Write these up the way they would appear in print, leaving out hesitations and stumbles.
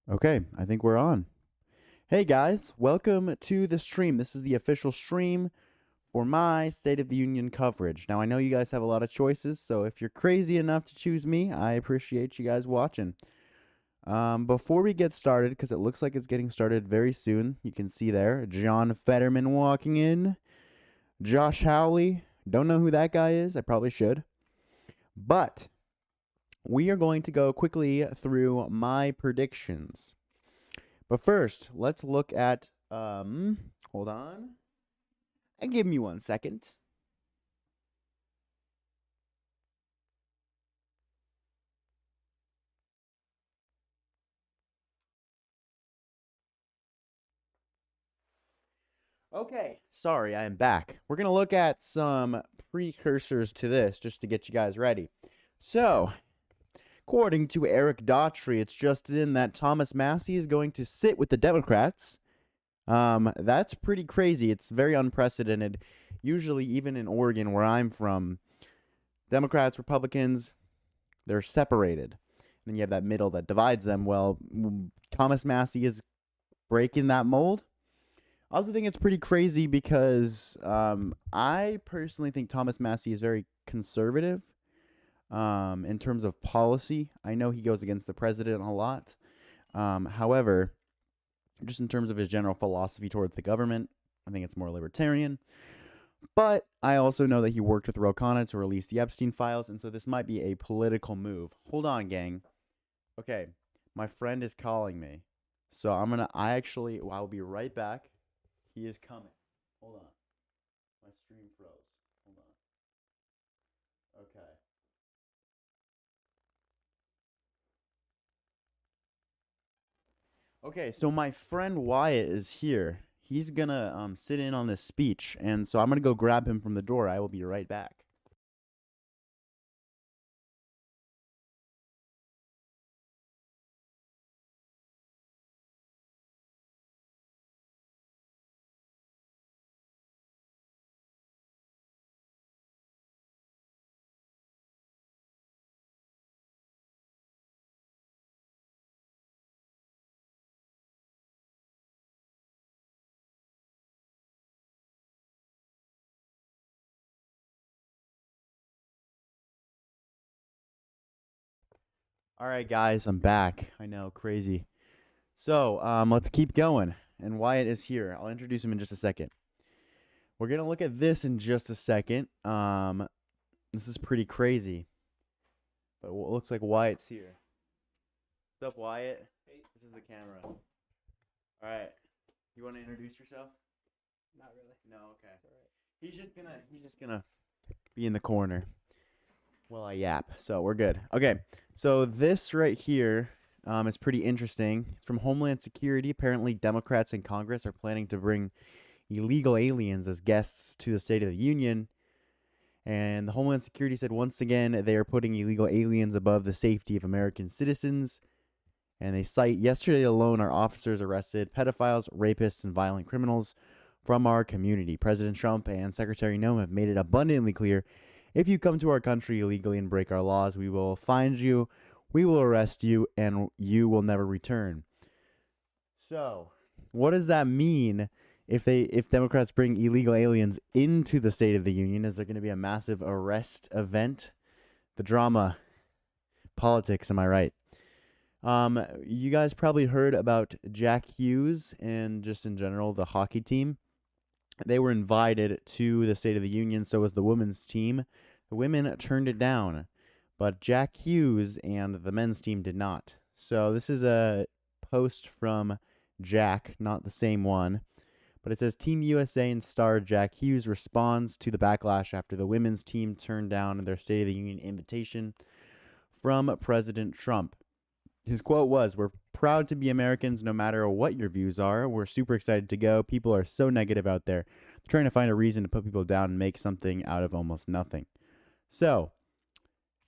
Okay, I think we're on. Hey guys, welcome to the stream. This is the official stream for my State of the Union coverage. Now, I know you guys have a lot of choices, so if you're crazy enough to choose me, I appreciate you guys watching. Before we get started, because it looks like it's getting started very soon, you can see there John Fetterman walking in, Josh Howley. Don't know who that guy is. I probably should. But we are going to go quickly through my predictions. But first, let's look at hold on. And give me 1 second. Okay, sorry, I am back. We're going to look at some precursors to this just to get you guys ready. So, according to Eric Daughtry, it's just in that Thomas Massie is going to sit with the Democrats. That's pretty crazy. It's very unprecedented. Usually, even in Oregon, where I'm from, Democrats, Republicans, they're separated. And then you have that middle that divides them. Well, Thomas Massie is breaking that mold. I also think it's pretty crazy because I personally think Thomas Massie is very conservative in terms of policy. I know he goes against the president a lot. However, just in terms of his general philosophy towards the government, I think it's more libertarian. But I also know that he worked with Ro Khanna to release the Epstein files, and so this might be a political move. Hold on, gang. Okay, my friend is calling me. So I'll be right back. He is coming. Hold on. My stream froze. Hold on. Okay. Okay, so my friend Wyatt is here. He's gonna sit in on this speech, and so I'm gonna go grab him from the door. I will be right back. All right, guys, I'm back. I know, crazy. So let's keep going. And Wyatt is here. I'll introduce him in just a second. We're gonna look at this in just a second. This is pretty crazy, but it looks like Wyatt's here. What's up, Wyatt? Hey. This is the camera. All right. You want to introduce yourself? Not really. No. Okay. It's all right. He's just gonna be in the corner while I yap. So we're good. Okay. So this right here is pretty interesting. It's from Homeland Security. Apparently, Democrats in Congress are planning to bring illegal aliens as guests to the State of the Union. And the Homeland Security said once again they are putting illegal aliens above the safety of American citizens. And they cite yesterday alone our officers arrested pedophiles, rapists, and violent criminals from our community. President Trump and Secretary Noem have made it abundantly clear if you come to our country illegally and break our laws, we will find you, we will arrest you, and you will never return. So, what does that mean if Democrats bring illegal aliens into the State of the Union? Is there going to be a massive arrest event? The drama, politics, am I right? You guys probably heard about Jack Hughes and just in general the hockey team. They were invited to the State of the Union, so was the women's team. The women turned it down, but Jack Hughes and the men's team did not. So this is a post from Jack, not the same one, but it says Team USA and star Jack Hughes responds to the backlash after the women's team turned down their State of the Union invitation from President Trump. His quote was, "We're proud to be Americans no matter what your views are. We're super excited to go. People are so negative out there. They're trying to find a reason to put people down and make something out of almost nothing." So,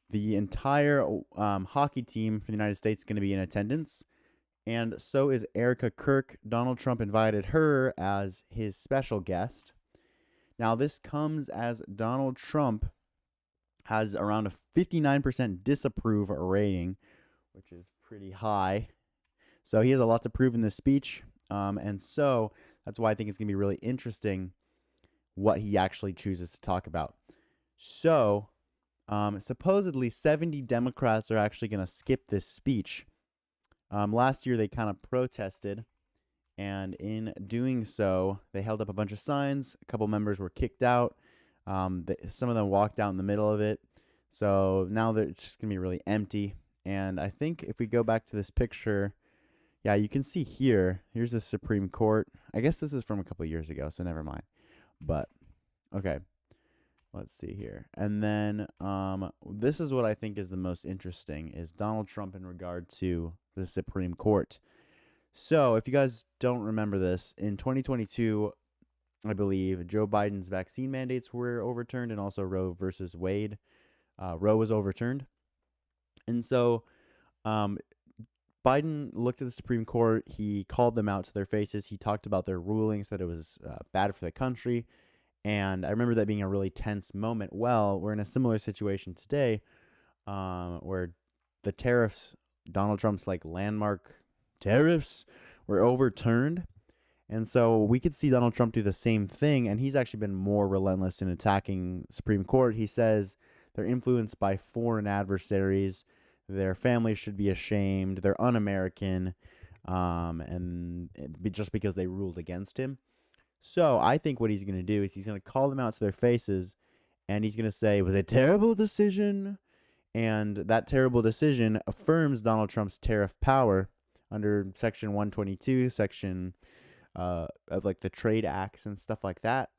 the entire hockey team for the United States is going to be in attendance, and so is Erica Kirk. Donald Trump invited her as his special guest. Now, this comes as Donald Trump has around a 59% disapprove rating, which is pretty high. So he has a lot to prove in this speech. And so that's why I think it's going to be really interesting what he actually chooses to talk about. So supposedly 70 Democrats are actually going to skip this speech. Last year they kind of protested, and in doing so, they held up a bunch of signs. A couple members were kicked out. Some of them walked out in the middle of it. So now it's just going to be really empty. And I think if we go back to this picture, yeah, you can see here's the Supreme Court. I guess this is from a couple years ago, so never mind. But, okay, let's see here. And then this is what I think is the most interesting, is Donald Trump in regard to the Supreme Court. So, if you guys don't remember this, in 2022, I believe Joe Biden's vaccine mandates were overturned, and also Roe versus Wade. Roe was overturned. And so Biden looked at the Supreme Court. He called them out to their faces. He talked about their rulings, that it was bad for the country. And I remember that being a really tense moment. Well, we're in a similar situation today where the tariffs, Donald Trump's like landmark tariffs, were overturned. And so we could see Donald Trump do the same thing, and he's actually been more relentless in attacking Supreme Court. He says they're influenced by foreign adversaries. Their families should be ashamed. They're un-American, and just because they ruled against him. So I think what he's going to do is he's going to call them out to their faces, and he's going to say it was a terrible decision, and that terrible decision affirms Donald Trump's tariff power under Section 122, section of like the trade acts and stuff like that.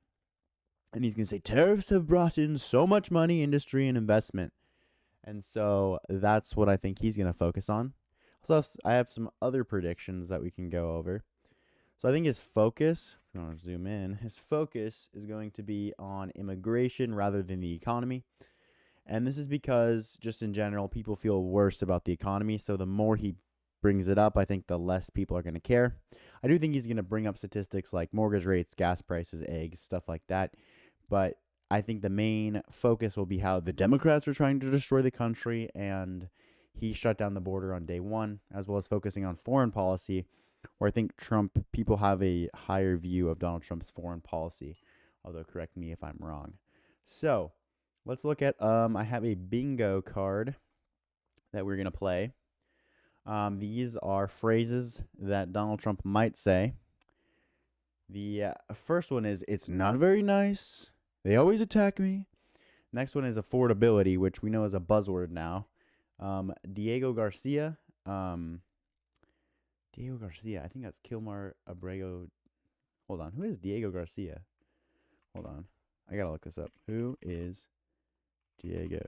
And he's going to say tariffs have brought in so much money, industry, and investment. And so that's what I think he's going to focus on. So I have some other predictions that we can go over. So I think his focus, if you want to zoom in, his focus is going to be on immigration rather than the economy. And this is because just in general, people feel worse about the economy. So the more he brings it up, I think the less people are going to care. I do think he's going to bring up statistics like mortgage rates, gas prices, eggs, stuff like that. But I think the main focus will be how the Democrats are trying to destroy the country, and he shut down the border on day one, as well as focusing on foreign policy, where I think people have a higher view of Donald Trump's foreign policy, although correct me if I'm wrong. So let's look at, I have a bingo card that we're going to play. These are phrases that Donald Trump might say. The first one is, it's not very nice. They always attack me. Next one is affordability, which we know is a buzzword now. Diego Garcia. Diego Garcia. I think that's Kilmar Abrego. Hold on. Who is Diego Garcia? Hold on. I got to look this up. Who is Diego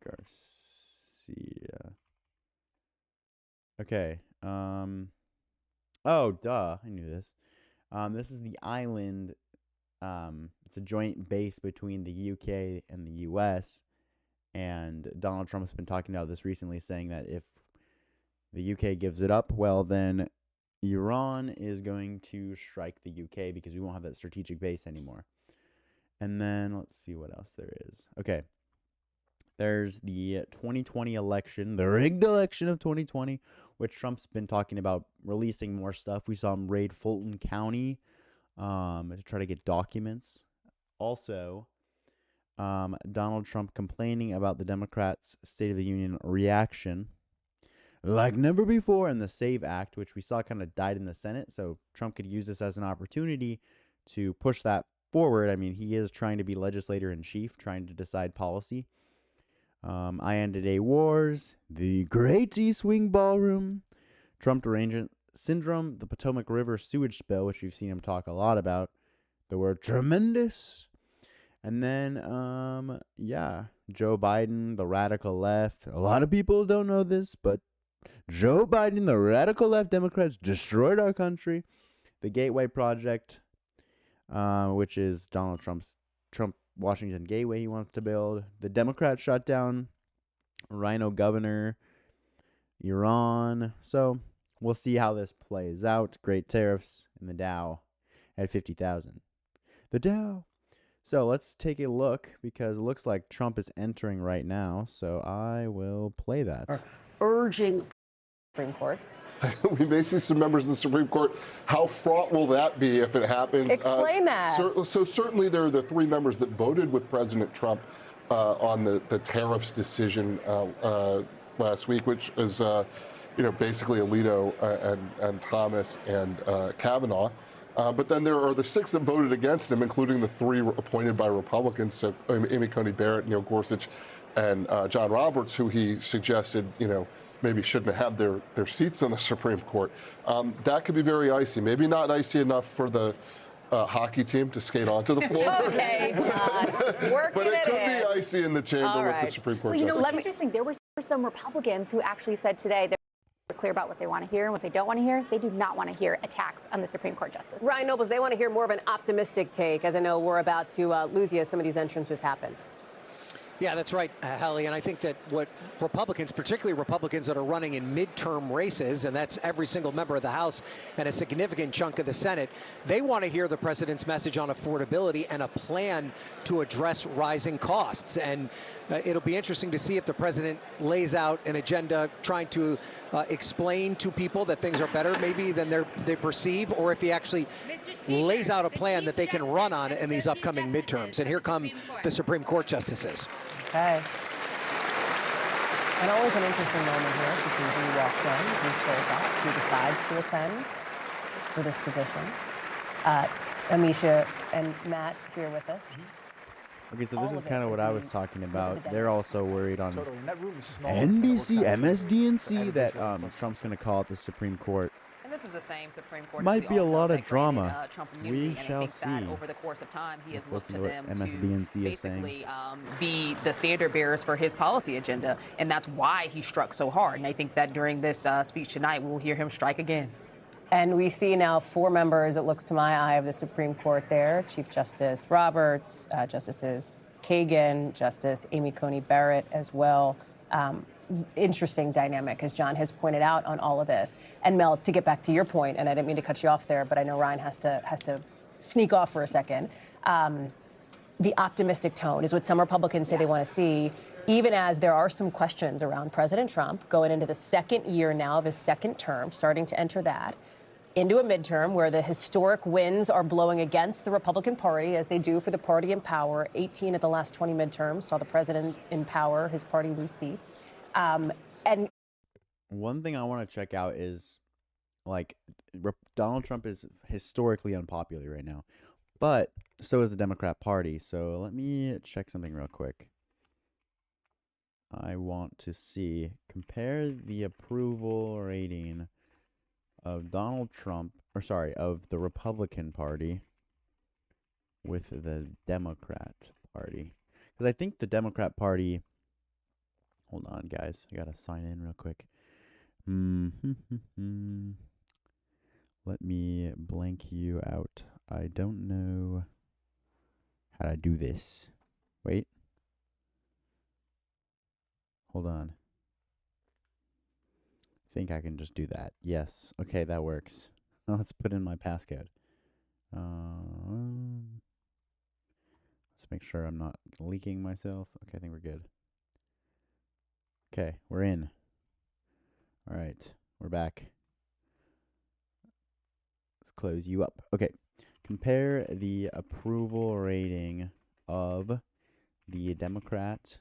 Garcia? Okay. Oh, duh. I knew this. This is the island. It's a joint base between the UK and the US. And Donald Trump has been talking about this recently, saying that if the UK gives it up, well, then Iran is going to strike the UK because we won't have that strategic base anymore. And then let's see what else there is. Okay. There's the 2020 election, the rigged election of 2020, which Trump's been talking about releasing more stuff. We saw him raid Fulton County to try to get documents. Also, Donald Trump complaining about the Democrats' State of the Union reaction like never before, in the SAVE Act, which we saw kind of died in the Senate. So Trump could use this as an opportunity to push that forward. I mean, he is trying to be legislator in chief, trying to decide policy. I ended a wars, the Great East Wing Ballroom, Trump derangement syndrome, the Potomac River sewage spill, which we've seen him talk a lot about, the word tremendous, and then, yeah, Joe Biden, the radical left. A lot of people don't know this, but Joe Biden, the radical left Democrats destroyed our country. The Gateway Project, which is Donald Trump's Washington Gateway he wants to build. The Democrats shut down Rhino Governor, Iran. So we'll see how this plays out. Great tariffs in the Dow at 50,000. The Dow. So let's take a look, because it looks like Trump is entering right now. So I will play that. Urging Supreme Court We may see some members of the Supreme Court. How fraught will that be if it happens? Explain that. So certainly there are the 3 members that voted with President Trump on the tariffs decision last week, which is basically Alito and Thomas and Kavanaugh. But then there are the 6 that voted against him, including the 3 appointed by Republicans, so Amy Coney Barrett, Neil Gorsuch, and John Roberts, who he suggested, maybe shouldn't have had their seats on the Supreme Court. That could be very icy. Maybe not icy enough for the hockey team to skate onto the floor. Okay, John. But it could be icy in the chamber with the Supreme Court justice. What's interesting, there were some Republicans who actually said today they're clear about what they want to hear and what they don't want to hear. They do not want to hear attacks on the Supreme Court justice. Ryan Nobles, they want to hear more of an optimistic take, as I know we're about to lose you as some of these entrances happen. Yeah, that's right, Hallie. And I think that what Republicans, particularly Republicans that are running in midterm races, and that's every single member of the House and a significant chunk of the Senate, they want to hear the president's message on affordability and a plan to address rising costs. And it'll be interesting to see if the president lays out an agenda trying to explain to people that things are better maybe than they perceive, or if he actually lays out a plan that they can run on in these upcoming midterms. And here come the Supreme Court justices. Okay. And always an interesting moment here to see who walks in, who shows up, who decides to attend for this position. Amisha and Matt here with us. Okay, so this is kind of what I was talking about. They're also worried on NBC, MSDNC that Trump's going to call out the Supreme Court. And this is the same Supreme Court. Might be a lot of granted, drama. Trump immunity, We and shall I think that see. over the course of time, he has Let's looked to listen to them what MSDNC to is saying. basically be the standard bearers for his policy agenda, and that's why he struck so hard. And I think that during this speech tonight, we'll hear him strike again. And we see now 4 members, it looks to my eye, of the Supreme Court there. Chief Justice Roberts, Justices Kagan, Justice Amy Coney Barrett as well. Interesting dynamic, as John has pointed out on all of this. And Mel, to get back to your point, and I didn't mean to cut you off there, but I know Ryan has to sneak off for a second. The optimistic tone is what some Republicans say they want to see, even as there are some questions around President Trump going into the 2nd year now of his 2nd term, starting to enter that, into a midterm where the historic winds are blowing against the Republican Party, as they do for the party in power. 18 of the last 20 midterms saw the president in power, his party lose seats. And One thing I want to check out is, like, Donald Trump is historically unpopular right now, but so is the Democrat Party. So let me check something real quick. I want to compare the approval rating of Donald Trump, of the Republican Party with the Democrat Party. Because I think the Democrat Party... Hold on, guys. I gotta sign in real quick. Let me blank you out. I don't know how to do this. Wait. Hold on. I think I can just do that. Yes. Okay, that works. Let's put in my passcode. Let's make sure I'm not leaking myself. Okay, I think we're good. Okay, we're in. All right, we're back. Let's close you up. Okay, compare the approval rating of the Democrat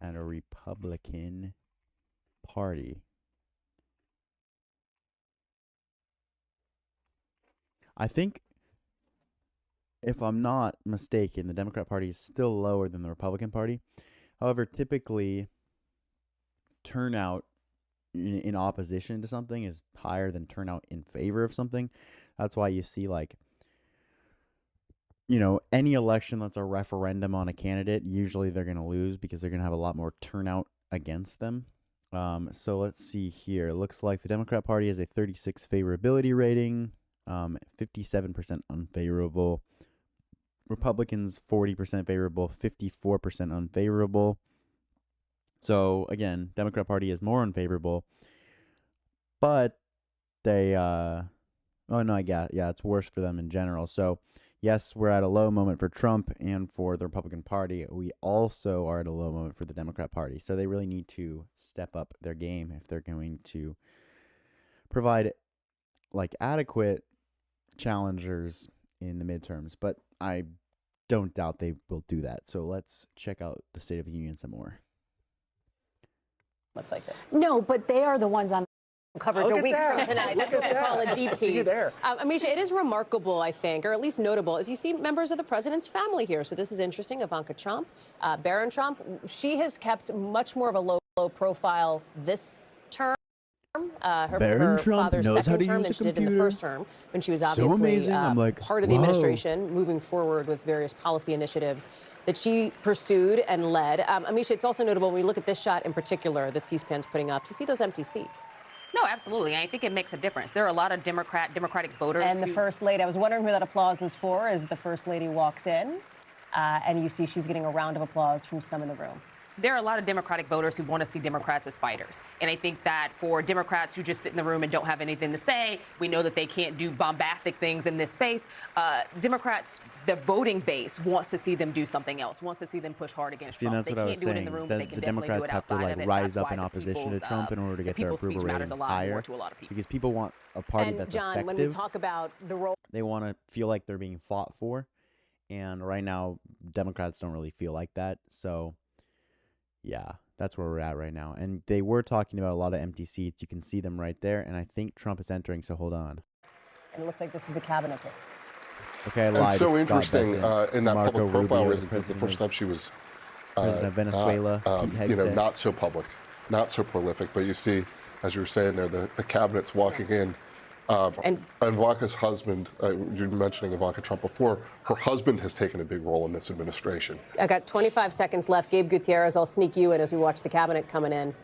and a Republican Party. I think, if I'm not mistaken, the Democrat Party is still lower than the Republican Party. However, typically, turnout in opposition to something is higher than turnout in favor of something. That's why you see, like, any election that's a referendum on a candidate, usually they're going to lose because they're going to have a lot more turnout against them. So let's see here. It looks like the Democrat Party has a 36 favorability rating, 57% unfavorable. Republicans 40% favorable, 54% unfavorable. So again, Democrat Party is more unfavorable, but they it's worse for them in general. So yes, we're at a low moment for Trump and for the Republican Party. We also are at a low moment for the Democrat Party. So they really need to step up their game if they're going to provide like adequate challengers in the midterms, but I don't doubt they will do that. So let's check out the State of the Union some more. Looks like this. No, but they are the ones on. Coverage Look a at week that. from tonight. Look That's what at we call a that. deep See you tease. there. Amisha, it is remarkable, I think, or at least notable, as you see members of the president's family here. So this is interesting. Ivanka Trump, Barron Trump, she has kept much more of a low profile this term. Her Barron Trump father's knows how second to term use than a she did in the computer. first term, when she was obviously amazing. I'm like, part of the whoa. administration, moving forward with various policy initiatives that she pursued and led. Amisha, it's also notable when we look at this shot in particular that C-SPAN's putting up to see those empty seats. No, absolutely. I think it makes a difference. There are a lot of Democratic voters. And the who- First Lady, I was wondering who that applause is for as the First Lady walks in. And you see she's getting a round of applause from some in the room. There are a lot of Democratic voters who want to see Democrats as fighters. And I think that for Democrats who just sit in the room and don't have anything to say, we know that they can't do bombastic things in this space. Democrats, the voting base wants to see them do something else, wants to see them push hard against See, Trump. that's They what I can't was do it in saying. the room, The, but they can the definitely do Democrats it have to outside like of it. rise That's up in why the opposition to people's, Trump in order to the get their people's approval speech matters rating a lot higher. more to a lot of people. Because people want a party And that's John, effective. when we talk about the role They want to feel like they're being fought for, and right now Democrats don't really feel like that. So yeah, that's where we're at right now. And they were talking about a lot of empty seats. You can see them right there, and I think Trump is entering, so hold on. and it looks like this is the cabinet pick. Okay, I And lied. so It's Scott interesting Bessent, in that Marco public profile Rubio, raising, because the first time she was President of Venezuela, Pete Hegseth. not so public, not so prolific. But you see, as you were saying there, the cabinet's walking in. And Ivanka's husband, you were mentioning Ivanka Trump before, her husband has taken a big role in this administration. I got 25 seconds left. Gabe Gutierrez, I'll sneak you in as we watch the cabinet coming in.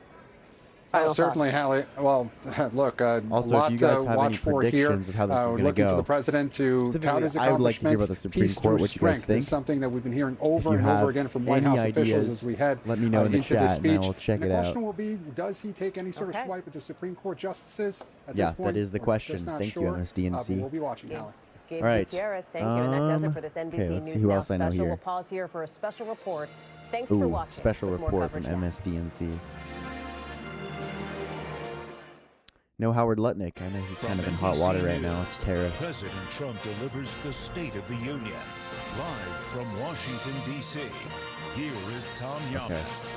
Final Certainly, thoughts. Hallie. Well, look, a Also, lot if you guys to have watch any for here. predictions of how this is We're gonna looking for go. the president to Specifically, tout his I would like to hear accomplishments. about the Supreme Peace Court, through what you guys strength think. is something that we've been hearing If over you and have over again from White any House officials ideas, as we head let me know in the into this chat, and speech. I will check And it the out. question will be, does he take any sort of Okay. swipe at the Supreme Court justices at Yeah, this point? that is the We're question. just not Thank you, sure, MSDNC. but we'll be watching, Hallie. Gabe All right. Gutierrez, thank you. And that does it for this Okay, NBC let's see News who Now else I know special. here. We'll pause here for a special report. Thanks for Ooh, watching. special With more report from coverage now. MSDNC. No Howard Lutnick. I know he's kind of in hot water right now. It's tariff. President Trump delivers the State of the Union. Live from Washington, D.C., here is Tom Yamas.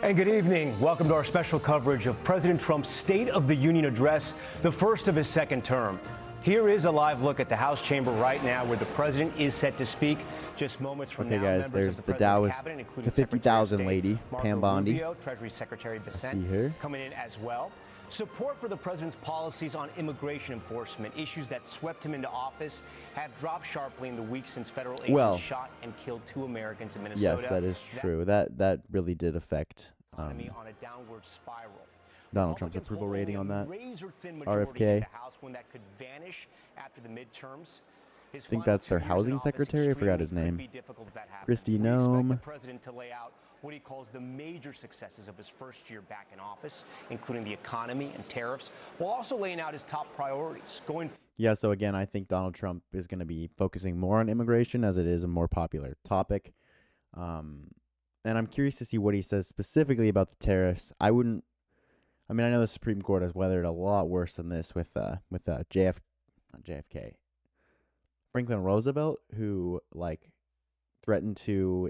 And good evening. Welcome to our special coverage of President Trump's State of the Union address, the first of his second term. Here is a live look at the House chamber right now where the president is set to speak just moments from Okay, now. guys, Members there's of the president's Dallas cabinet, including to Secretary of 50,000 State lady, Marco Pam Bondi. Rubio, Treasury Secretary Bessent see her. coming in as well. Support for the president's policies on immigration enforcement, issues that swept him into office, have dropped sharply in the weeks since federal agents Well, shot and killed 2 Americans in Minnesota. Yes, that is true. That really did affect Economy on a downward spiral. Donald Trump's Republicans approval hold rating on only a that. razor-thin majority RFK. in the House, one that could vanish after the midterms. His I think final that's their 2 years in housing office secretary. I forgot extremely his could name. be difficult if that happens. Kristi We expect the Noem. president to lay out what he calls the major successes of his first year back in office, including the economy and tariffs, while also laying out his top priorities going forward. Yeah, so again, I think Donald Trump is going to be focusing more on immigration as it is a more popular topic. And I'm curious to see what he says specifically about the tariffs. I mean, I know the Supreme Court has weathered a lot worse than this with not JFK, Franklin Roosevelt, who like threatened to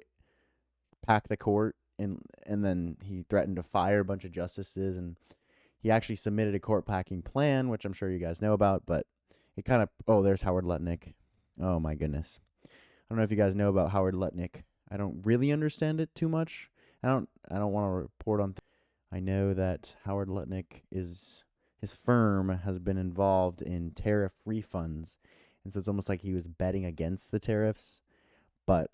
pack the court and then he threatened to fire a bunch of justices, and he actually submitted a court packing plan, which I'm sure you guys know about, but it kind of, there's Howard Lutnick. Oh my goodness. I don't know if you guys know about Howard Lutnick. I don't really understand it too much. I don't want to report on I know that Howard Lutnick his firm has been involved in tariff refunds, and so it's almost like he was betting against the tariffs, but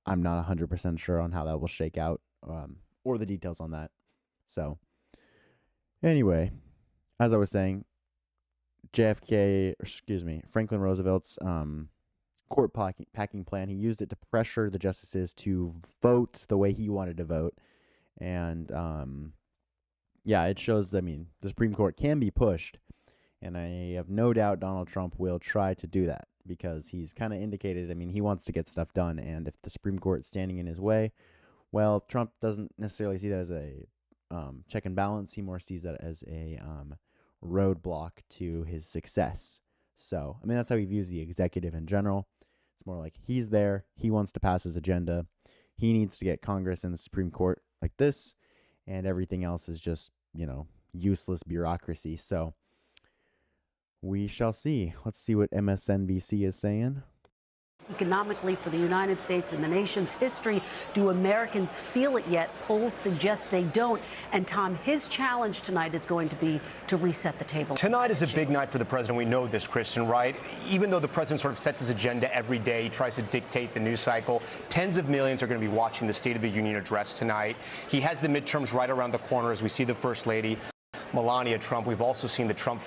I'm not 100% sure on how that will shake out, or the details on that. So anyway, as I was saying, Franklin Roosevelt's court packing plan, he used it to pressure the justices to vote the way he wanted to vote. And yeah, it shows, I mean, the Supreme Court can be pushed, and I have no doubt Donald Trump will try to do that because he's kind of indicated, I mean, he wants to get stuff done, and if the Supreme Court is standing in his way, well, Trump doesn't necessarily see that as a check and balance. He more sees that as a roadblock to his success. So, I mean, that's how he views the executive in general. It's more like he's there, he wants to pass his agenda, he needs to get Congress and the Supreme Court like this, and everything else is just, useless bureaucracy. So, we shall see. Let's see what MSNBC is saying. Economically for the United States and the nation's history. Do Americans feel it yet? Polls suggest they don't. And Tom, his challenge tonight is going to be to reset the table. Tonight is a big night for the president. We know this, Kristen, right? Even though the president sort of sets his agenda every day, he tries to dictate the news cycle, tens of millions are going to be watching the State of the Union address tonight. He has the midterms right around the corner as we see the First Lady, Melania Trump. We've also seen the Trump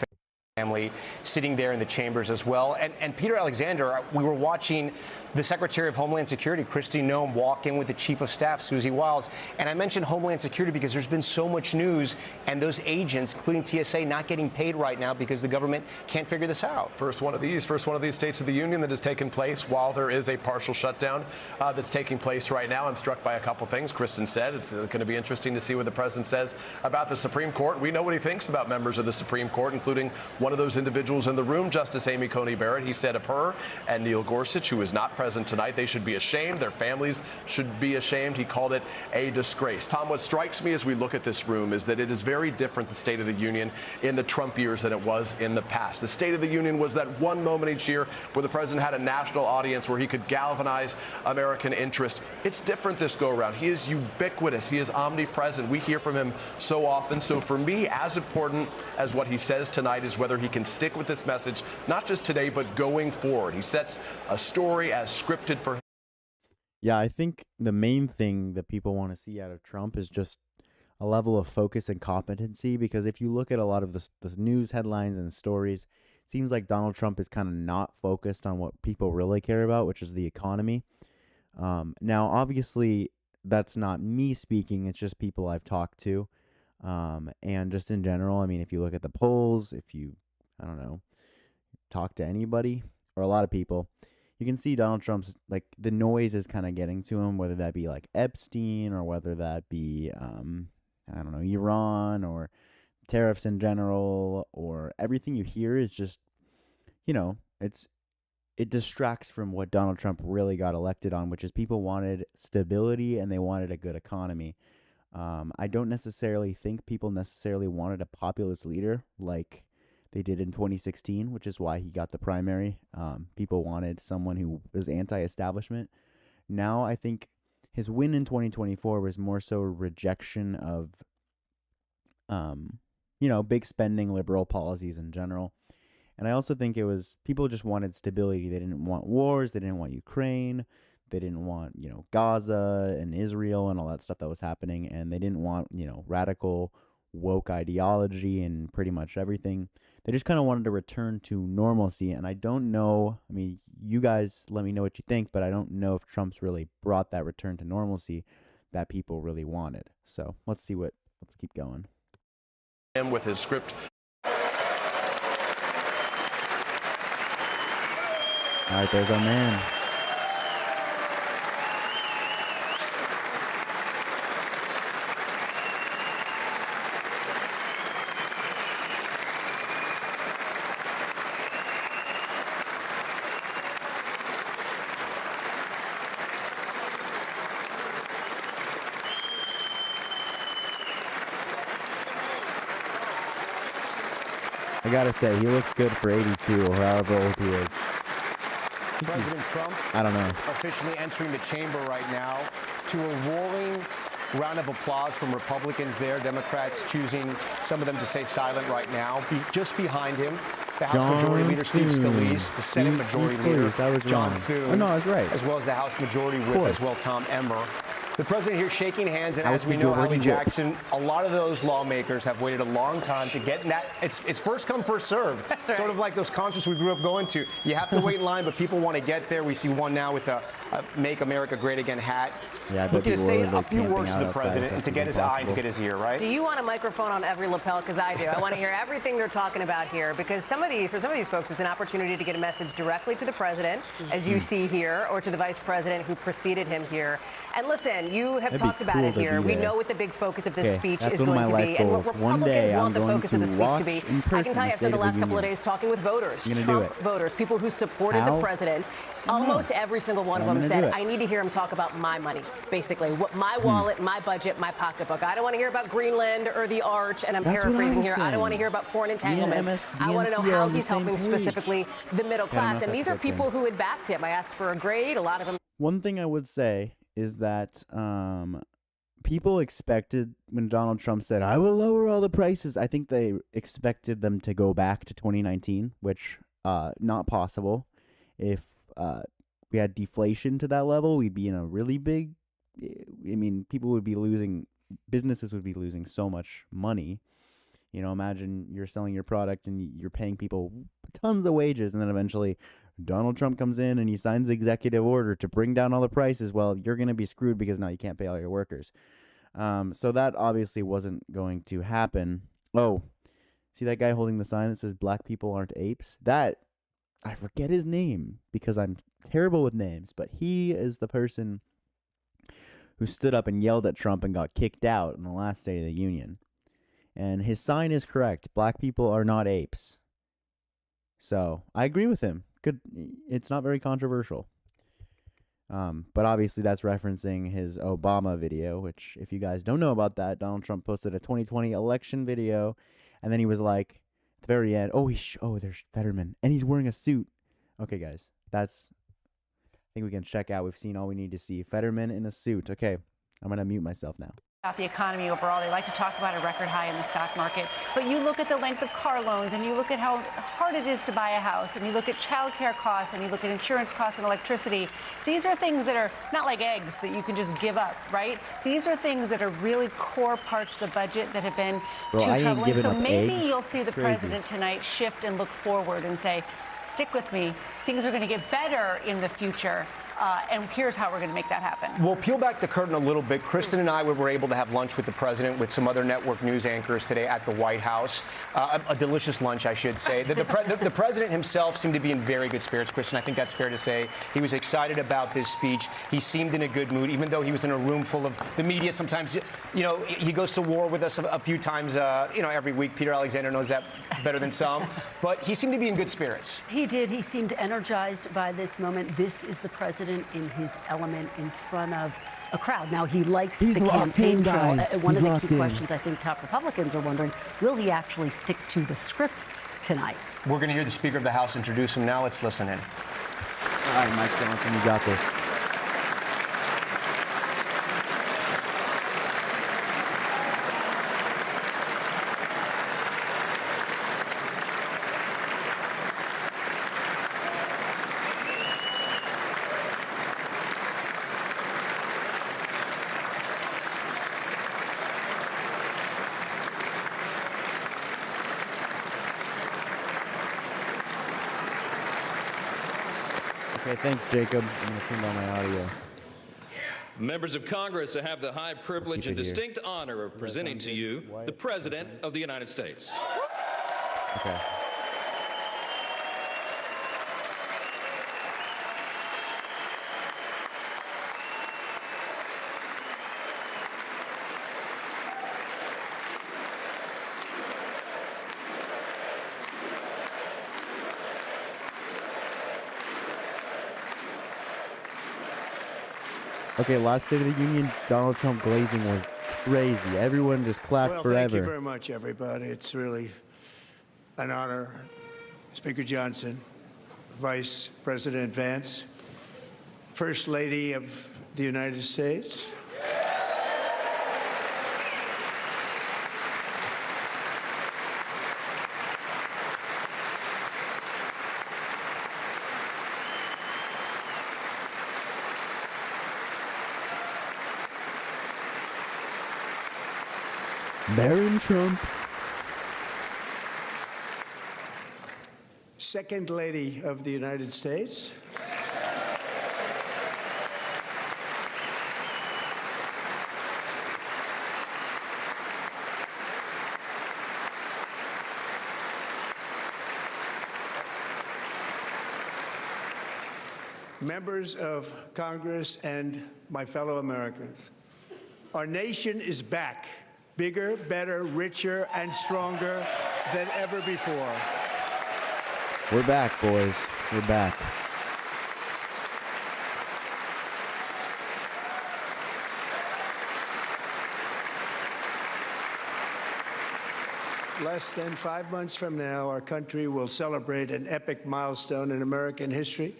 family sitting there in the chambers as well. And Peter Alexander, we were watching the Secretary of Homeland Security, Kristi Noem, walk in with the Chief of Staff, Susie Wiles. And I mentioned Homeland Security because there's been so much news, and those agents, including TSA, not getting paid right now because the government can't figure this out. First one of these States of the Union that has taken place while there is a partial shutdown that's taking place right now. I'm struck by a couple things. Kristen said it's going to be interesting to see what the president says about the Supreme Court. We know what he thinks about members of the Supreme Court, including one of those individuals in the room, Justice Amy Coney Barrett. He said of her and Neil Gorsuch, who is not present tonight, they should be ashamed. Their families should be ashamed. He called it a disgrace. Tom, what strikes me as we look at this room is that it is very different, the State of the Union, in the Trump years than it was in the past. The State of the Union was that one moment each year where the president had a national audience where he could galvanize American interest. It's different this go around. He is ubiquitous. He is omnipresent. We hear from him so often. So for me, as important as what he says tonight is whether he can stick with this message, not just today, but going forward. He sets a story as scripted for him. Yeah, I think the main thing that people want to see out of Trump is just a level of focus and competency, because if you look at a lot of the news headlines and stories, it seems like Donald Trump is kind of not focused on what people really care about, which is the economy. Now, obviously, that's not me speaking. It's just people I've talked to. And just in general, I mean, if you look at the polls, if you, I don't know, talk to anybody or a lot of people, you can see Donald Trump's, like, the noise is kind of getting to him, whether that be like Epstein or whether that be, I don't know, Iran or tariffs in general, or everything you hear is just, it distracts from what Donald Trump really got elected on, which is people wanted stability and they wanted a good economy. I don't necessarily think people necessarily wanted a populist leader like they did in 2016, which is why he got the primary. People wanted someone who was anti-establishment. Now I think his win in 2024 was more so a rejection of, big spending liberal policies in general. And I also think it was people just wanted stability. They didn't want wars. They didn't want Ukraine. They didn't want, Gaza and Israel and all that stuff that was happening. And they didn't want, radical woke ideology and pretty much everything. They just kind of wanted to return to normalcy. And I don't know, I mean, you guys let me know what you think, but I don't know if Trump's really brought that return to normalcy that people really wanted. So let's keep going. And with his script. All right, there's our man. I gotta say, he looks good for 82 or however old he is. President Trump, I don't know. officially entering the chamber right now to a roaring round of applause from Republicans there. Democrats choosing some of them to stay silent right now. Just behind him, the House Majority Leader Steve Scalise, the Senate Majority Leader John Thune. Oh, no, I was right. As well as the House Majority Whip as well, Tom Emmer. The president here shaking hands, and as we know, Hallie Jackson, a lot of those lawmakers have waited a long time to get in that. It's first come, first serve. Right. Sort of like those concerts we grew up going to. You have to wait in line, but people want to get there. We see one now with a Make America Great Again hat. Yeah, looking to say a few words to the president and to get his eye and to get his ear, right? Do you want a microphone on every lapel? Because I do. I want to hear everything they're talking about here, because for some of these folks, it's an opportunity to get a message directly to the president, as you see here, or to the vice president who preceded him here. And listen, again, you have That'd be talked about cool it to here. be We there. know what the big focus of this Okay, speech that's is one of going to my be, life and what goals. One Republicans day want I'm the going focus of to the speech to be. watch in I person can tell you, the I've spent State the of the last couple of Union. days talking with voters, I'm gonna do Trump it. voters, people who supported How? the president. Almost every single one of I'm them gonna do said, it. I need to hear him talk about my money, basically, what my Hmm. wallet, my budget, my pocketbook. I don't want to hear about Greenland or the Arch, and I'm That's what I paraphrasing was here. I don't want to saying. hear about foreign Me and entanglements. I want to know DNC are how on the he's same helping page. specifically the middle I don't know class. if And that's these a are good thing. people who had backed him. I asked for a grade. A lot of them. One thing I would say is that people expected when Donald Trump said, I will lower all the prices, I think they expected them to go back to 2019, which not possible. If we had deflation to that level, we'd be in a really big, I mean, people would be losing, businesses would be losing so much money. You know, imagine you're selling your product and you're paying people tons of wages, and then eventually Donald Trump comes in and he signs the executive order to bring down all the prices. Well, you're going to be screwed because now you can't pay all your workers. So that obviously wasn't going to happen. Oh, see that guy holding the sign that says black people aren't apes? That, I forget his name because I'm terrible with names, but he is the person who stood up and yelled at Trump and got kicked out in the last State of the Union. And his sign is correct. Black people are not apes. So I agree with him. Good. It's not very controversial. But obviously that's referencing his Obama video, which if you guys don't know about that, Donald Trump posted a 2020 election video, and then he was like, at the very end, there's Fetterman, and he's wearing a suit. Okay, guys, I think we can check out. We've seen all we need to see. Fetterman in a suit. Okay, I'm going to mute myself now. About the economy overall. They like to talk about a record high in the stock market. But you look at the length of car loans, and you look at how hard it is to buy a house, and you look at childcare costs, and you look at insurance costs and electricity. These are things that are not like eggs that you can just give up, right? These are things that are really core parts of the budget that have been Bro, I too ain't troubling. giving So up maybe eggs. you'll see the Crazy. president tonight shift and look forward and say, stick with me. Things are going to get better in the future. And here's how we're going to make that happen. We'll peel back the curtain a little bit. Kristen and I were able to have lunch with the president with some other network news anchors today at the White House. A delicious lunch, I should say. The president himself seemed to be in very good spirits, Kristen. I think that's fair to say. He was excited about this speech. He seemed in a good mood, even though he was in a room full of the media. Sometimes, you know, he goes to war with us a few times, every week. Peter Alexander knows that better than some. But he seemed to be in good spirits. He did. He seemed energized by this moment. This is the president in his element in front of a crowd. Now, he likes He's the locked campaign in, trail. guys. One He's of the locked key in. questions I think top Republicans are wondering, will he actually stick to the script tonight? We're going to hear the Speaker of the House introduce him now. Let's listen in. All right, Mike Johnson, you got this. Okay, thanks, Jacob. I'm going to turn down my audio. Members of Congress, I have the high privilege and Keep it here. distinct honor of presenting to you the President of the United States. Okay. Okay, last State of the Union, Donald Trump glazing was crazy. Everyone just clapped forever. Thank you very much, everybody. It's really an honor. Speaker Johnson, Vice President Vance, First Lady of the United States. Barron Trump. Second Lady of the United States. members of Congress, and my fellow Americans. Our nation is back, bigger, better, richer, and stronger than ever before. We're back, boys. We're back. Less than 5 months from now, our country will celebrate an epic milestone in American history,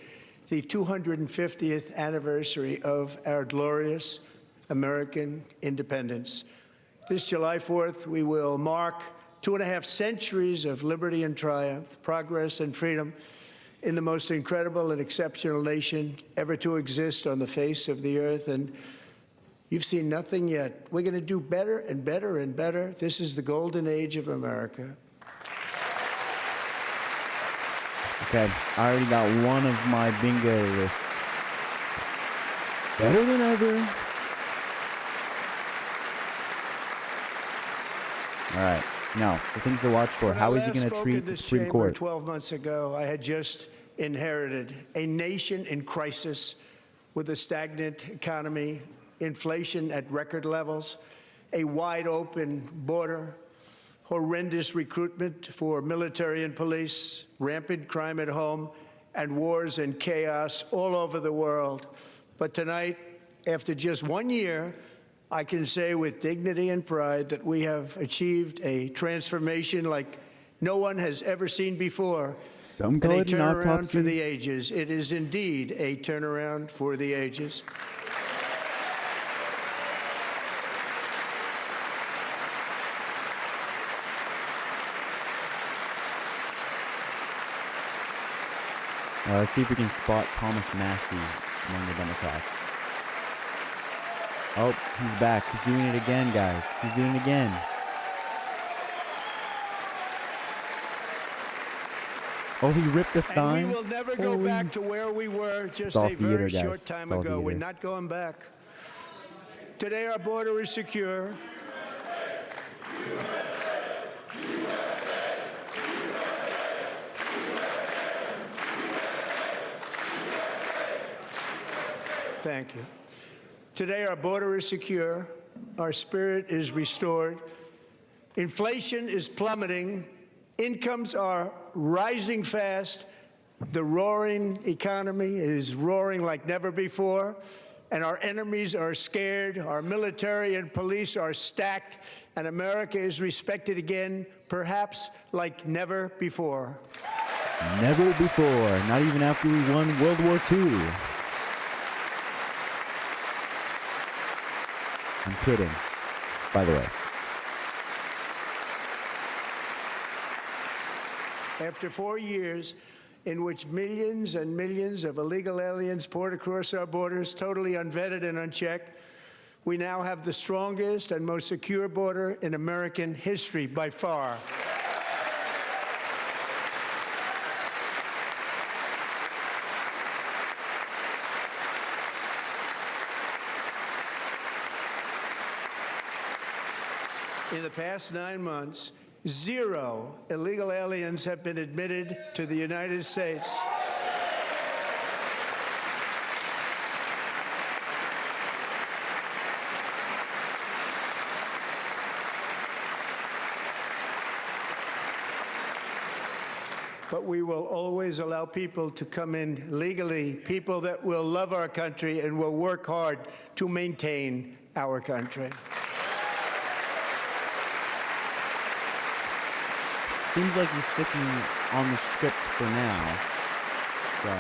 the 250th anniversary of our glorious American independence. This July 4th, we will mark 2.5 centuries of liberty and triumph, progress and freedom in the most incredible and exceptional nation ever to exist on the face of the earth. And you've seen nothing yet. We're going to do better and better and better. This is the golden age of America. Okay, I already got one of my bingo lists. Better than ever. All right, now, the things to watch for. When How I is he last going to spoke treat in the this Supreme chamber Court? 12 months ago, I had just inherited a nation in crisis with a stagnant economy, inflation at record levels, a wide open border, horrendous recruitment for military and police, rampant crime at home, and wars and chaos all over the world. But tonight, after just 1 year, I can say with dignity and pride that we have achieved a transformation like no one has ever seen before. Some And call a it an turnaround autopsy. for the ages. It is indeed a turnaround for the ages. Let's see if we can spot Thomas Massey among the Democrats. Oh, he's back. He's doing it again, guys. He's doing it again. Oh, he ripped the sign. And we will never go back to where we were just all a theater, very guys. short time It's all ago. We're theater. not going back. Today, our border is secure. Thank you. Today, our border is secure. Our spirit is restored. Inflation is plummeting. Incomes are rising fast. The roaring economy is roaring like never before. And our enemies are scared. Our military and police are stacked. And America is respected again, perhaps like never before. Never before. Not even after we won World War II. I'm kidding, by the way. After 4 years in which millions and millions of illegal aliens poured across our borders, totally unvetted and unchecked, we now have the strongest and most secure border in American history by far. In the past 9 months, 0 illegal aliens have been admitted to the United States. But we will always allow people to come in legally, people that will love our country and will work hard to maintain our country. Seems like he's sticking on the script for now. So,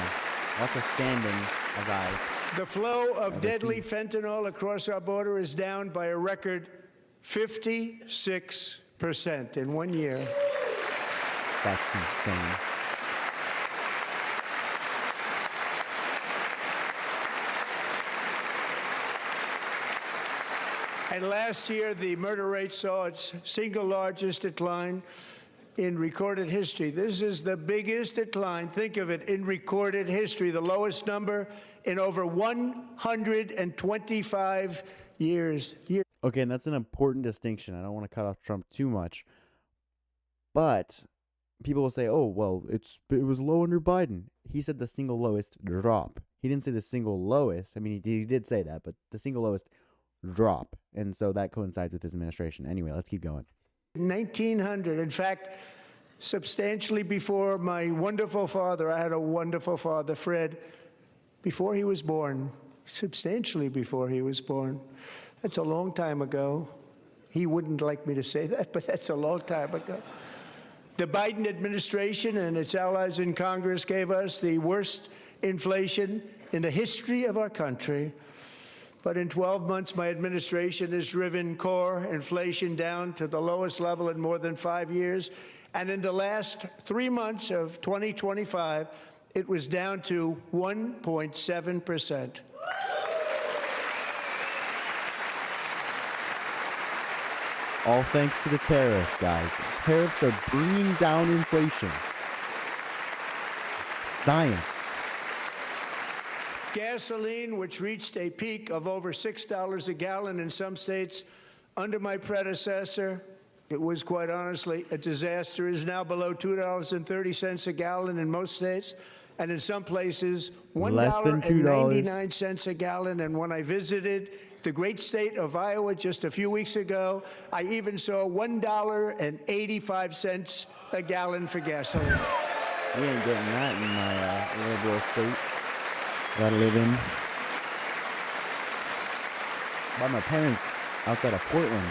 lots of standing as I... The flow of As I deadly see. fentanyl across our border is down by a record 56% in 1 year. That's insane. And last year, the murder rate saw its single largest decline in recorded history. This is the biggest decline, think of it, in recorded history, the lowest number in over 125 years. Okay, and that's an important distinction. I don't want to cut off Trump too much. But people will say, oh, well, it was low under Biden. He said the single lowest drop. He didn't say the single lowest. I mean, he did say that, but the single lowest drop. And so that coincides with his administration. Anyway, let's keep going. 1900. In fact, substantially before my wonderful father, I had a wonderful father, Fred, before he was born, substantially before he was born. That's a long time ago. He wouldn't like me to say that, but that's a long time ago. The Biden administration and its allies in Congress gave us the worst inflation in the history of our country. But in 12 months, my administration has driven core inflation down to the lowest level in more than 5 years. And in the last 3 months of 2025, it was down to 1.7%. All thanks to the tariffs, guys. Tariffs are bringing down inflation. Science. Gasoline, which reached a peak of over $6 a gallon in some states under my predecessor, it was quite honestly a disaster, is now below $2.30 a gallon in most states, and in some places $1.99 a gallon. And when I visited the great state of Iowa just a few weeks ago, I even saw $1.85 a gallon for gasoline. We ain't getting that in my liberal state that I live in. By my parents outside of Portland,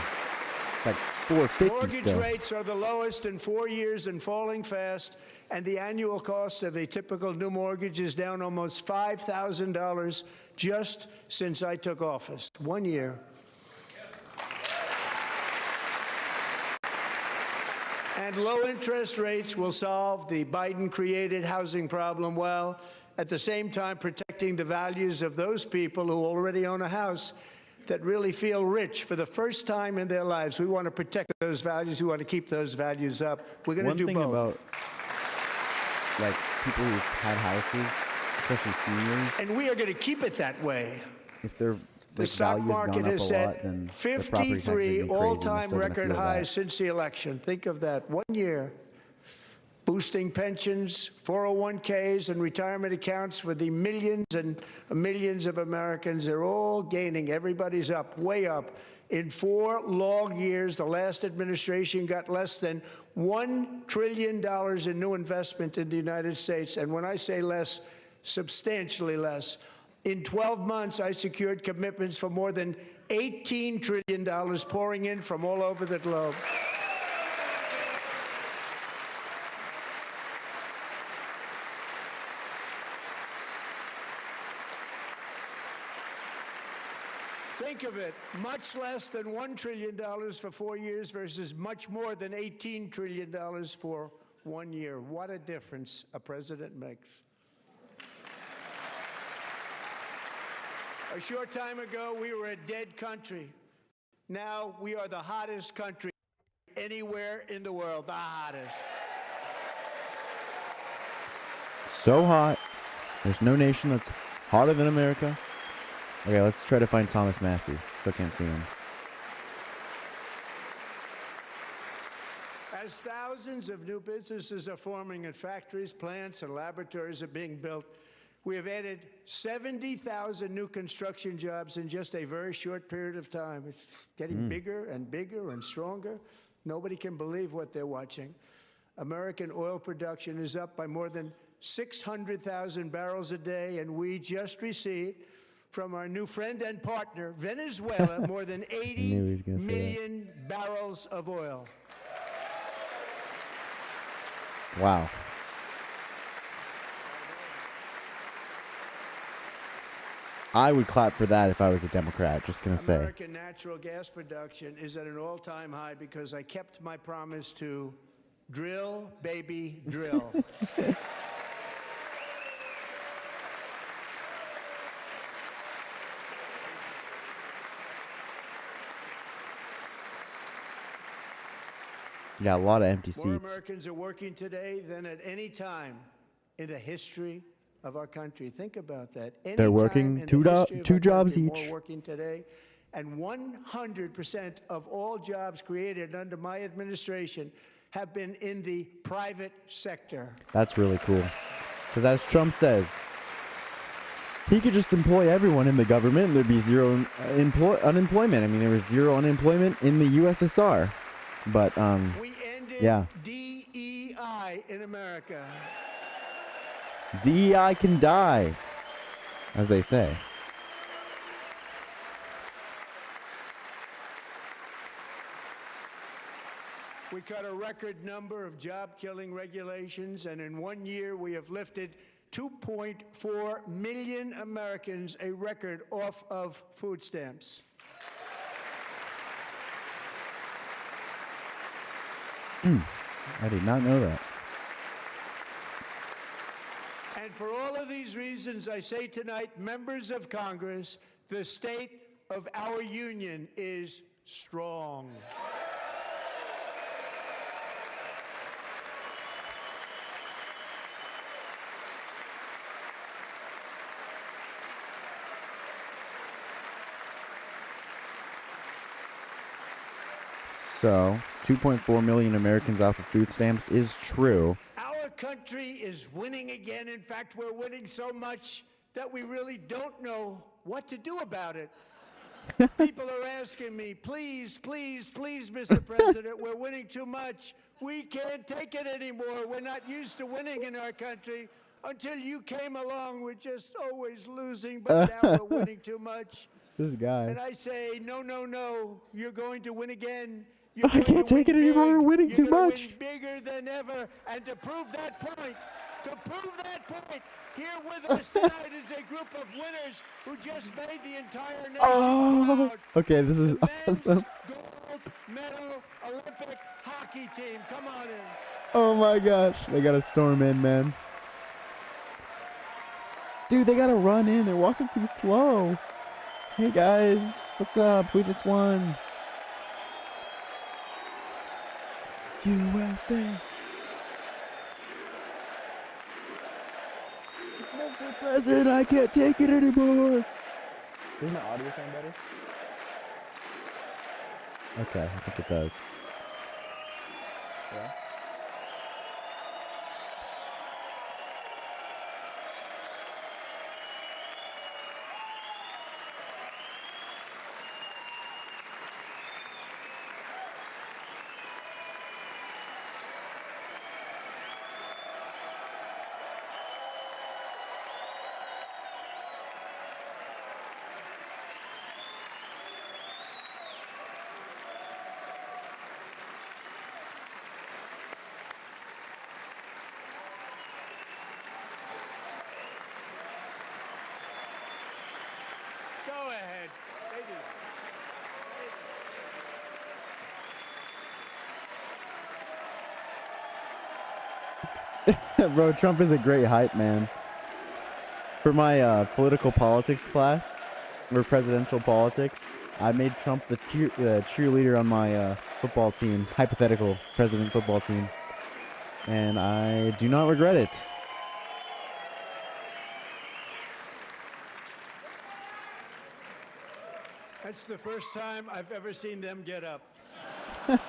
it's like $4.50 Mortgage still. rates are the lowest in 4 years and falling fast, and the annual cost of a typical new mortgage is down almost $5,000 just since I took office. 1 year. And low interest rates will solve the Biden-created housing problem well, at the same time protecting the values of those people who already own a house that really feel rich for the first time in their lives. We want to protect those values. We want to keep those values up. We're going to do both. One thing about like people who've had houses, especially seniors, and we are going to keep it that way. if their The stock value's market gone up has a set lot, then the property taxes have 53 been crazy, and they're all-time still gonna record feel that. highs since the election. Think of that. 1 year. Boosting pensions, 401ks, and retirement accounts for the millions and millions of Americans. They're all gaining. Everybody's up, way up. In 4 long years, the last administration got less than $1 trillion in new investment in the United States. And when I say less, substantially less. In 12 months, I secured commitments for more than $18 trillion pouring in from all over the globe. Think of it, much less than $1 trillion for 4 years versus much more than $18 trillion for 1 year. What a difference a president makes. A short time ago, we were a dead country. Now we are the hottest country anywhere in the world, the hottest. So hot. There's no nation that's hotter than America. Okay, let's try to find Thomas Massey. Still can't see him. As thousands of new businesses are forming in factories, plants, and laboratories are being built, we have added 70,000 new construction jobs in just a very short period of time. It's getting bigger and bigger and stronger. Nobody can believe what they're watching. American oil production is up by more than 600,000 barrels a day, and we just received from our new friend and partner, Venezuela, more than 80 million barrels of oil. Wow. I would clap for that if I was a Democrat, just gonna say. American natural gas production is at an all-time high because I kept my promise to drill, baby, drill. Yeah, a lot of empty More seats. Americans are working today than at any time in the history of our country. Think about that. Any They're time working in two the history of our jobs country, each. More working today, and 100% of all jobs created under my administration have been in the private sector. That's really cool. Because as Trump says, He could just employ everyone in the government and there'd be zero unemployment. I mean, there was zero unemployment in the USSR. But, We ended yeah. DEI in America. DEI can die, as they say. We cut a record number of job-killing regulations, and in 1 year we have lifted 2.4 million Americans, a record, off of food stamps. I did not know that. And for all of these reasons, I say tonight, members of Congress, the state of our union is strong. So, 2.4 million Americans off of food stamps is true. Our country is winning again. In fact, we're winning so much that we really don't know what to do about it. People are asking me, please, please, please, Mr. President, we're winning too much. We can't take it anymore. We're not used to winning in our country. Until you came along, we're just always losing, but now we're winning too much. This guy. And I say, no, no, no, you're going to win again. I can't take it anymore. We're winning too much. Win bigger than ever. And to prove that point, here with us tonight is a group of winners who just made the entire nation proud. Okay, this is awesome. Gold medal Olympic hockey team. Come on in. Oh my gosh. They gotta storm in, man. Dude, they gotta run in. They're walking too slow. Hey guys, what's up? We just won. USA. Mr. President, I can't take it anymore. Doesn't the audio sound better? Okay, I think it does. Yeah. Go ahead. Bro, Trump is a great hype man. For my political politics class, or presidential politics, I made Trump the cheerleader on my football team, hypothetical president football team. And I do not regret it. That's the first time I've ever seen them get up. And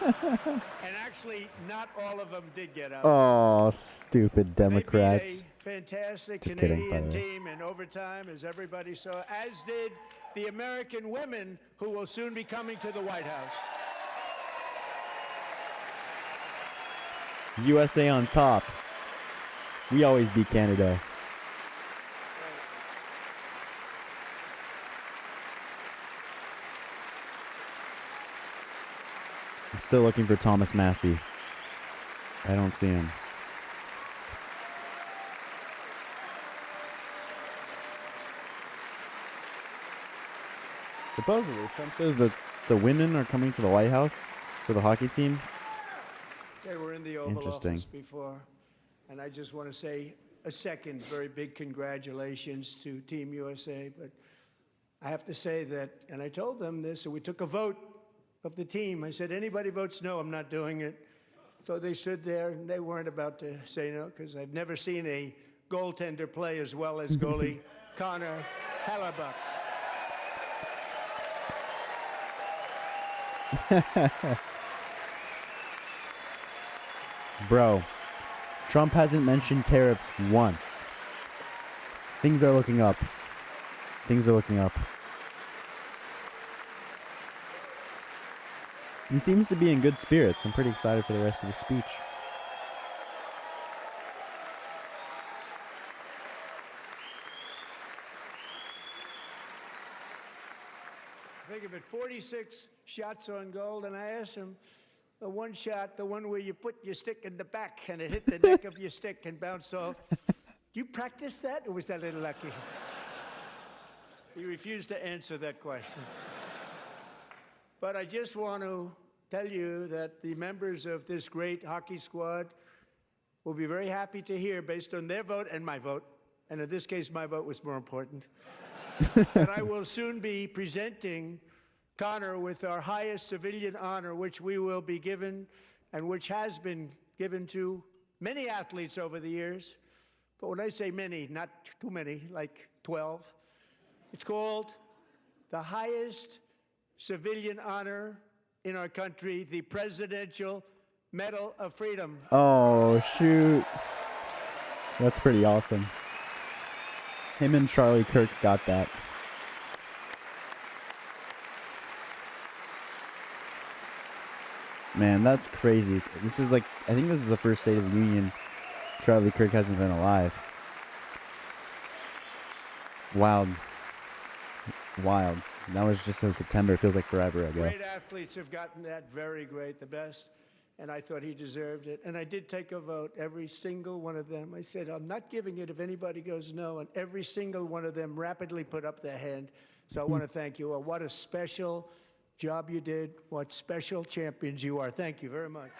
actually, not all of them did get up. Oh, stupid Democrats. They beat a fantastic Just kidding, by Canadian the way. team in overtime, as everybody saw, as did the American women who will soon be coming to the White House. USA on top. We always beat Canada. I'm still looking for Thomas Massey. I don't see him. Supposedly, Trump says that the women are coming to the White House for the hockey team. They were in the Oval Interesting. Office before, and I just want to say a second very big congratulations to Team USA. But I have to say that, and I told them this, and we took a vote of the team. I said, anybody votes no, I'm not doing it. So they stood there, and they weren't about to say no, because I've never seen a goaltender play as well as goalie Connor Hellebuck. Bro, Trump hasn't mentioned tariffs once. Things are looking up. Things are looking up. He seems to be in good spirits. I'm pretty excited for the rest of the speech. Think of it, 46 shots on goal, and I asked him, the one shot, the one where you put your stick in the back and it hit the neck of your stick and bounced off. You practice that, or was that a little lucky? He refused to answer that question. But I just want to tell you that the members of this great hockey squad will be very happy to hear, based on their vote and my vote, and in this case, my vote was more important, that I will soon be presenting Connor with our highest civilian honor, which we will be given and which has been given to many athletes over the years. But when I say many, not too many, like 12, it's called the highest civilian honor in our country, the Presidential Medal of Freedom. Oh, shoot. That's pretty awesome. Him and Charlie Kirk got that. Man, that's crazy. This is like, I think this is the first State of the Union Charlie Kirk hasn't been alive. Wild. Wild. That was just in September. It feels like forever ago. Great athletes have gotten that, very great, the best, and I thought he deserved it. And I did take a vote, every single one of them. I said, I'm not giving it if anybody goes no, and every single one of them rapidly put up their hand. So I want to thank you all. What a special job you did. What special champions you are. Thank you very much.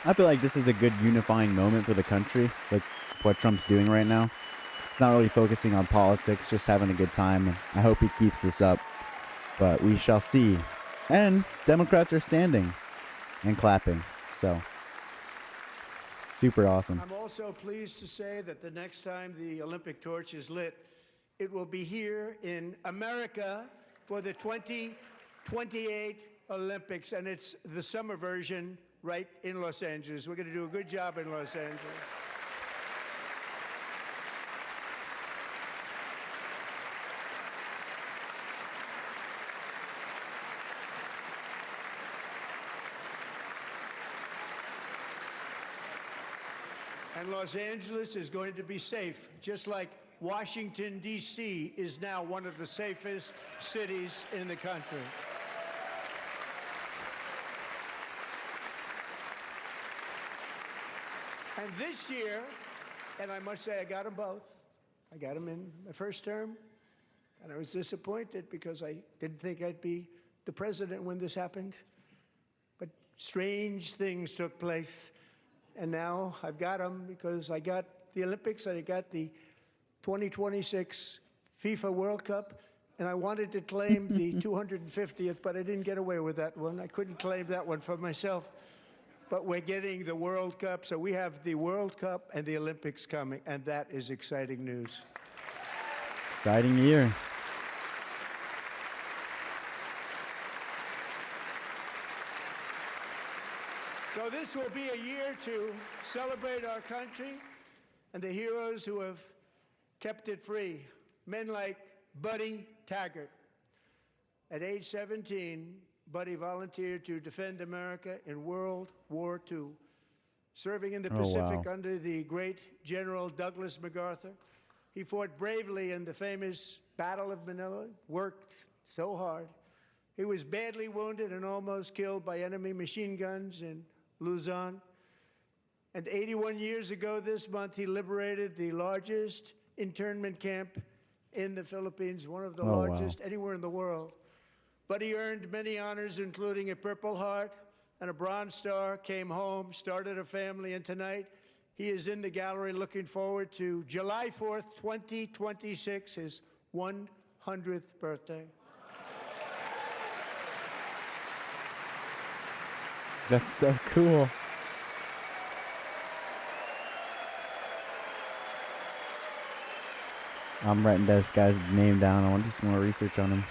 I feel like this is a good unifying moment for the country, like what Trump's doing right now. He's not really focusing on politics, just having a good time. I hope he keeps this up, but we shall see. And Democrats are standing and clapping, so super awesome. I'm also pleased to say that the next time the Olympic torch is lit, it will be here in America for the 2028 Olympics, and it's the summer version right in Los Angeles. We're going to do a good job in Los Angeles. And Los Angeles is going to be safe, just like Washington, D.C. is now one of the safest cities in the country. And this year, and I must say I got them both. I got them in my first term, and I was disappointed because I didn't think I'd be the president when this happened. But strange things took place. And now I've got them because I got the Olympics and I got the 2026 FIFA World Cup, and I wanted to claim the 250th, but I didn't get away with that one. I couldn't claim that one for myself. But we're getting the World Cup, so we have the World Cup and the Olympics coming, and that is exciting news. Exciting year. So this will be a year to celebrate our country and the heroes who have kept it free. Men like Buddy Taggart. At age 17, Buddy volunteered to defend America in World War II, serving in the Pacific under the great General Douglas MacArthur. He fought bravely in the famous Battle of Manila, worked so hard. He was badly wounded and almost killed by enemy machine guns in Luzon. And 81 years ago this month, he liberated the largest internment camp in the Philippines, one of the largest anywhere in the world. But he earned many honors, including a Purple Heart and a Bronze Star, came home, started a family, and tonight he is in the gallery looking forward to July 4th, 2026, his 100th birthday. That's so cool. I'm writing this guy's name down. I want to do some more research on him.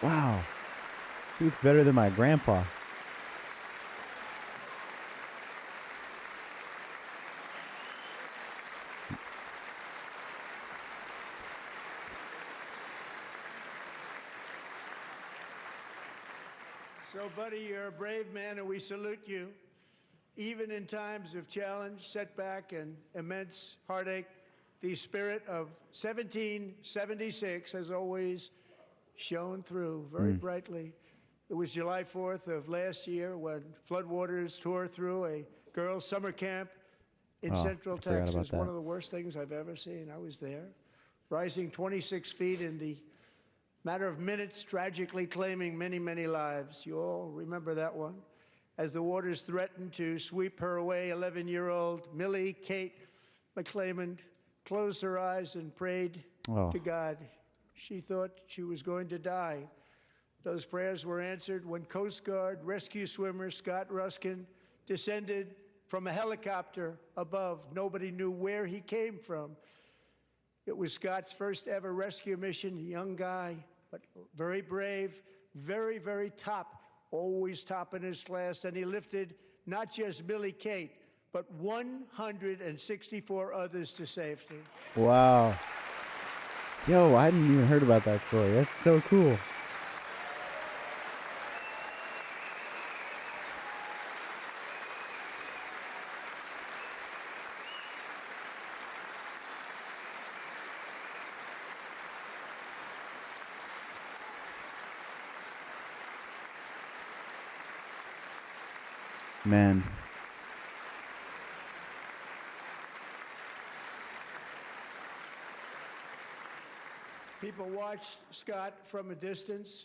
Wow. He looks better than my grandpa. So, buddy, you're a brave man, and we salute you. Even in times of challenge, setback, and immense heartache, the spirit of 1776 has always shone through very brightly. It was July 4th of last year when floodwaters tore through a girls' summer camp in Central Texas. One of the worst things I've ever seen. I was there, rising 26 feet in the matter of minutes, tragically claiming many, many lives. You all remember that one. As the waters threatened to sweep her away, 11-year-old Millie Kate McClelland closed her eyes and prayed to God. She thought she was going to die. Those prayers were answered when Coast Guard rescue swimmer Scott Ruskin descended from a helicopter above. Nobody knew where he came from. It was Scott's first ever rescue mission, a young guy, but very brave, very, very top, always top in his class. And he lifted not just Millie Kate, but 164 others to safety. Wow. Yo, I hadn't even heard about that story. That's so cool. Man. People watched Scott from a distance,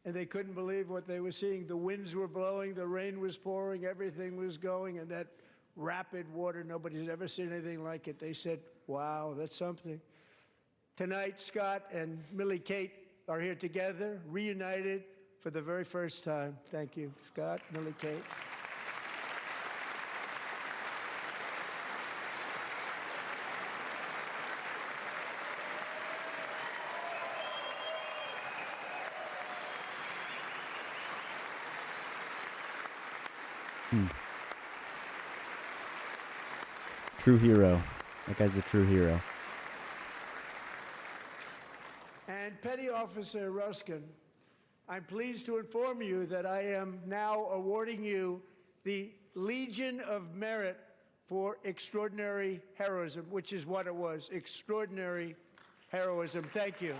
and they couldn't believe what they were seeing. The winds were blowing, the rain was pouring, everything was going, and that rapid water, nobody's ever seen anything like it. They said, wow, that's something. Tonight, Scott and Millie Kate are here together, reunited for the very first time. Thank you, Scott, Millie Kate. True hero. That guy's a true hero. And Petty Officer Ruskin, I'm pleased to inform you that I am now awarding you the Legion of Merit for extraordinary heroism, which is what it was, extraordinary heroism. Thank you.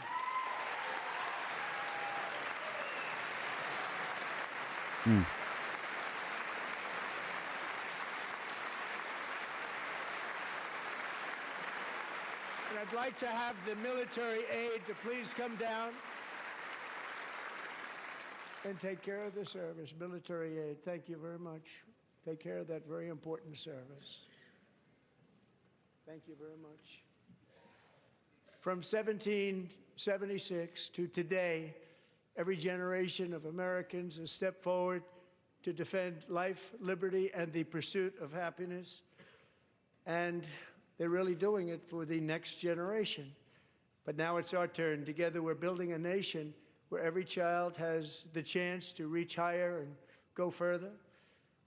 And I'd like to have the military aide to please come down and take care of the service. Military aide, thank you very much. Take care of that very important service. Thank you very much. From 1776 to today, every generation of Americans has stepped forward to defend life, liberty, and the pursuit of happiness. And they're really doing it for the next generation. But now it's our turn. Together, we're building a nation where every child has the chance to reach higher and go further,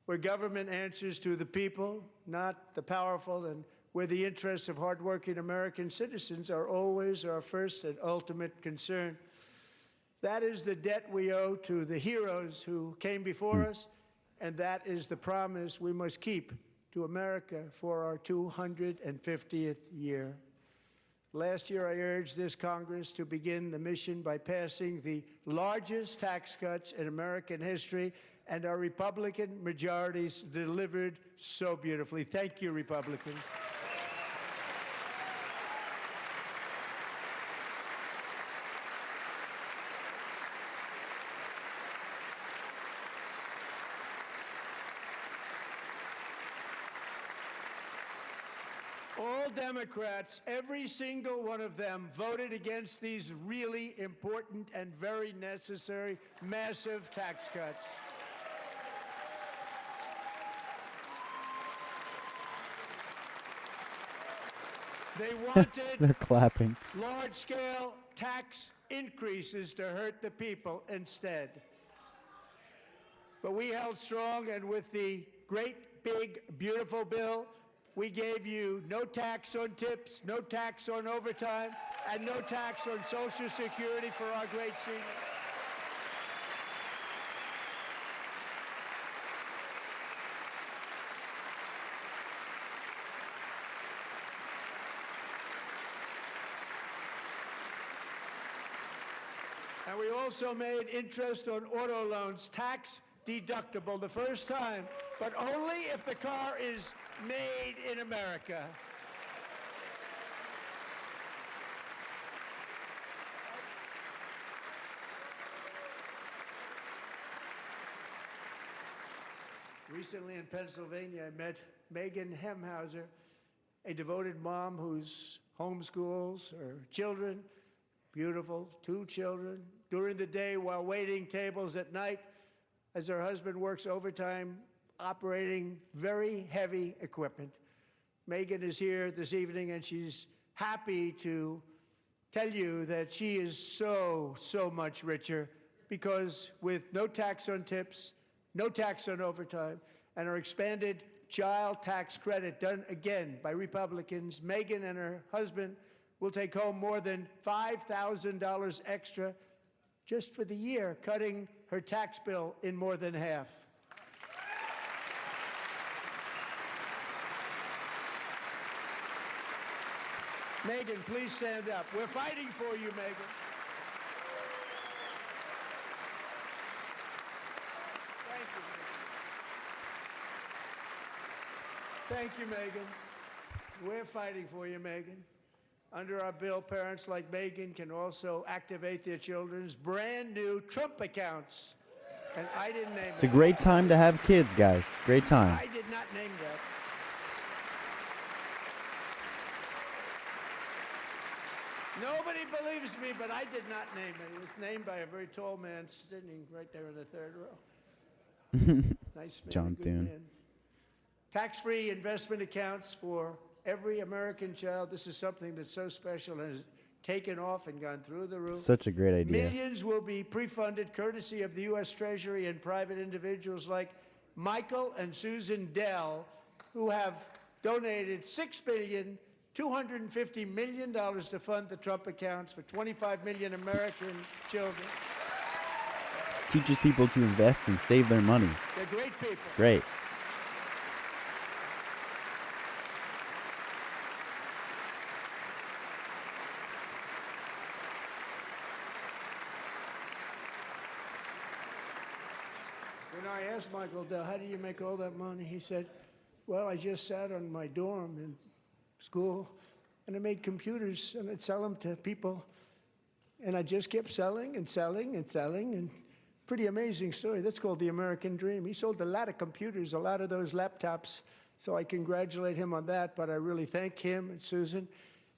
where government answers to the people, not the powerful, and where the interests of hardworking American citizens are always our first and ultimate concern. That is the debt we owe to the heroes who came before us, and that is the promise we must keep to America for our 250th year. Last year, I urged this Congress to begin the mission by passing the largest tax cuts in American history, and our Republican majorities delivered so beautifully. Thank you, Republicans. All Democrats, every single one of them, voted against these really important and very necessary massive tax cuts. They wanted They're clapping. large-scale tax increases to hurt the people instead. But we held strong, and with the great, big, beautiful bill, we gave you no tax on tips, no tax on overtime, and no tax on Social Security for our great seniors. And we also made interest on auto loans tax deductible the first time, but only if the car is made in America. Recently in Pennsylvania, I met Megan Hemhauser, a devoted mom who's homeschools her children, beautiful, 2 children, during the day while waiting tables at night as her husband works overtime operating very heavy equipment. Megan is here this evening and she's happy to tell you that she is so much richer because with no tax on tips, no tax on overtime, and our expanded child tax credit done again by Republicans, Megan and her husband will take home more than $5,000 extra just for the year, cutting her tax bill in more than half. Megan, please stand up. We're fighting for you, Megan. Thank you, Megan. We're fighting for you, Megan. Under our bill, parents like Megan can also activate their children's brand new Trump accounts. And I didn't name It's a great time to have kids, guys. Great time. I did not name that. Nobody believes me, but I did not name it. It was named by a very tall man sitting right there in the 3rd row. Nice man, John good Thune. man. Tax-free investment accounts for every American child. This is something that's so special and has taken off and gone through the roof. Such a great idea. Millions will be pre-funded courtesy of the U.S. Treasury and private individuals like Michael and Susan Dell, who have donated $6,250 million to fund the Trump accounts for 25 million American children. Teaches people to invest and save their money. They're great people. Great. When I asked Michael Dell, how do you make all that money? He said, well, I just sat on my dorm in school and I made computers and I'd sell them to people. And I just kept selling and selling and selling. And pretty amazing story. That's called the American dream. He sold a lot of computers, a lot of those laptops. So I congratulate him on that. But I really thank him and Susan,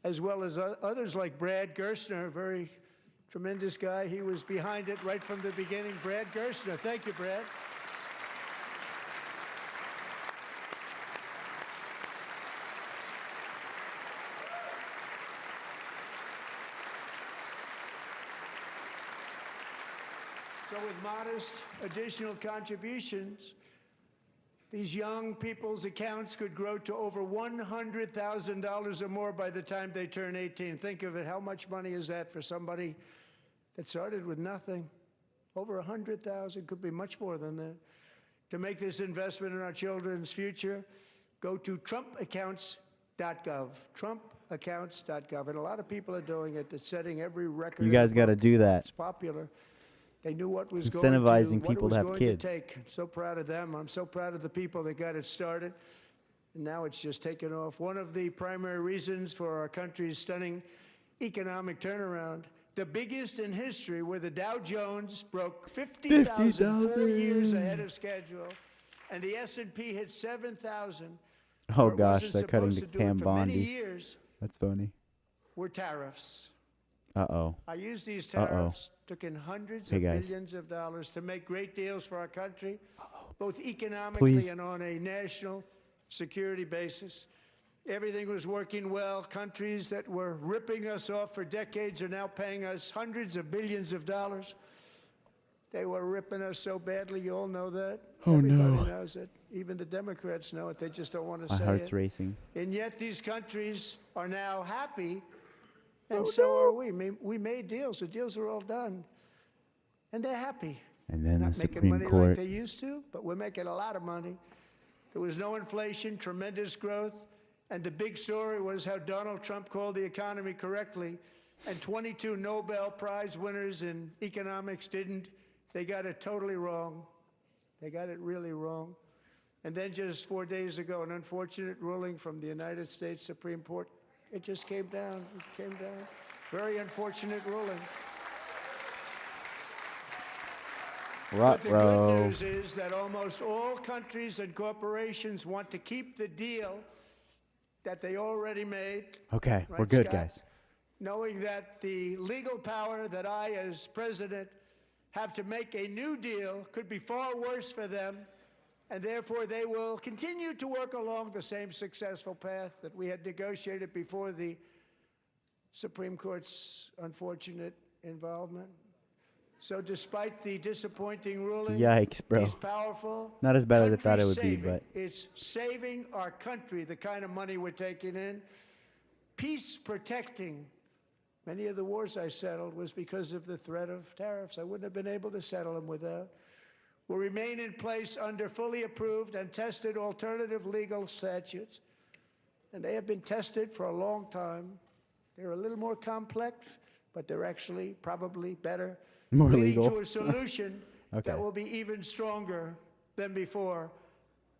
as well as others like Brad Gerstner, a very tremendous guy. He was behind it right from the beginning. Brad Gerstner. Thank you, Brad. So with modest additional contributions, these young people's accounts could grow to over $100,000 or more by the time they turn 18. Think of it, how much money is that for somebody that started with nothing? Over 100,000, could be much more than that. To make this investment in our children's future, go to trumpaccounts.gov, trumpaccounts.gov. And a lot of people are doing it. It's setting every record. You guys got to do that. It's popular. They knew what was It's going to, incentivizing what people it was to have going kids. to take. So proud of them. I'm so proud of the people that got it started. And now it's just taken off. One of the primary reasons for our country's stunning economic turnaround, the biggest in history, where the Dow Jones broke 50,000 4 years ahead of schedule, and the S&P hit 7,000. Oh where it gosh, wasn't they're cutting supposed to to do it Cam for many Bondi. years, That's funny. were tariffs. Uh-oh. I used these Uh-oh. tariffs, took in hundreds Hey, of guys. billions of dollars to make great deals for our country, both economically Please. and on a national security basis. Everything was working well. Countries that were ripping us off for decades are now paying us hundreds of billions of dollars. They were ripping us so badly, you all know that. Oh, Everybody no. knows it. Even the Democrats know it. They just don't want to My say heart's it. racing. And yet these countries are now happy, and so are we. We made deals. The deals are all done, and they're happy. And then the Not making Supreme money like Court. they used to, but we're making a lot of money. There was no inflation, tremendous growth, and the big story was how Donald Trump called the economy correctly, and 22 Nobel Prize winners in economics didn't. They got it totally wrong. They got it really wrong. And then just 4 days ago, an unfortunate ruling from the United States Supreme Court. It just came down. It came down. Very unfortunate ruling. But the good news is that almost all countries and corporations want to keep the deal that they already made. Okay, Right, we're good, Scott? guys. Knowing that the legal power that I, as president, have to make a new deal could be far worse for them, and therefore they will continue to work along the same successful path that we had negotiated before the Supreme Court's unfortunate involvement. So despite the disappointing ruling, Yikes, bro. he's powerful. Not as bad as I thought it would be, Country-saving. but It's saving our country, the kind of money we're taking in. Peace protecting. Many of the wars I settled was because of the threat of tariffs. I wouldn't have been able to settle them without. Will remain in place under fully approved and tested alternative legal statutes. And they have been tested for a long time. They're a little more complex, but they're actually probably better. More leading legal. to a solution Okay. that will be even stronger than before.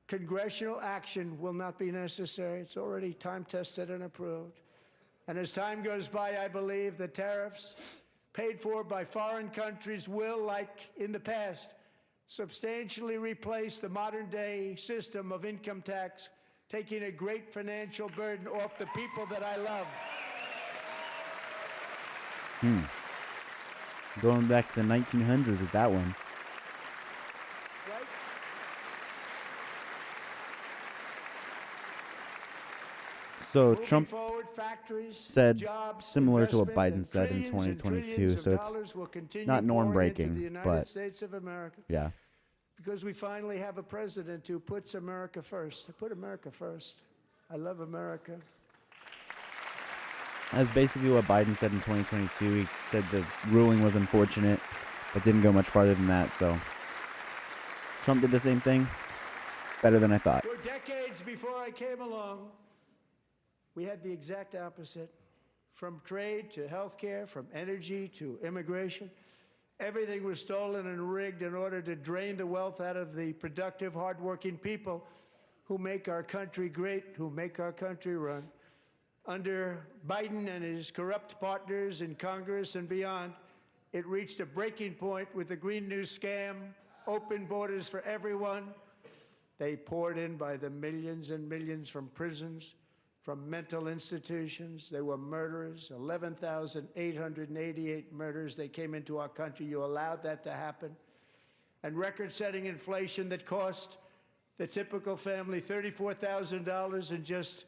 Congressional action will not be necessary. It's already time-tested and approved. And as time goes by, I believe the tariffs paid for by foreign countries will, like in the past, substantially replace the modern-day system of income tax, taking a great financial burden off the people that I love. going back to the 1900s with that one. Right? So Moving Trump forward, factories, said jobs, similar to what investment, Biden and said in trillions and 2022, trillions so of it's dollars will continue not norm pouring into breaking, the United but States of America. yeah. Because we finally have a president who puts America first. I put America first. I love America. That's basically what Biden said in 2022. He said the ruling was unfortunate, but didn't go much farther than that. So Trump did the same thing. Better than I thought. For decades before I came along, we had the exact opposite. From trade to healthcare, from energy to immigration, everything was stolen and rigged in order to drain the wealth out of the productive, hardworking people who make our country great, who make our country run. Under Biden and his corrupt partners in Congress and beyond, it reached a breaking point with the Green New Scam, open borders for everyone. They poured in by the millions and millions from prisons, from mental institutions. They were murderers, 11,888 murders. They came into our country. You allowed that to happen. And record-setting inflation that cost the typical family $34,000 in just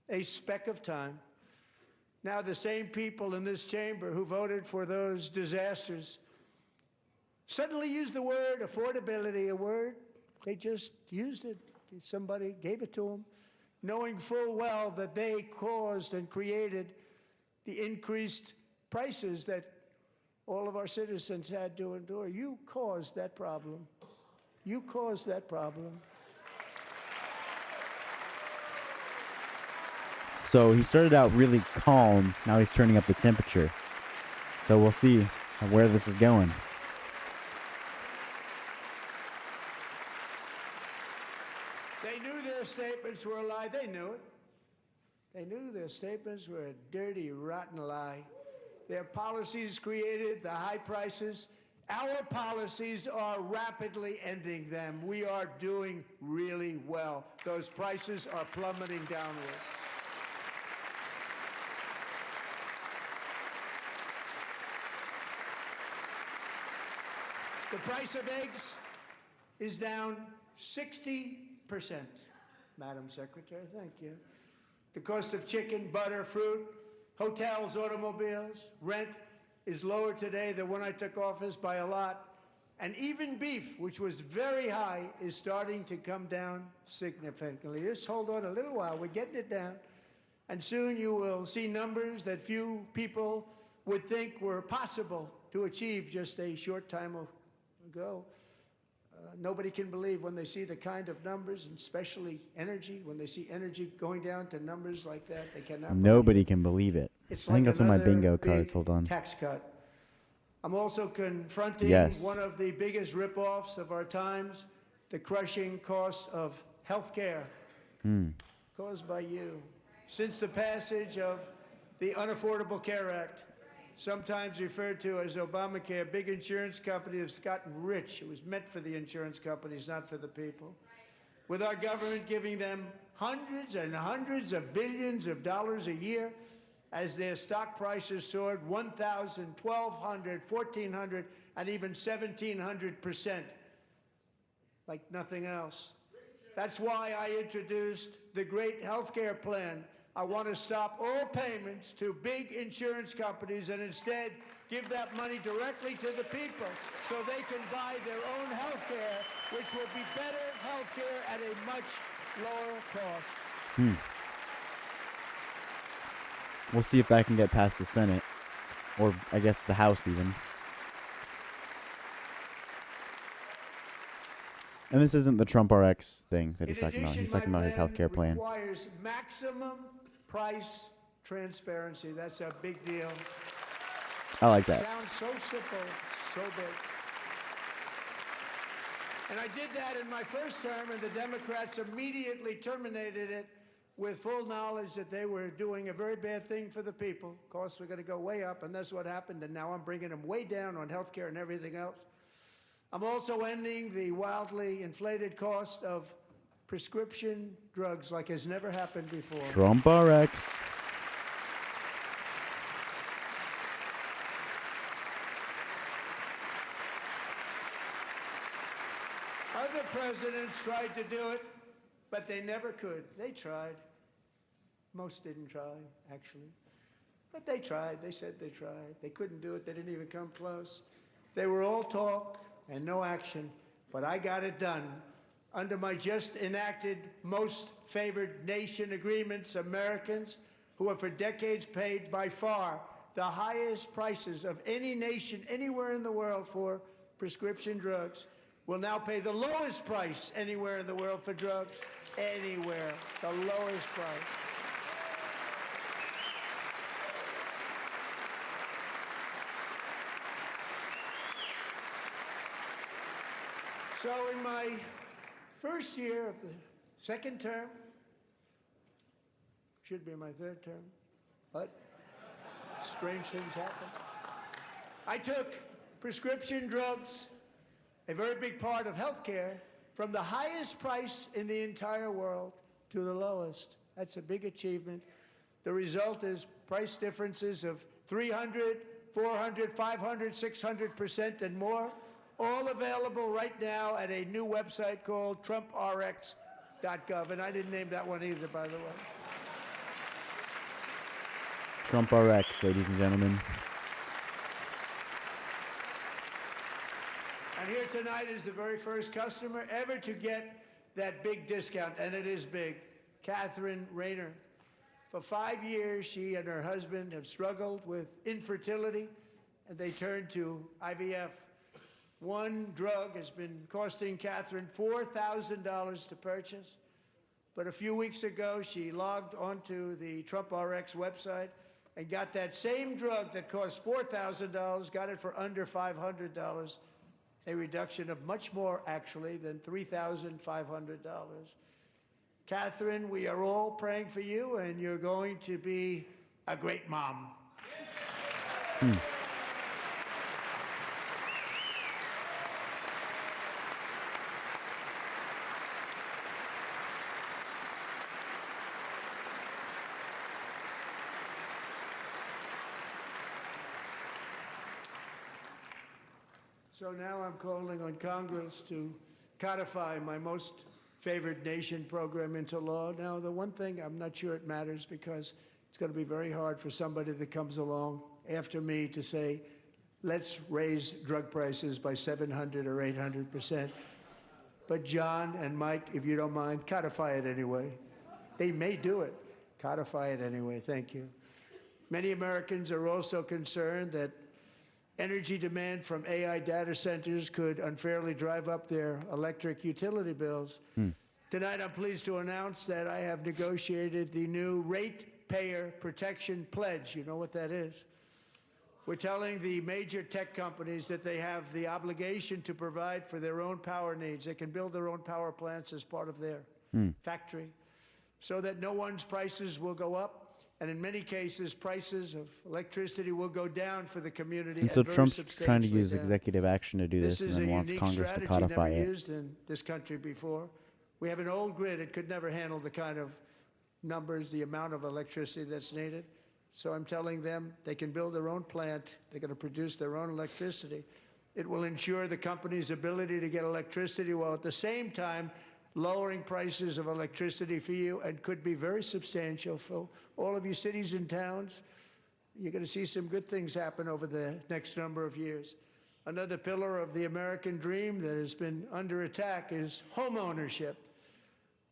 a speck of time. Now the same people in this chamber who voted for those disasters suddenly use the word affordability, a word. They just used it. Somebody gave it to them, knowing full well that they caused and created the increased prices that all of our citizens had to endure. You caused that problem. You caused that problem. So he started out really calm. Now he's turning up the temperature. So we'll see where this is going. They knew their statements were a lie. They knew it. They knew their statements were a dirty, rotten lie. Their policies created the high prices. Our policies are rapidly ending them. We are doing really well. Those prices are plummeting downward. The price of eggs is down 60%, Madam Secretary. Thank you. The cost of chicken, butter, fruit, hotels, automobiles, rent is lower today than when I took office by a lot. And even beef, which was very high, is starting to come down significantly. Just hold on a little while. We're getting it down. And soon you will see numbers that few people would think were possible to achieve just a short time ago. Nobody can believe when they see the kind of numbers, and especially energy, when they see energy going down to numbers like that, they cannot believe Nobody can believe it. It's I think like that's one of my another bingo big cards. Hold on. tax cut. I'm also confronting Yes. one of the biggest ripoffs of our times, the crushing cost of health care caused by you. Since the passage of the Unaffordable Care Act, sometimes referred to as Obamacare, big insurance companies have gotten rich. It was meant for the insurance companies, not for the people. With our government giving them hundreds and hundreds of billions of dollars a year as their stock prices soared 1,000, 1,200, 1,400, and even 1,700%, like nothing else. That's why I introduced the great health care plan. I want to stop all payments to big insurance companies and instead give that money directly to the people so they can buy their own health care, which will be better health care at a much lower cost. We'll see if that can get past the Senate, or I guess the House even. And this isn't the Trump RX thing that he's talking about. He's talking about his healthcare plan. Requires maximum price transparency. That's a big deal. I like that. Sounds so simple, so big. And I did that in my first term, and the Democrats immediately terminated it with full knowledge that they were doing a very bad thing for the people. Of course, we're going to go way up, and that's what happened, and now I'm bringing them way down on health care and everything else. I'm also ending the wildly inflated cost of prescription drugs like has never happened before. Trump RX. Other presidents tried to do it, but they never could. They tried. Most didn't try, actually. But they tried. They said they tried. They couldn't do it. They didn't even come close. They were all talk and no action, but I got it done. Under my just enacted most favored nation agreements, Americans who have for decades paid by far the highest prices of any nation anywhere in the world for prescription drugs will now pay the lowest price anywhere in the world for drugs. Anywhere. The lowest price. So in my first year of the second term, should be my third term, but strange things happen. I took prescription drugs, a very big part of healthcare, from the highest price in the entire world to the lowest. That's a big achievement. The result is price differences of 300, 400, 500, 600% and more, all available right now at a new website called TrumpRx.gov. And I didn't name that one either, by the way. Trump RX, ladies and gentlemen. And here tonight is the very first customer ever to get that big discount, and it is big, Catherine Rayner. For 5 years, she and her husband have struggled with infertility, and they turned to IVF. One drug has been costing Catherine $4,000 to purchase, but a few weeks ago, she logged onto the Trump RX website and got that same drug that cost $4,000, got it for under $500. A reduction of much more, actually, than $3,500. Catherine, we are all praying for you, and you're going to be a great mom. So now I'm calling on Congress to codify my most favored nation program into law. Now, the one thing, I'm not sure it matters because it's going to be very hard for somebody that comes along after me to say, let's raise drug prices by 700 or 800%. But John and Mike, if you don't mind, codify it anyway. They may do it. Codify it anyway. Thank you. Many Americans are also concerned that Energy demand from AI data centers could unfairly drive up their electric utility bills. Tonight, I'm pleased to announce that I have negotiated the new Ratepayer Protection Pledge. You know what that is? We're telling the major tech companies that they have the obligation to provide for their own power needs. They can build their own power plants as part of their factory so that no one's prices will go up. And in many cases, prices of electricity will go down for the community. And so very Trump's trying to substantially use down. executive action to do this, and is then a wants unique Congress to strategy codify never it. used in this country before. We have an old grid. It could never handle the kind of numbers, the amount of electricity that's needed. So I'm telling them they can build their own plant. They're going to produce their own electricity. It will ensure the company's ability to get electricity while at the same time lowering prices of electricity for you, and could be very substantial for all of you cities and towns. You're going to see some good things happen over the next number of years. Another pillar of the American dream that has been under attack is home ownership.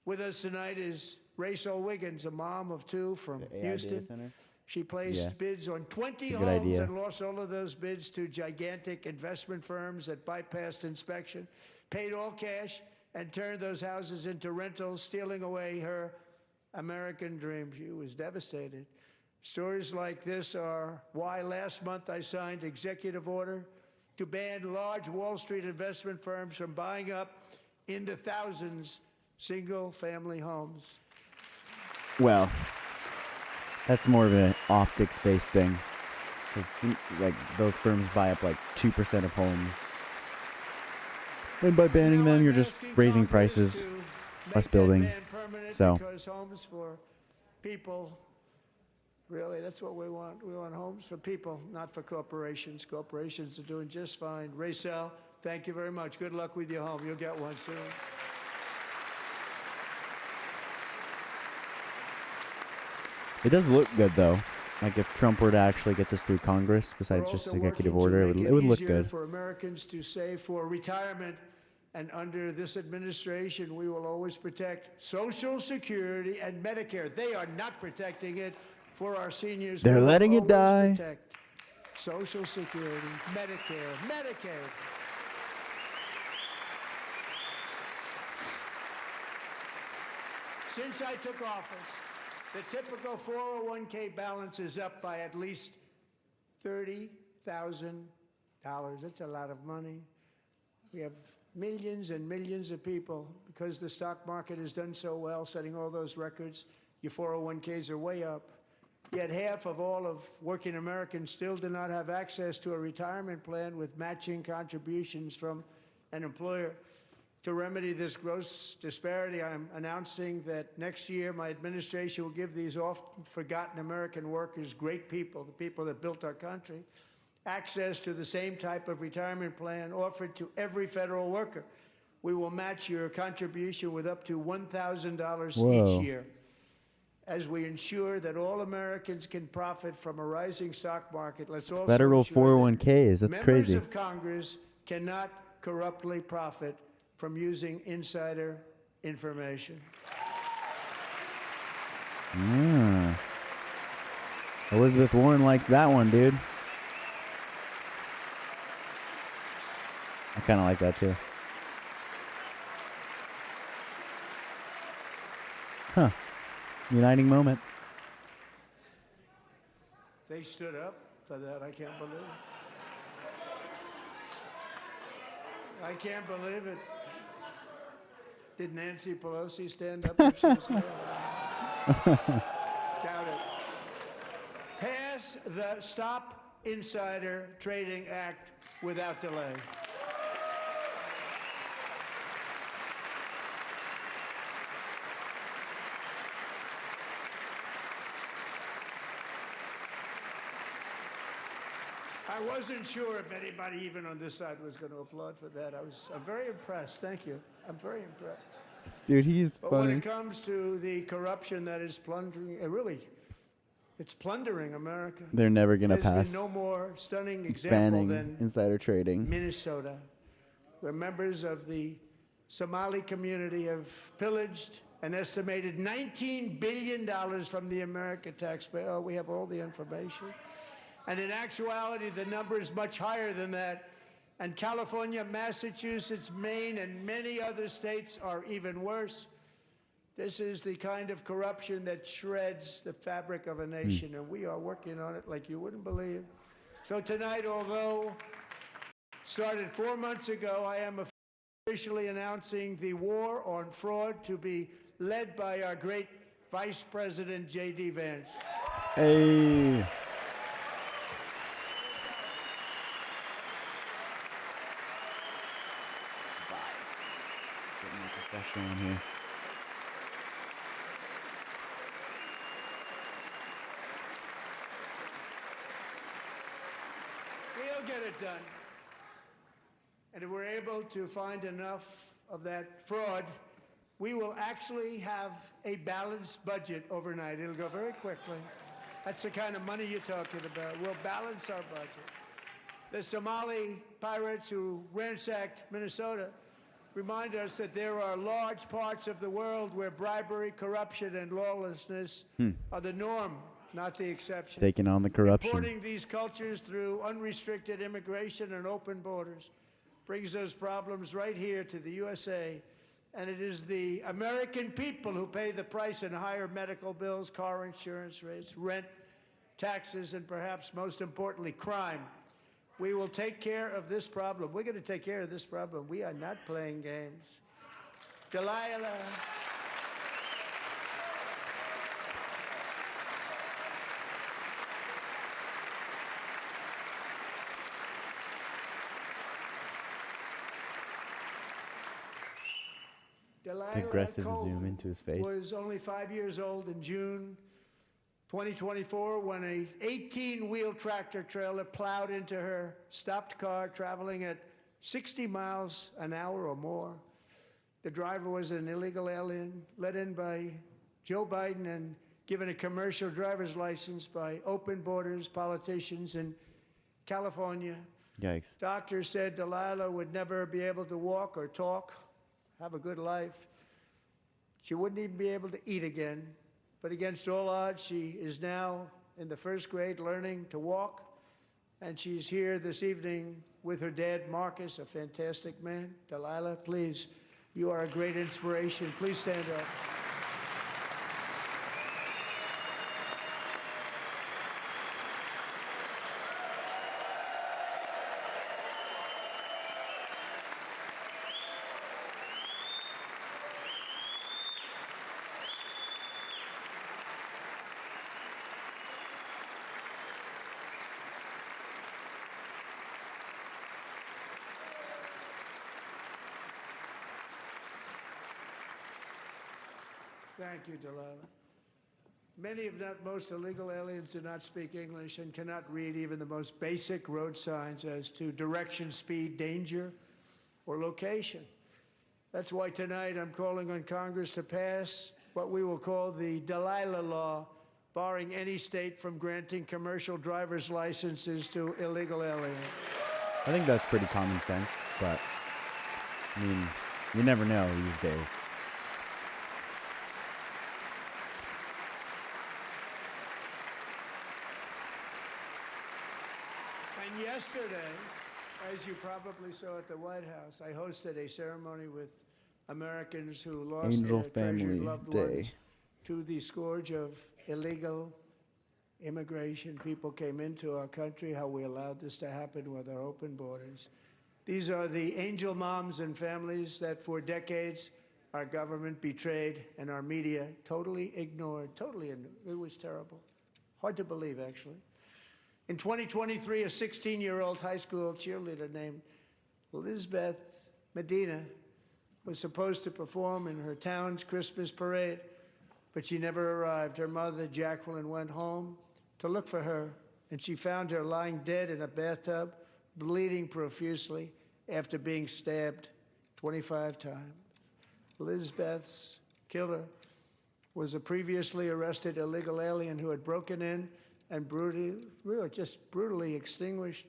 With us tonight is Rachel Wiggins, a mom of two from The AI data Houston. center? She placed Yeah. bids on 20 Good homes idea. and lost all of those bids to gigantic investment firms that bypassed inspection, paid all cash, and turned those houses into rentals, stealing away her American dream. She was devastated. Stories like this are why last month I signed executive order to ban large Wall Street investment firms from buying up into thousands single-family homes. Well, that's more of an optics-based thing. 'Cause, like, those firms buy up like 2% of homes. And by banning them, you're just raising prices, less building. So, Because homes for people, really, that's what we want. We want homes for people, not for corporations. Corporations are doing just fine. Racel, thank you very much. Good luck with your home. You'll get one soon. it does look good, though. Like, if Trump were to actually get this through Congress, besides We're just also executive working to order, make it would look easier good. for Americans to save for retirement. And under this administration, we will always protect Social Security and Medicare. They are not protecting it for our seniors. They're We will letting it always die. Protect Social Security, Medicare, Medicaid. Since I took office, the typical 401k balance is up by at least $30,000. That's a lot of money. We have millions and millions of people, because the stock market has done so well, setting all those records. Your 401ks are way up. Yet half of all of working Americans still do not have access to a retirement plan with matching contributions from an employer. To remedy this gross disparity, I'm announcing that next year my administration will give these often forgotten American workers, great people, the people that built our country, access to the same type of retirement plan offered to every federal worker. We will match your contribution with up to $1,000 Whoa. each year, as we ensure that all Americans can profit from a rising stock market. Let's also Federal ensure that 401ks, that's members crazy. of Congress cannot corruptly profit from using insider information. Ah. Elizabeth Warren likes that one, dude. I kind of like that, too. Huh. Uniting moment. They stood up for that. I can't believe it. I can't believe it. Did Nancy Pelosi stand up? If she was there? Doubt it. Pass the Stop Insider Trading Act without delay. I wasn't sure if anybody even on this side was going to applaud for that. I'm very impressed. Thank you. I'm very impressed. Dude, he's But when funny. it comes to the corruption that is plundering, it's plundering America. They're never going to There's pass been no more stunning example banning than insider trading. Minnesota, where members of the Somali community have pillaged an estimated $19 billion from the American taxpayer. Oh, we have all the information. And in actuality, the number is much higher than that. And California, Massachusetts, Maine, and many other states are even worse. This is the kind of corruption that shreds the fabric of a nation, and we are working on it like you wouldn't believe. So tonight, although started 4 months ago, I am officially announcing the war on fraud to be led by our great Vice President J.D. Vance. Hey. Getting a professional in here. We'll get it done. And if we're able to find enough of that fraud, we will actually have a balanced budget overnight. It'll go very quickly. That's the kind of money you're talking about. We'll balance our budget. The Somali pirates who ransacked Minnesota remind us that there are large parts of the world where bribery, corruption, and lawlessness are the norm, not the exception. Taking on the corruption. Importing these cultures through unrestricted immigration and open borders brings those problems right here to the USA. And it is the American people who pay the price in higher medical bills, car insurance rates, rent, taxes, and perhaps most importantly, crime. We will take care of this problem. We're going to take care of this problem. We are not playing games. Delilah. Aggressive zoom into his face. Was only 5 years old in June 2024 when a 18-wheel tractor trailer plowed into her stopped car traveling at 60 miles an hour or more. The driver was an illegal alien let in by Joe Biden and given a commercial driver's license by open borders politicians in California. Yikes. Doctors said Delilah would never be able to walk or talk, have a good life. She wouldn't even be able to eat again. But against all odds, she is now in the first grade learning to walk. And she's here this evening with her dad, Marcus, a fantastic man. Delilah, please, you are a great inspiration. Please stand up. Thank you, Delilah. Many, if not most, illegal aliens do not speak English and cannot read even the most basic road signs as to direction, speed, danger, or location. That's why tonight I'm calling on Congress to pass what we will call the Delilah Law, barring any state from granting commercial driver's licenses to illegal aliens. I think that's pretty common sense, but I mean, you never know these days. And yesterday, as you probably saw at the White House, I hosted a ceremony with Americans who lost Angel their treasured Family loved Day. ones to the scourge of illegal immigration. People came into our country, how we allowed this to happen with our open borders. These are the angel moms and families that for decades our government betrayed and our media totally ignored. It was terrible. Hard to believe, actually. In 2023, a 16-year-old high school cheerleader named Elizabeth Medina was supposed to perform in her town's Christmas parade, but she never arrived. Her mother, Jacqueline, went home to look for her, and she found her lying dead in a bathtub, bleeding profusely after being stabbed 25 times. Elizabeth's killer was a previously arrested illegal alien who had broken in and brutally extinguished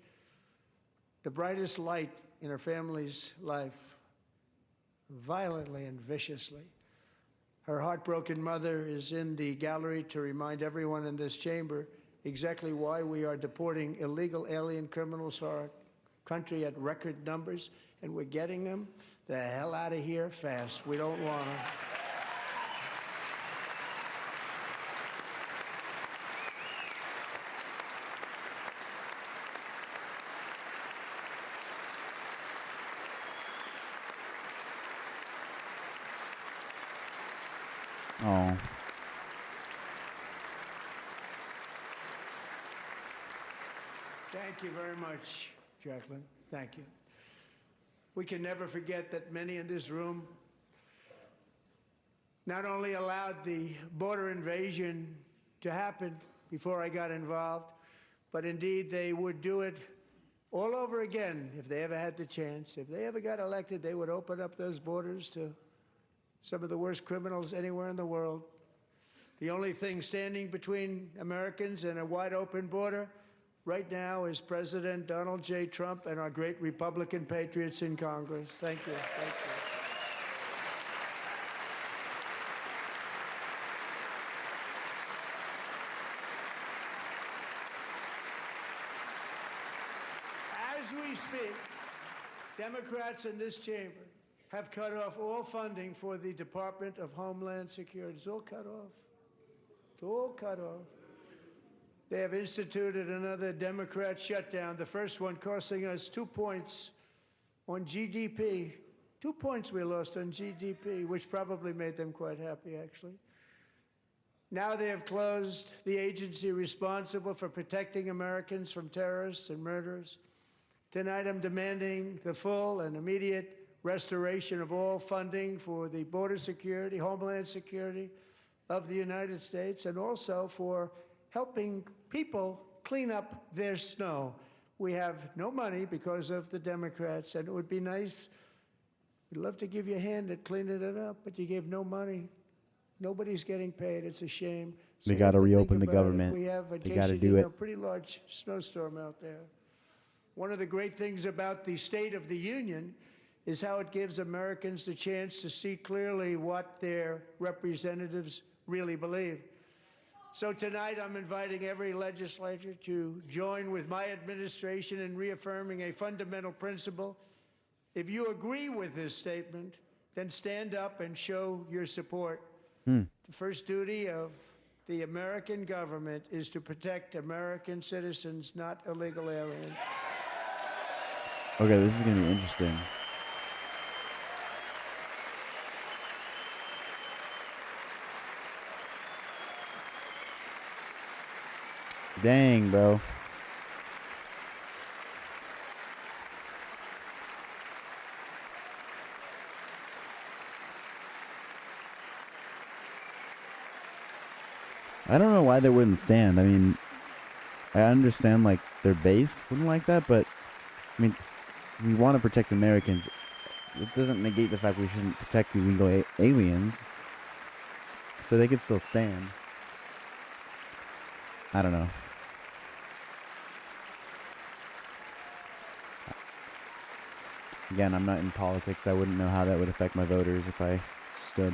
the brightest light in her family's life, violently and viciously. Her heartbroken mother is in the gallery to remind everyone in this chamber exactly why we are deporting illegal alien criminals to our country at record numbers, and we're getting them the hell out of here fast. We don't want them. Oh. Thank you very much, Jacqueline. Thank you. We can never forget that many in this room not only allowed the border invasion to happen before I got involved, but indeed they would do it all over again if they ever had the chance. If they ever got elected, they would open up those borders to some of the worst criminals anywhere in the world. The only thing standing between Americans and a wide open border right now is President Donald J. Trump and our great Republican patriots in Congress. Thank you. Thank you. As we speak, Democrats in this chamber have cut off all funding for the Department of Homeland Security. It's all cut off. It's all cut off. They have instituted another Democrat shutdown, the first one costing us 2 points on GDP. 2 points we lost on GDP, which probably made them quite happy, actually. Now they have closed the agency responsible for protecting Americans from terrorists and murderers. Tonight I'm demanding the full and immediate restoration of all funding for the border security, homeland security of the United States, and also for helping people clean up their snow. We have no money because of the Democrats, and it would be nice. We'd love to give you a hand at cleaning it up, but you gave no money. Nobody's getting paid. It's a shame. So They you got have to to think reopen the about it. government. We have, in They case got to you do didn't it. know, a pretty large snowstorm out there. One of the great things about the State of the Union is how it gives Americans the chance to see clearly what their representatives really believe. So tonight I'm inviting every legislator to join with my administration in reaffirming a fundamental principle. If you agree with this statement, then stand up and show your support. The first duty of the American government is to protect American citizens, not illegal aliens. Okay, this is going to be interesting. Dang, bro. I don't know why they wouldn't stand. I mean, I understand, like, their base wouldn't like that, but, I mean, we want to protect Americans. It doesn't negate the fact we shouldn't protect illegal aliens. So they could still stand. I don't know. Again, I'm not in politics. I wouldn't know how that would affect my voters if I stood.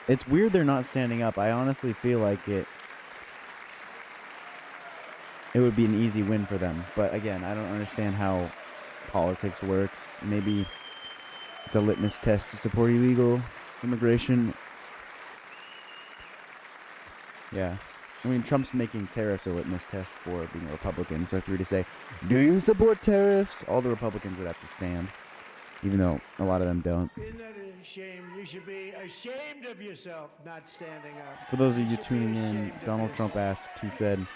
It's weird they're not standing up. I honestly feel like it would be an easy win for them. But again, I don't understand how politics works. Maybe it's a litmus test to support illegal immigration. Yeah. I mean, Trump's making tariffs a litmus test for being a Republican. So if you were to say, do you support tariffs? All the Republicans would have to stand. Even though a lot of them don't. Isn't that a shame? You should be ashamed of yourself not standing up. For those of you tuning in, Donald Trump asked, he said,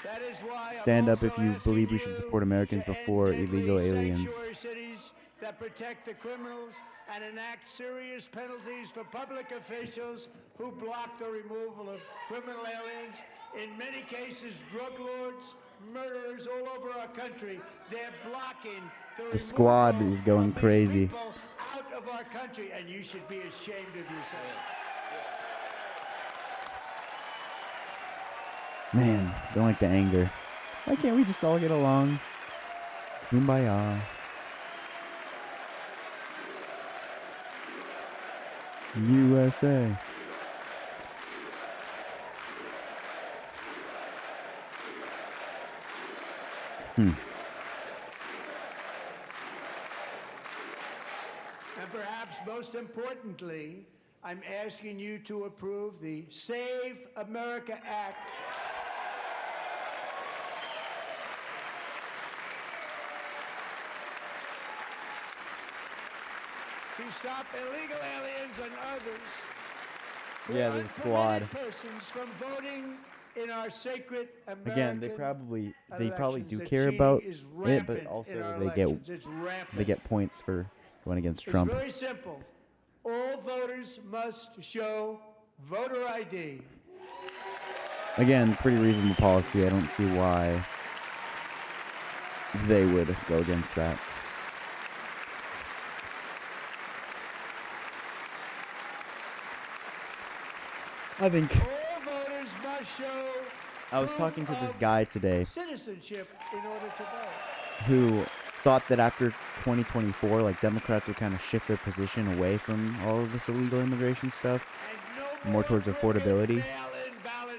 stand up if you believe we should support Americans before illegal aliens. Sanctuary cities that protect the criminals and enact serious penalties for public officials who block the removal of criminal aliens. In many cases, drug lords, murderers all over our country, they're blocking The squad is going crazy. people out of our country, and you should be ashamed of yourself. Man, don't like the anger. Why can't we just all get along? Kumbaya. USA. And perhaps most importantly, I'm asking you to approve the Save America Act. To stop illegal aliens and others. Yeah, the squad. Persons from voting in our sacred American Again, they probably do elections. The care cheating about is it, rampant but in also our they elections. It's get rampant. points for going against It's Trump. very simple. All voters must show voter ID. Again, pretty reasonable policy. I don't see why they would go against that. I think All voters must show I was talking to this guy today citizenship in order to vote. who thought that after 2024, like Democrats would kind of shift their position away from all of this illegal immigration stuff, more towards affordability,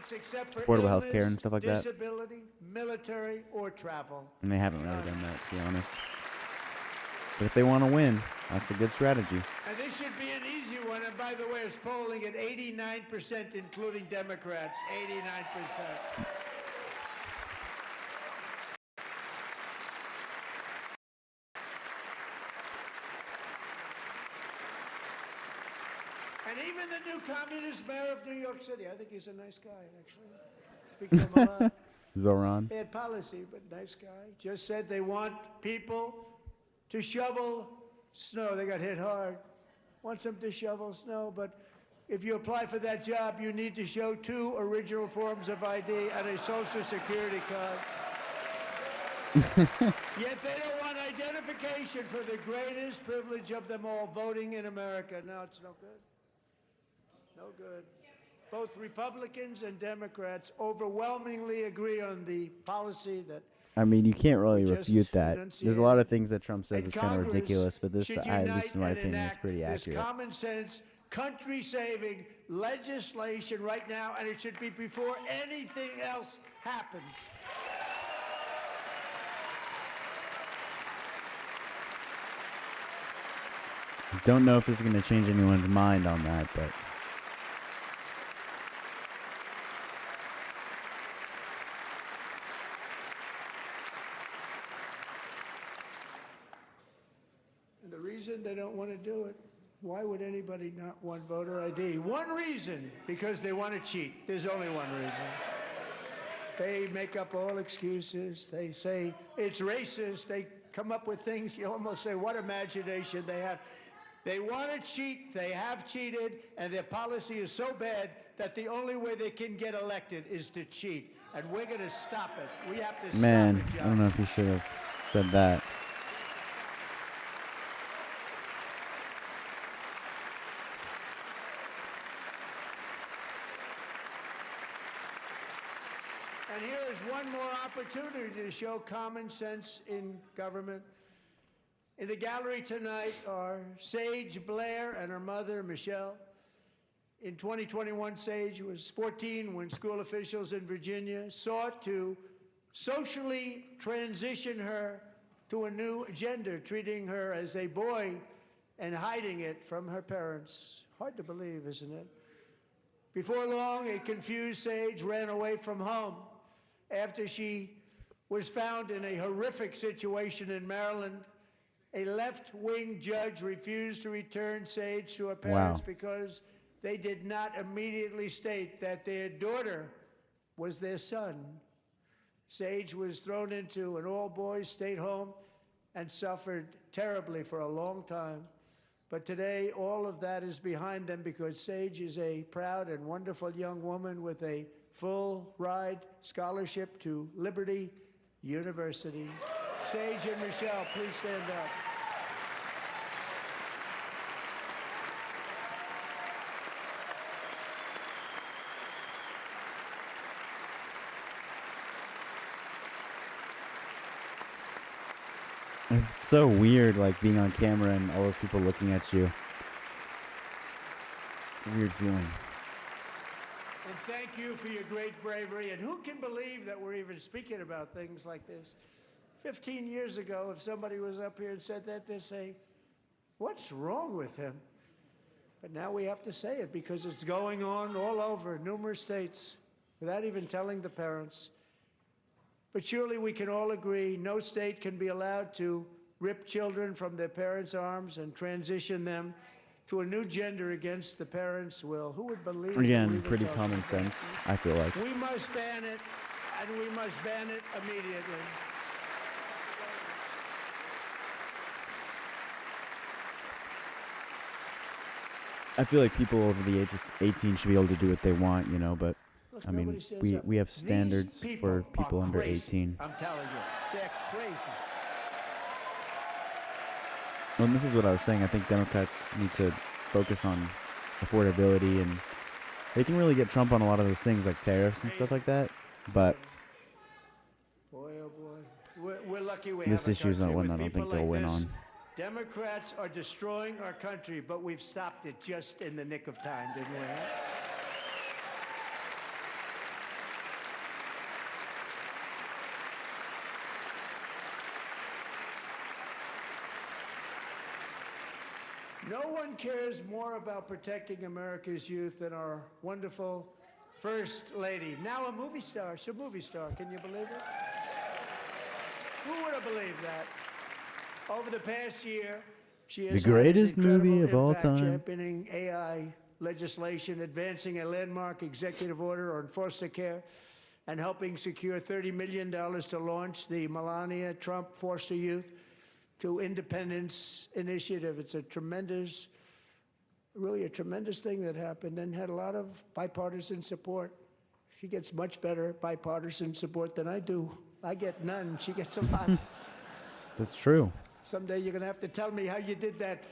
affordable health care and stuff like that. Disability, military, or travel. And they haven't really done that, to be honest. But if they want to win, that's a good strategy. And this should be an easy one. And by the way, it's polling at 89%, including Democrats. 89%. And even the new communist mayor of New York City, I think he's a nice guy, actually. Speaking of a lot. Zoran. Bad policy, but nice guy. Just said they want people to shovel snow. They got hit hard. Wants them to shovel snow, but if you apply for that job, you need to show 2 original forms of ID and a Social Security card. Yet they don't want identification for the greatest privilege of them all, voting in America. No, it's no good. No good. Both Republicans and Democrats overwhelmingly agree on the policy that I mean, you can't really just refute that. There's a lot of things that Trump says and is kind of Congress ridiculous, but this, should at least in my unite and opinion, is enact pretty this accurate. common sense, country-saving legislation right now, and it should be before anything else happens. Don't know if this is going to change anyone's mind on that, but And the reason they don't want to do it, why would anybody not want voter ID? One reason, because they want to cheat. There's only one reason. They make up all excuses. They say it's racist. They come up with things you almost say, what imagination they have. They want to cheat. They have cheated, and their policy is so bad that the only way they can get elected is to cheat. And we're going to stop it. We have to man, stop it, I John. don't know if you should have said that. And here is one more opportunity to show common sense in government. In the gallery tonight are Sage Blair and her mother, Michelle. In 2021, Sage was 14 when school officials in Virginia sought to socially transition her to a new gender, treating her as a boy and hiding it from her parents. Hard to believe, isn't it? Before long, a confused Sage ran away from home after she was found in a horrific situation in Maryland. A left-wing judge refused to return Sage to her parents because they did not immediately state that their daughter was their son. Sage was thrown into an all-boys state home and suffered terribly for a long time. But today, all of that is behind them because Sage is a proud and wonderful young woman with a full ride scholarship to Liberty University. Sage and Michelle, please stand up. It's so weird, like being on camera and all those people looking at you. Weird feeling. And thank you for your great bravery. And who can believe that we're even speaking about things like this? 15 years ago, if somebody was up here and said that, they'd say, what's wrong with him? But now we have to say it because it's going on all over numerous states without even telling the parents. But surely we can all agree no state can be allowed to rip children from their parents' arms and transition them to a new gender against the parents' will. Who would believe that we're Again, even pretty talking common about sense, this? I feel like. We must ban it, and we must ban it immediately. I feel like people over the age of 18 should be able to do what they want, you know, but I mean, nobody stands up. we have These standards for people are under crazy. 18. I'm telling you, they're crazy. Well, and this is what I was saying. I think Democrats need to focus on affordability, and they can really get Trump on a lot of those things like tariffs and stuff like that. But Boy, oh boy. We're lucky we this have a issue is not country one with I don't think people they'll like win this. on. Democrats are destroying our country, but we've stopped it just in the nick of time, didn't we? No one cares more about protecting America's youth than our wonderful First Lady, now a movie star. She's a movie star. Can you believe it? Who would have believed that? Over the past year, she has The greatest had an incredible movie of all impact time. championing AI legislation, advancing a landmark executive order on foster care, and helping secure $30 million to launch the Melania Trump Foster Youth to Independence Initiative. It's a tremendous, really a tremendous thing that happened and had a lot of bipartisan support. She gets much better bipartisan support than I do. I get none. She gets a lot. That's true. Someday you're going to have to tell me how you did that.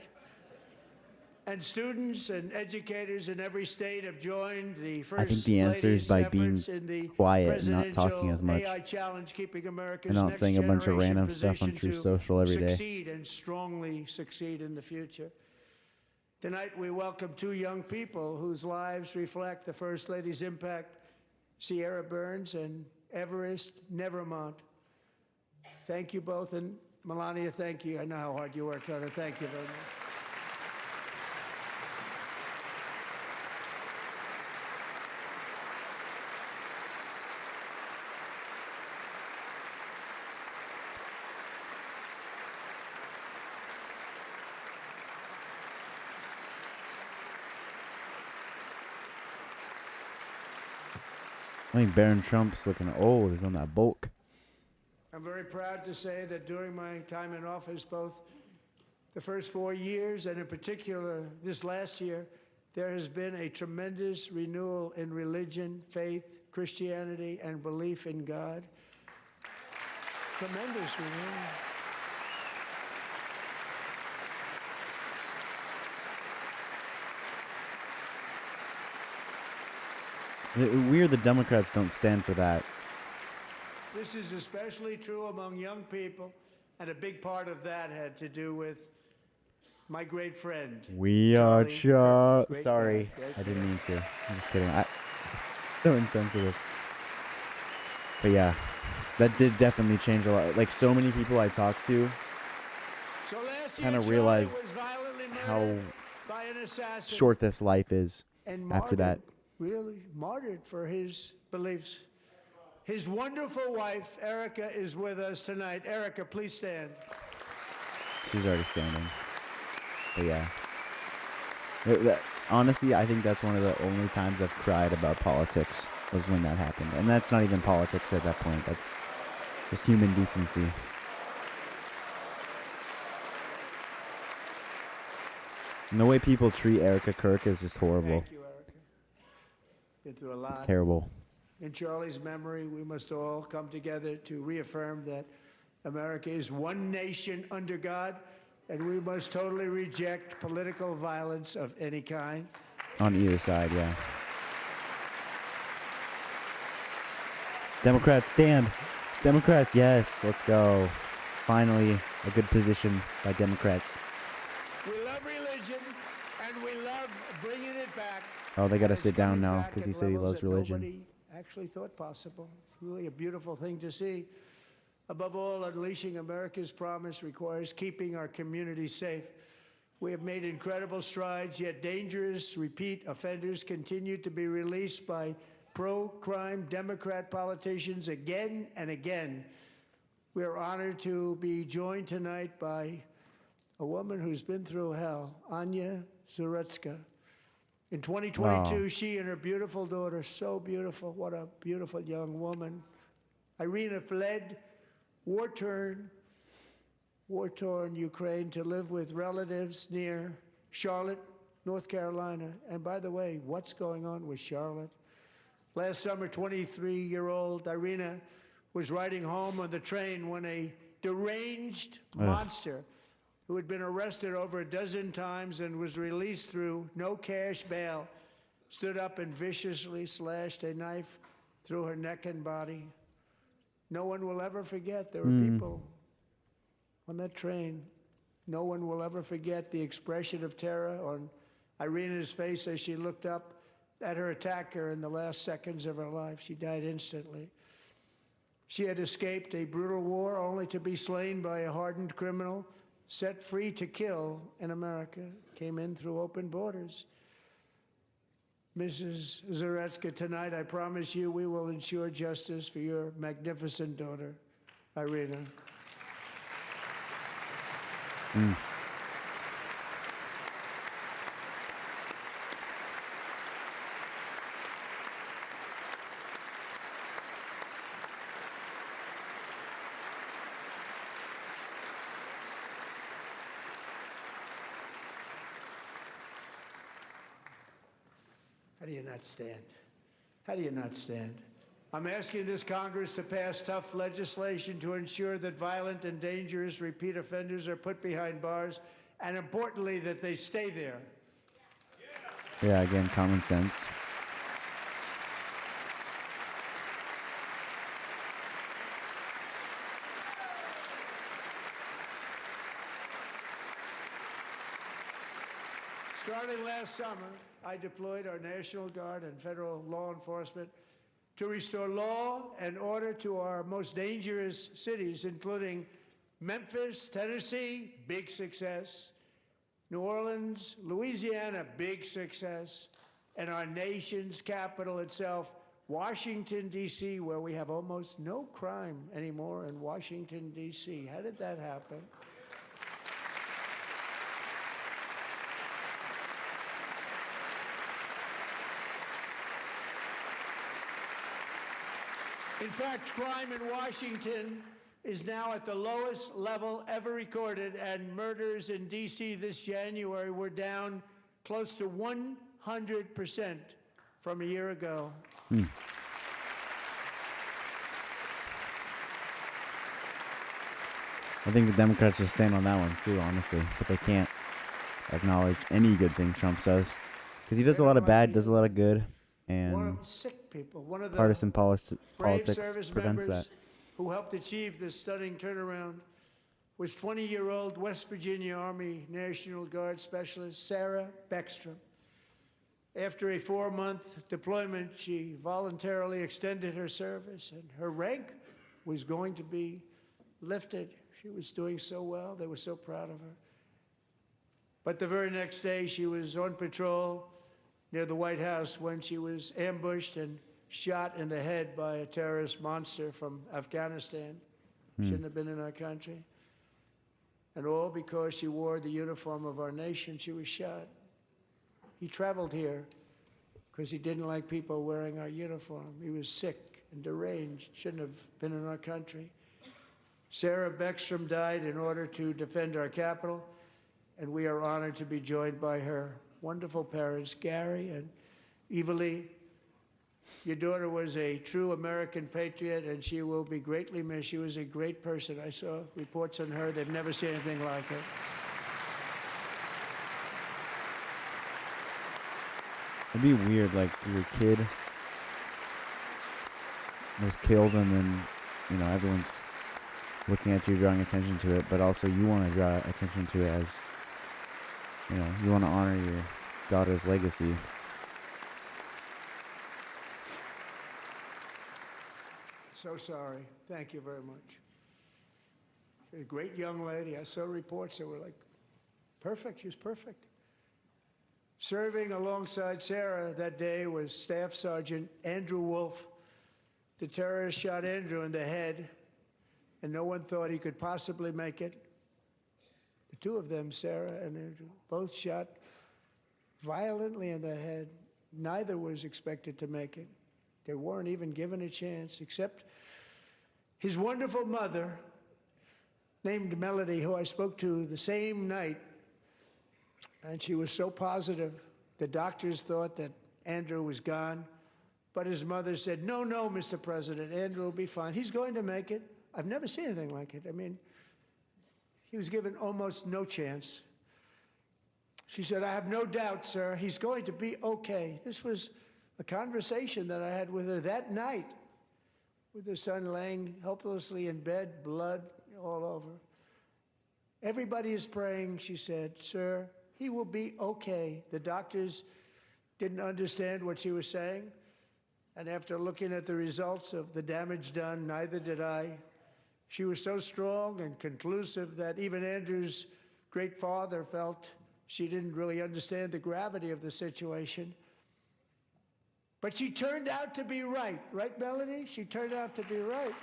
And students and educators in every state have joined the First I think the answer is by being efforts in the quiet and not talking as much, AI challenge, keeping America's and not next saying a bunch of generation random stuff on positioned True to Social every day. Succeed and strongly succeed in the future. Tonight we welcome two young people whose lives reflect the First Lady's impact, Sierra Burns and Everest Nevermont. Thank you both, and Melania, thank you. I know how hard you worked on it. Thank you very much. I think Barron Trump's looking old. He's on that bulk. I'm very proud to say that during my time in office, both the first 4 years and in particular this last year, there has been a tremendous renewal in religion, faith, Christianity, and belief in God. Tremendous renewal. Weird the Democrats don't stand for that. This is especially true among young people, and a big part of that had to do with my great friend. We are Charlie Kirk. Great sorry. guy, great I didn't guy. mean to. I'm just kidding. So insensitive. But yeah, that did definitely change a lot. Like so many people I talked to So last year, kind of Charlie realized was violently how murdered by an assassin short this life is and after that. really martyred for his beliefs. His wonderful wife, Erica, is with us tonight. Erica, please stand. She's already standing. But yeah. Honestly, I think that's one of the only times I've cried about politics was when that happened. And that's not even politics at that point. That's just human decency. And the way people treat Erica Kirk is just horrible. Thank you, Erica. Been through a lot. Terrible. In Charlie's memory, we must all come together to reaffirm that America is one nation under God, and we must totally reject political violence of any kind. On either side, yeah. Democrats stand. Democrats, yes, let's go. Finally, a good position by Democrats. We love religion, and we love bringing it back. Oh, they got to It's sit down coming now back because he at said he levels loves that religion. Nobody actually thought possible. It's really a beautiful thing to see. Above all, unleashing America's promise requires keeping our communities safe. We have made incredible strides, yet dangerous repeat offenders continue to be released by pro-crime Democrat politicians again and again. We are honored to be joined tonight by a woman who's been through hell, Anya Zarutska. In 2022, she and her beautiful daughter, so beautiful, what a beautiful young woman, Irina, fled war-torn Ukraine to live with relatives near Charlotte, North Carolina. And by the way, what's going on with Charlotte? Last summer, 23-year-old Irina was riding home on the train when a deranged monster who had been arrested over a dozen times and was released through no cash bail stood up and viciously slashed a knife through her neck and body. No one will ever forget there were people on that train. No one will ever forget the expression of terror on Irina's face as she looked up at her attacker in the last seconds of her life. She died instantly. She had escaped a brutal war only to be slain by a hardened criminal, set free to kill in America, came in through open borders. Mrs. Zarutska, tonight I promise you we will ensure justice for your magnificent daughter, Irina. How do you not stand? How do you not stand? I'm asking this Congress to pass tough legislation to ensure that violent and dangerous repeat offenders are put behind bars, and importantly, that they stay there. Yeah, again, common sense. Starting last summer, I deployed our National Guard and federal law enforcement to restore law and order to our most dangerous cities, including Memphis, Tennessee, big success, New Orleans, Louisiana, big success, and our nation's capital itself, Washington, D.C., where we have almost no crime anymore in Washington, D.C. How did that happen? In fact, crime in Washington is now at the lowest level ever recorded, and murders in D.C. this January were down close to 100% from a year ago. I think the Democrats just stand on that one too, honestly. But they can't acknowledge any good thing Trump does. Because he does a lot of bad, does a lot of good. And One of the sick people, one of the partisan brave politics service prevents members that. who helped achieve this stunning turnaround was 20-year-old West Virginia Army National Guard Specialist Sarah Beckstrom. After a 4-month deployment, she voluntarily extended her service, and her rank was going to be lifted. She was doing so well. They were so proud of her. But the very next day, she was on patrol near the White House when she was ambushed and shot in the head by a terrorist monster from Afghanistan. Shouldn't have been in our country. And all because she wore the uniform of our nation, she was shot. He traveled here because he didn't like people wearing our uniform. He was sick and deranged, shouldn't have been in our country. Sarah Beckstrom died in order to defend our capital, and we are honored to be joined by her wonderful parents, Gary and Eva Lee. Your daughter was a true American patriot, and she will be greatly missed. She was a great person. I saw reports on her. They've never seen anything like her. It'd be weird, like your kid was killed, and then everyone's looking at you, drawing attention to it, but also you want to draw attention to it as you want to honor your daughter's legacy. So sorry. Thank you very much. A great young lady. I saw reports that were like perfect. She was perfect. Serving alongside Sarah that day was Staff Sergeant Andrew Wolf. The terrorist shot Andrew in the head, and no one thought he could possibly make it. The two of them, Sarah and Andrew, both shot violently in the head. Neither was expected to make it. They weren't even given a chance, except his wonderful mother, named Melody, who I spoke to the same night, and she was so positive. The doctors thought that Andrew was gone, but his mother said, no, Mr. President, Andrew will be fine. He's going to make it. I've never seen anything like it. I mean, he was given almost no chance. She said, I have no doubt, sir, he's going to be okay. This was a conversation that I had with her that night, with her son laying helplessly in bed, blood all over. Everybody is praying, she said, sir, he will be okay. The doctors didn't understand what she was saying, and after looking at the results of the damage done, neither did I. She was so strong and conclusive that even Andrew's great father felt she didn't really understand the gravity of the situation. But she turned out to be right. Right, Melody? She turned out to be right.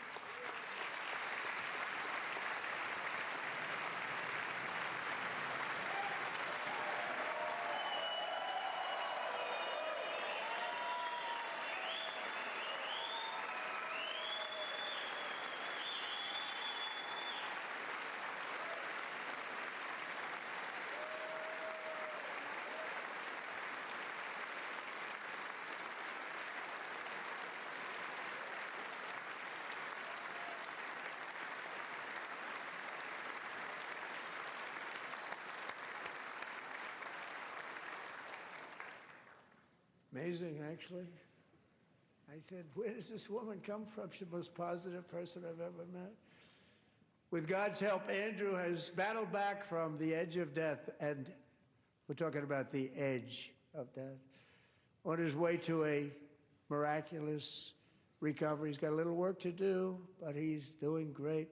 Amazing, actually. I said, where does this woman come from? She's the most positive person I've ever met. With God's help, Andrew has battled back from the edge of death, and we're talking about the edge of death, on his way to a miraculous recovery. He's got a little work to do, but he's doing great.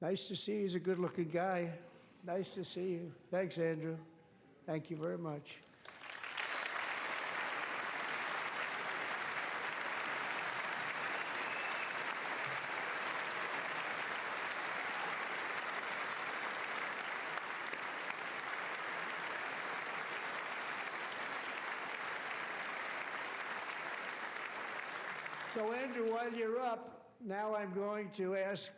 Nice to see you. He's a good-looking guy. Nice to see you. Thanks, Andrew. Thank you very much. So, Andrew, while you're up, now I'm going to ask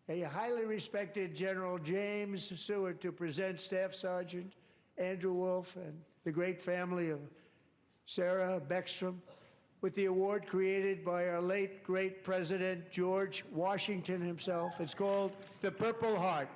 a highly respected General James Seward to present Staff Sergeant Andrew Wolf and the great family of Sarah Beckstrom with the award created by our late, great President George Washington himself. It's called the Purple Heart.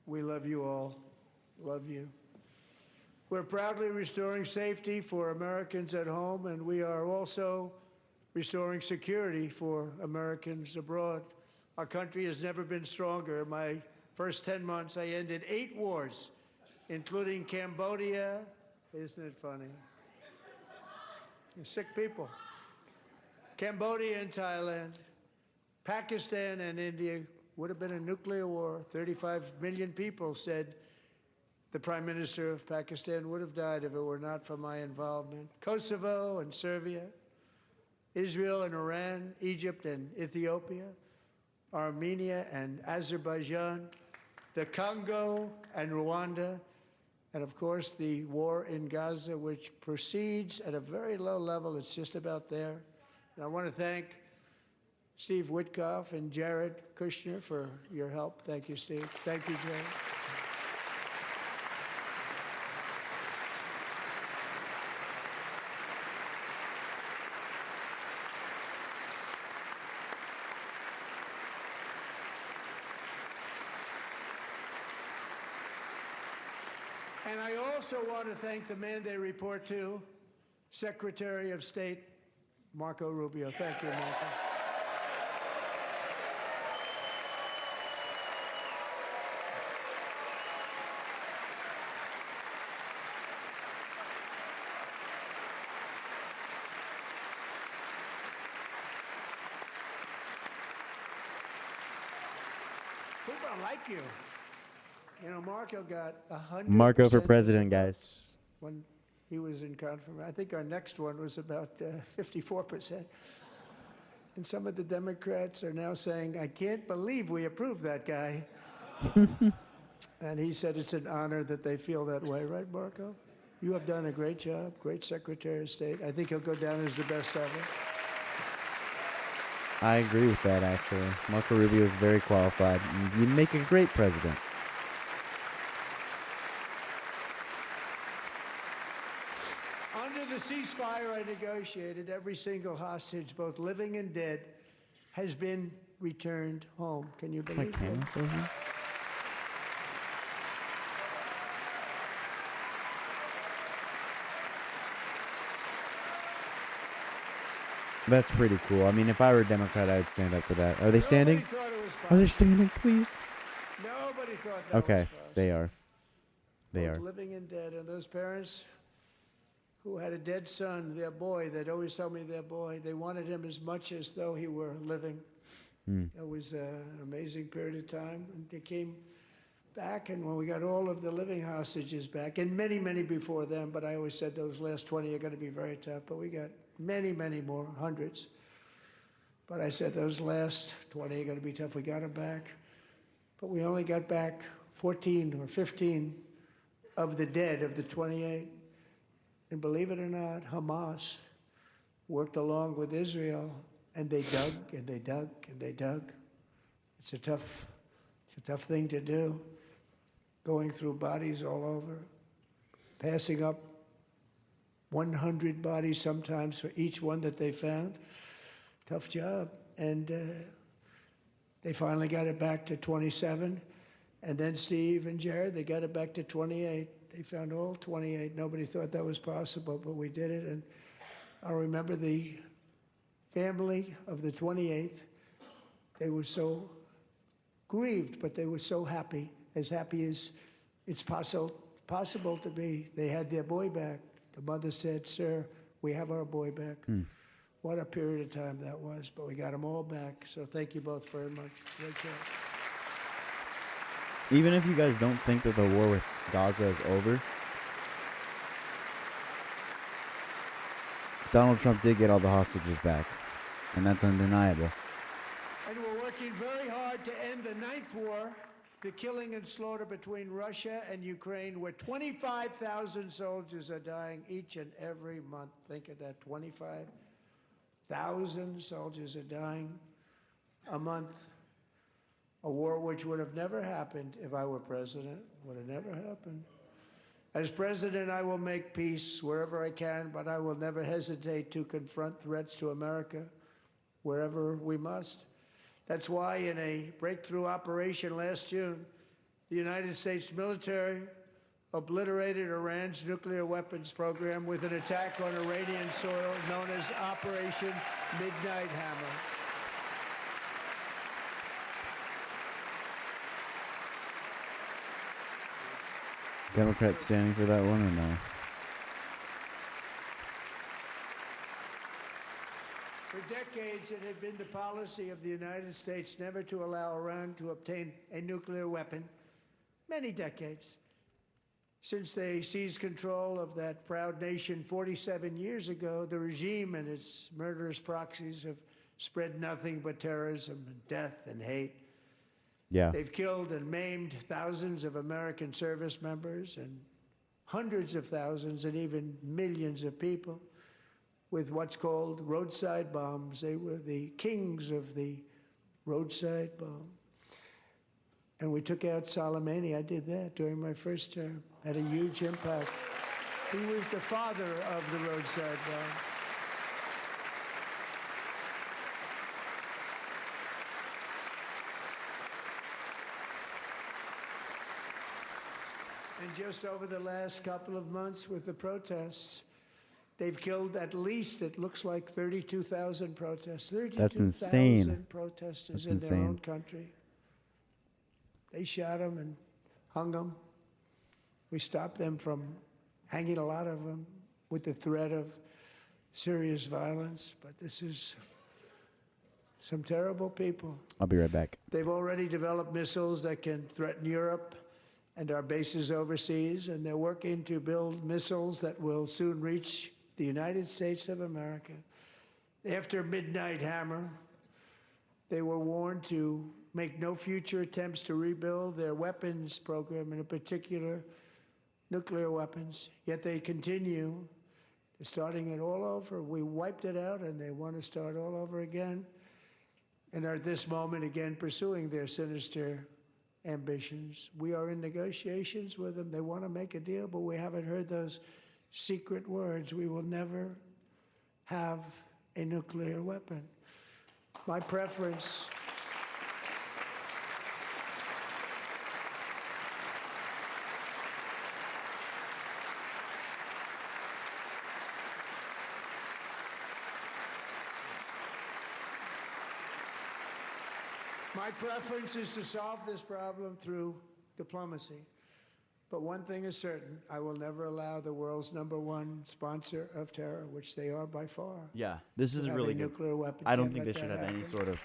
We love you all. Love you. We're proudly restoring safety for Americans at home, and we are also restoring security for Americans abroad. Our country has never been stronger. In my first 10 months, I ended 8 wars, including Cambodia, Isn't it funny? Sick people. Cambodia and Thailand, Pakistan and India would have been a nuclear war. 35 million people said the Prime Minister of Pakistan would have died if it were not for my involvement. Kosovo and Serbia, Israel and Iran, Egypt and Ethiopia, Armenia and Azerbaijan, the Congo and Rwanda, and of course the war in Gaza, which proceeds at a very low level. It's just about there. And I want to thank Steve Witkoff and Jared Kushner for your help. Thank you, Steve. Thank you, Jared. And I also want to thank the man they report to, Secretary of State Marco Rubio. Thank you, Marco. People like you. You know, Marco got 100%. Marco for president, guys. When he was in confirmation. I think our next one was about 54%. And some of the Democrats are now saying, I can't believe we approved that guy. And he said it's an honor that they feel that way, right, Marco? You have done a great job, great Secretary of State. I think he'll go down as the best ever. I agree with that, actually. Marco Rubio is very qualified. You'd make a great president. Under the ceasefire I negotiated, every single hostage, both living and dead, has been returned home. Can you believe that? That's pretty cool. I mean, if I were a Democrat, I'd stand up for that. Are they standing? Nobody thought it was Are they possible. standing, please? Nobody thought that Okay, was possible. they are. They Both are. living and dead. And those parents who had a dead son, their boy, they'd always tell me their boy, they wanted him as much as though he were living. It was an amazing period of time. And they came back, and when we got all of the living hostages back, and many, many before them, but I always said those last 20 are going to be very tough, but we got many, many more, hundreds. But I said those last 20 are going to be tough. We got them back. But we only got back 14 or 15 of the dead of the 28. And believe it or not, Hamas worked along with Israel, and they dug and they dug and they dug. It's a tough thing to do, going through bodies all over, passing up 100 bodies sometimes for each one that they found. Tough job. And they finally got it back to 27. And then Steve and Jared, they got it back to 28. They found all 28. Nobody thought that was possible, but we did it. And I remember the family of the 28th. They were so grieved, but they were so happy as it's possible to be. They had their boy back. The mother said, "Sir, we have our boy back." What a period of time that was, but we got them all back. So thank you both very much. Great job. Even if you guys don't think that the war with Gaza is over, Donald Trump did get all the hostages back, and that's undeniable. And we're working very hard to end the ninth war, the killing and slaughter between Russia and Ukraine, where 25,000 soldiers are dying each and every month. Think of that, 25,000 soldiers are dying a month. A war which would have never happened if I were president, would have never happened. As president, I will make peace wherever I can, but I will never hesitate to confront threats to America wherever we must. That's why in a breakthrough operation last June, the United States military obliterated Iran's nuclear weapons program with an attack on Iranian soil known as Operation Midnight Hammer. Democrats standing for that one or no? For decades, it had been the policy of the United States never to allow Iran to obtain a nuclear weapon. Many decades. Since they seized control of that proud nation 47 years ago, the regime and its murderous proxies have spread nothing but terrorism and death and hate. Yeah. They've killed and maimed thousands of American service members and hundreds of thousands and even millions of people with what's called roadside bombs. They were the kings of the roadside bomb. And we took out Soleimani. I did that during my first term. Had a huge impact. He was the father of the roadside bomb. And just over the last couple of months with the protests, they've killed at least, it looks like 32,000 protests. That's insane. 32,000 protesters That's in their own insane. country. They shot them and hung them. We stopped them from hanging a lot of them with the threat of serious violence. But this is some terrible people. I'll be right back. They've already developed missiles that can threaten Europe and our bases overseas, and they're working to build missiles that will soon reach the United States of America. After Midnight Hammer, they were warned to make no future attempts to rebuild their weapons program, and in particular, nuclear weapons. Yet they continue, starting it all over. We wiped it out, and they want to start all over again, and are at this moment again pursuing their sinister ambitions. We are in negotiations with them. They want to make a deal, but we haven't heard those secret words. We will never have a nuclear weapon. My preference is to solve this problem through diplomacy. But one thing is certain, I will never allow the world's #1 sponsor of terror, which they are by far. Yeah, this is to have really a good. nuclear weapon. I don't Can't think they let should that have any happen. sort of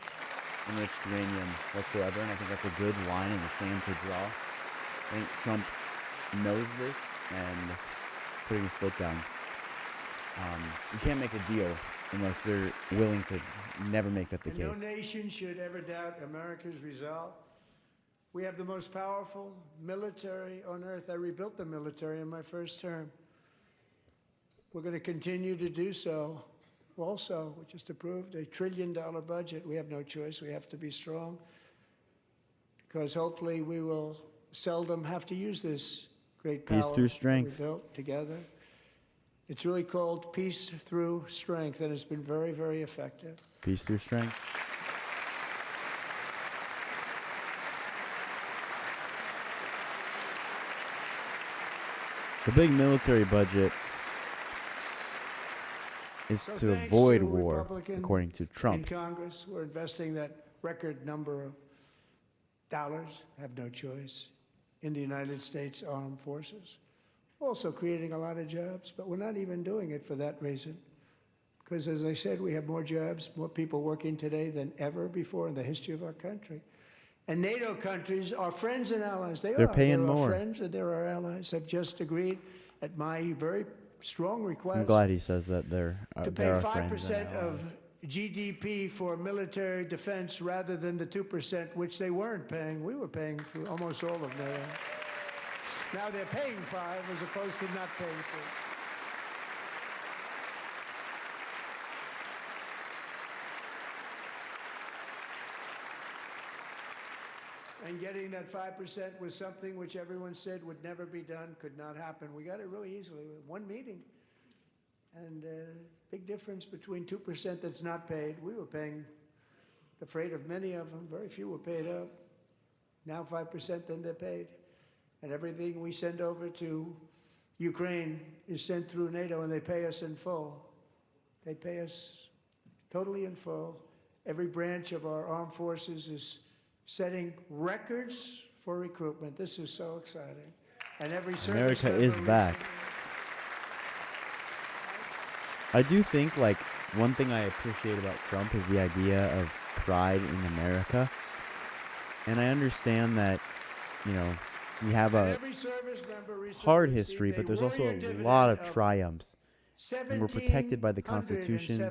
enriched uranium whatsoever, and I think that's a good line in the sand to draw. I think Trump knows this and putting his foot down. You can't make a deal unless they're willing to never make that the And no case. nation should ever doubt America's resolve. We have the most powerful military on earth. I rebuilt the military in my first term. We're going to continue to do so. Also, we just approved a $1 trillion budget. We have no choice. We have to be strong because hopefully we will seldom have to use this great power Peace through that strength. we built together. It's really called Peace Through Strength, and it's been very, very effective. Peace through strength. The big military budget is So to thanks avoid to war, Republican according to In Trump. Congress, we're investing that record number of dollars, have no choice, in the United States Armed Forces. Also creating a lot of jobs, but we're not even doing it for that reason. Because as I said, we have more jobs, more people working today than ever before in the history of our country. And NATO countries are friends and allies. They're paying They're more. our friends and they're our allies. Have just agreed at my very strong request I'm glad he says that they're to pay our friends. 5% of GDP for military defense rather than the 2%, which they weren't paying. We were paying for almost all of NATO. Now they're paying 5 as opposed to not paying 3. And getting that 5% was something which everyone said would never be done, could not happen. We got it really easily with one meeting. And big difference between 2% that's not paid. We were paying the freight of many of them. Very few were paid up. Now 5%, then they're paid. And everything we send over to Ukraine is sent through NATO, and they pay us in full. They pay us totally in full. Every branch of our armed forces is setting records for recruitment. This is so exciting. And every service America is member back. I do think, like, one thing I appreciate about Trump is the idea of pride in America. And I understand that, you know, we have a hard history, but there's also a lot of triumphs. And we're protected by the Constitution.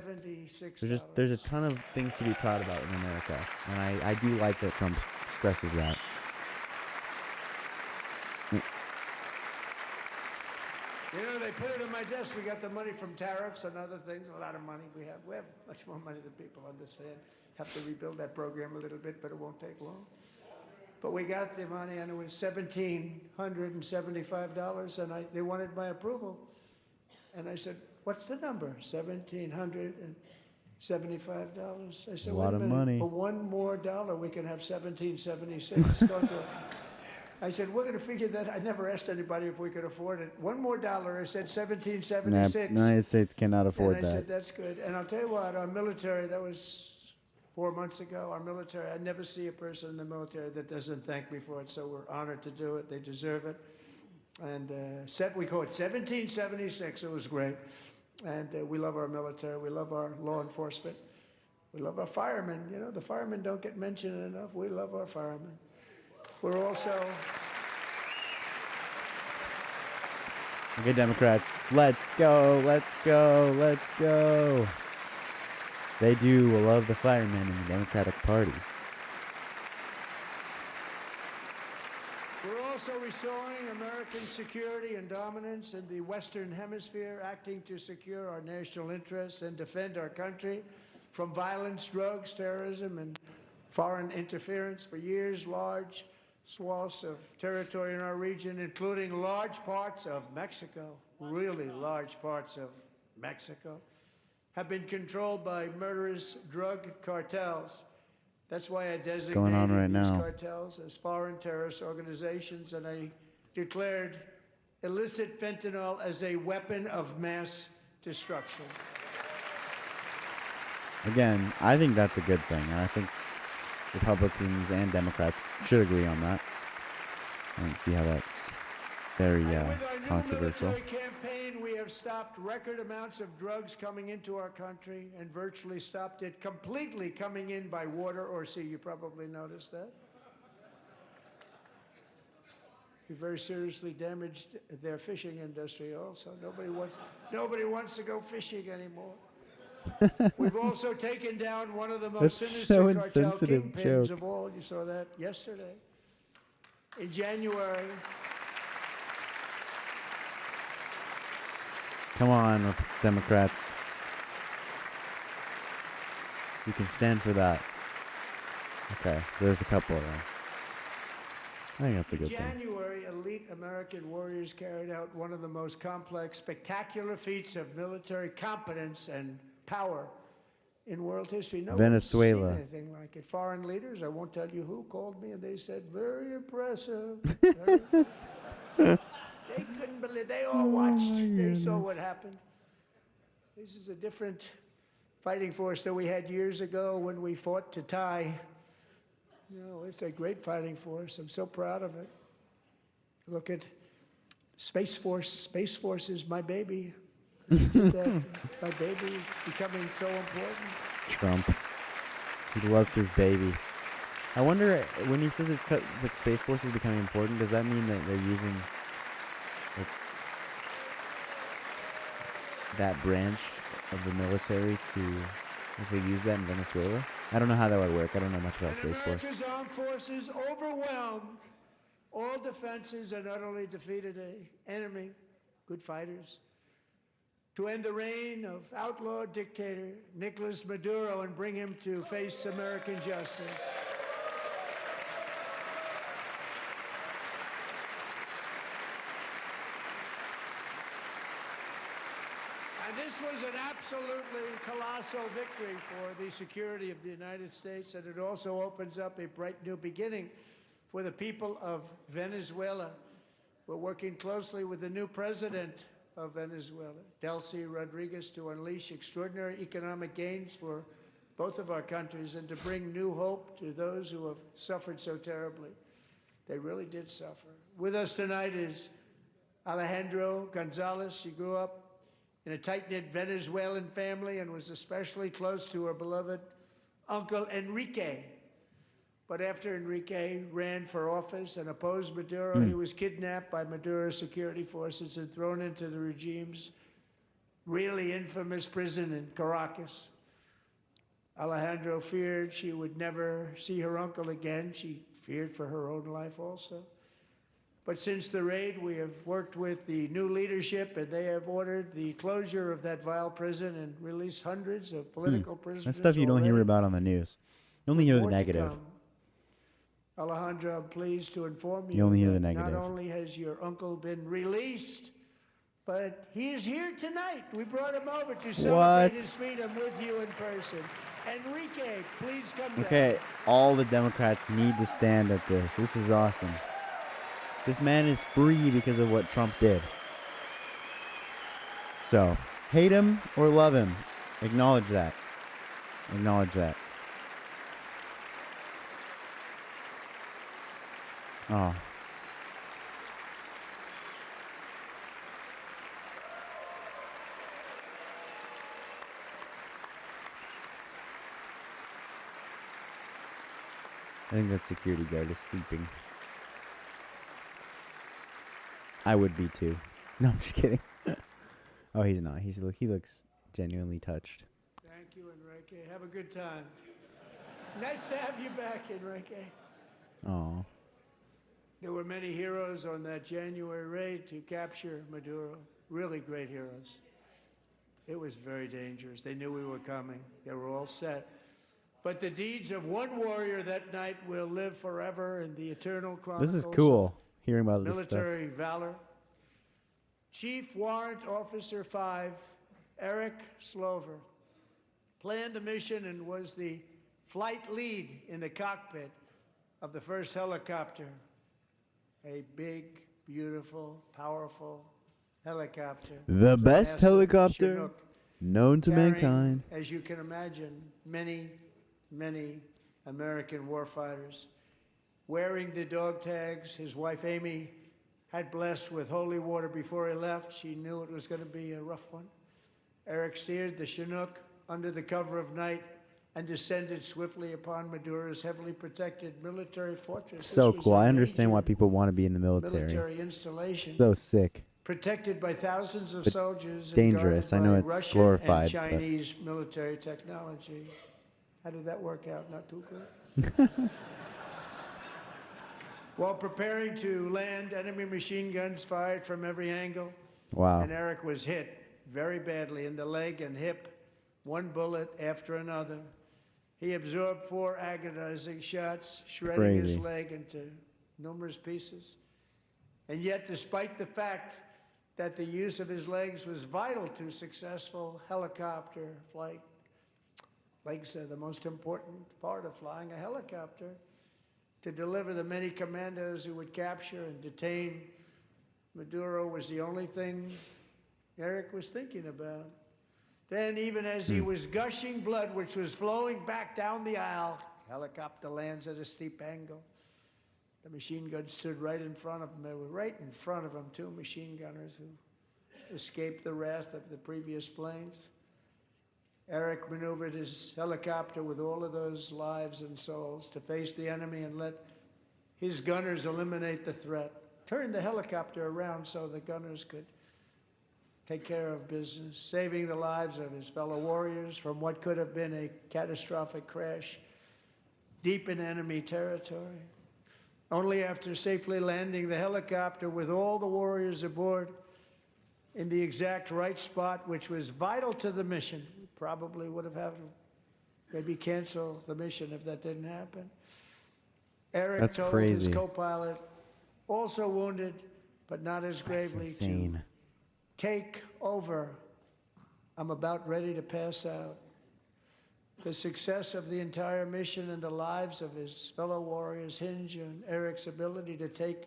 There's a ton of things to be proud about in America. And I do like that Trump stresses that. You know, they put it on my desk. We got the money from tariffs and other things, a lot of money we have. We have much more money than people understand. Have to rebuild that program a little bit, but it won't take long. But we got the money, and it was $1,775, and they wanted my approval. And I said, what's the number? $1,775. I said, A lot wait a of minute. money. For one more dollar, we can have $1,776. It's going to. I said, we're going to figure that. I never asked anybody if we could afford it. One more dollar. I said $1,776. United States cannot afford and I that. said, that's good. And I'll tell you what, our military, that was 4 months ago, our military, I never see a person in the military that doesn't thank me for it, so we're honored to do it. They deserve it. And we call it 1776. It was great. And we love our military. We love our law enforcement. We love our firemen. You know, the firemen don't get mentioned enough. We love our firemen. We're also... Okay, Democrats, let's go, let's go, let's go. They do love the firemen in the Democratic Party. We're also restoring American security and dominance in the Western Hemisphere, acting to secure our national interests and defend our country from violence, drugs, terrorism, and foreign interference. For years, large swaths of territory in our region, including large parts of Mexico, really large parts of Mexico, have been controlled by murderous drug cartels. That's why I designated these cartels as foreign terrorist organizations, and I declared illicit fentanyl as a weapon of mass destruction. Again, I think that's a good thing, and I think Republicans and Democrats should agree on that. I don't see how that's very controversial. With our new military campaign, we have stopped record amounts of drugs coming into our country and virtually stopped it completely coming in by water or sea. You probably noticed that. We very seriously damaged their fishing industry also. Nobody wants to go fishing anymore. We've also taken down one of the most sinister cartel kingpins of all. You saw that yesterday. In January. Come on, Democrats. You can stand for that. Okay, there's a couple of them. I think that's a good thing. In January, elite American warriors carried out one of the most complex, spectacular feats of military competence and power in world history. No Venezuela. one's seen anything like it. Foreign leaders, I won't tell you who, called me and they said, very impressive. They couldn't believe, they all watched, they saw what happened. This is a different fighting force that we had years ago when we fought to tie. You know, it's a great fighting force. I'm so proud of it. Look at Space Force. Space Force is my baby. We did that. My baby is becoming so important. Trump. He loves his baby. I wonder, when he says that Space Force is becoming important, does that mean that they're using that branch of the military if they use that in Venezuela? I don't know how that would work. I don't know much about Space Force. America's armed forces overwhelmed all defenses and utterly defeated an enemy, good fighters, to end the reign of outlaw dictator Nicolas Maduro and bring him to face American justice. And this was an absolutely colossal victory for the security of the United States, and it also opens up a bright new beginning for the people of Venezuela. We're working closely with the new president of Venezuela, Delcy Rodriguez, to unleash extraordinary economic gains for both of our countries and to bring new hope to those who have suffered so terribly. They really did suffer. With us tonight is Alejandro Gonzalez. She grew up in a tight-knit Venezuelan family and was especially close to her beloved uncle Enrique. But after Enrique ran for office and opposed Maduro, he was kidnapped by Maduro's security forces and thrown into the regime's really infamous prison in Caracas. Alejandro feared she would never see her uncle again. She feared for her own life also. But since the raid, we have worked with the new leadership, and they have ordered the closure of that vile prison and released hundreds of political prisoners. That's stuff you don't hear already. about on the news. You only hear the More to negative. come. Alejandro, I'm pleased to inform you, You only hear the that negative. not only has your uncle been released, but he is here tonight. We brought him over to celebrate What? his freedom with you in person. Enrique, please come down. Okay, all the Democrats need to stand at this. This is awesome. This man is free because of what Trump did. So, hate him or love him, acknowledge that. Acknowledge that. Oh. I think that security guard is sleeping. I would be too. No, I'm just kidding. Oh, he's not. He looks genuinely touched. Thank you, Enrique. Have a good time. Nice to have you back, Enrique. Oh. There were many heroes on that January raid to capture Maduro. Really great heroes. It was very dangerous. They knew we were coming. They were all set. But the deeds of one warrior that night will live forever in the eternal chronicles. This is cool, hearing about of this stuff. military valor. Chief Warrant Officer 5, Eric Slover, planned the mission and was the flight lead in the cockpit of the first helicopter. A big, beautiful, powerful helicopter. The best Massive helicopter Chinook, known to carrying, mankind. as you can imagine, many, many American warfighters. Wearing the dog tags, his wife Amy had blessed with holy water before he left. She knew it was going to be a rough one. Eric steered the Chinook under the cover of night and descended swiftly upon Maduro's heavily protected military fortress. So This was cool. a I understand why major people want to be in the military. military installation. So sick. Protected by thousands of But soldiers and dangerous. guarded I know by it's Russian glorified, and but- Chinese military technology. How did that work out? Not too good. While preparing to land, enemy machine guns fired from every angle. Wow. And Eric was hit very badly in the leg and hip, one bullet after another. He absorbed 4 agonizing shots, shredding his Crazy. leg into numerous pieces. And yet, despite the fact that the use of his legs was vital to successful helicopter flight, legs are the most important part of flying a helicopter. To deliver the many commandos who would capture and detain Maduro was the only thing Eric was thinking about. Then, even as he was gushing blood, which was flowing back down the aisle, helicopter lands at a steep angle. The machine gun stood right in front of him. They were right in front of him, 2 machine gunners who escaped the wrath of the previous planes. Eric maneuvered his helicopter with all of those lives and souls to face the enemy and let his gunners eliminate the threat. Turned the helicopter around so the gunners could take care of business, saving the lives of his fellow warriors from what could have been a catastrophic crash deep in enemy territory. Only after safely landing the helicopter with all the warriors aboard in the exact right spot, which was vital to the mission. We probably would have had to maybe cancel the mission if that didn't happen. Eric That's told crazy. his co-pilot, also wounded, but not as That's gravely, insane. to take over. I'm about ready to pass out. The success of the entire mission and the lives of his fellow warriors hinge on Eric's ability to take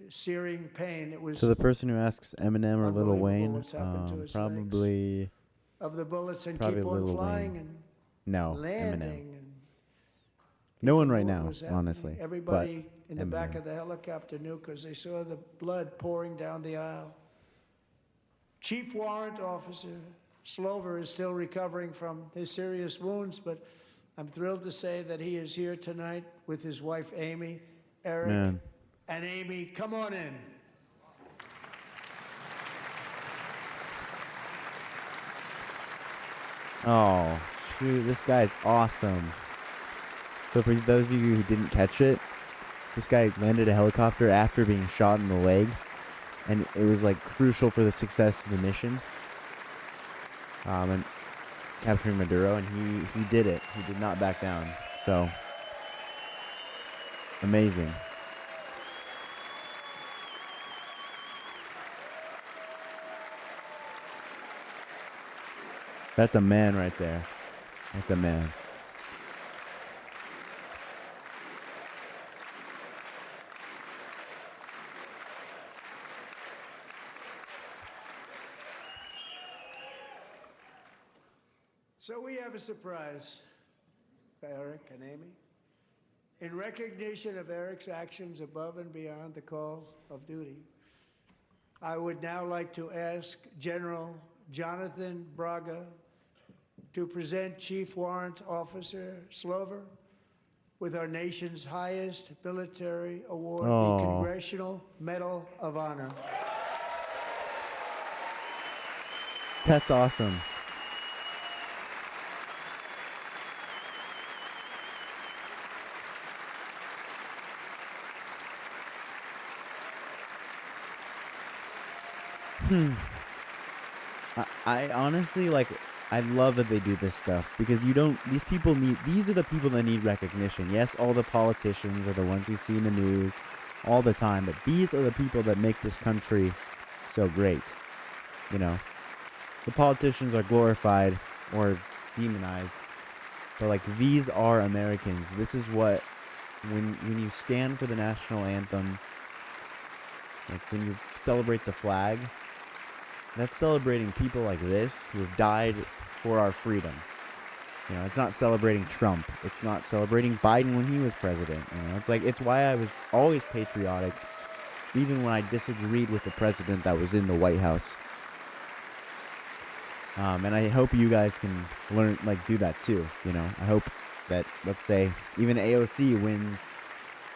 searing pain. It was So the person who asks Eminem or Lil Unbelievable Wayne, what's happened to his probably of the bullets and probably keep on Lil flying Wayne. and No, landing. Eminem. And No one people right knew what now, was happening. honestly. Everybody but in the back Eminem. of the helicopter knew because they saw the blood pouring down the aisle. Chief Warrant Officer Slover is still recovering from his serious wounds, but I'm thrilled to say that he is here tonight with his wife, Amy, Eric, Man. and Amy. Come on in. Oh, shoot, this guy's awesome. So for those of you who didn't catch it, this guy landed a helicopter after being shot in the leg, and it was like crucial for the success of the mission. And capturing Maduro, and he did it. He did not back down. So amazing. That's a man right there. That's a man. So we have a surprise for Eric and Amy. In recognition of Eric's actions above and beyond the call of duty, I would now like to ask General Jonathan Braga to present Chief Warrant Officer Slover with our nation's highest military award, the Congressional Medal of Honor. That's awesome. I honestly, like, I love that they do this stuff, because these are the people that need recognition. Yes, all the politicians are the ones we see in the news all the time, but these are the people that make this country so great. You know, the politicians are glorified or demonized, but like, these are Americans. This is what, when you stand for the national anthem, like when you celebrate the flag, that's celebrating people like this who have died for our freedom. You know, it's not celebrating Trump. It's not celebrating Biden when he was president. You know, it's why I was always patriotic, even when I disagreed with the president that was in the White House. And I hope you guys can learn, like, do that too. You know, I hope that, let's say, even AOC wins.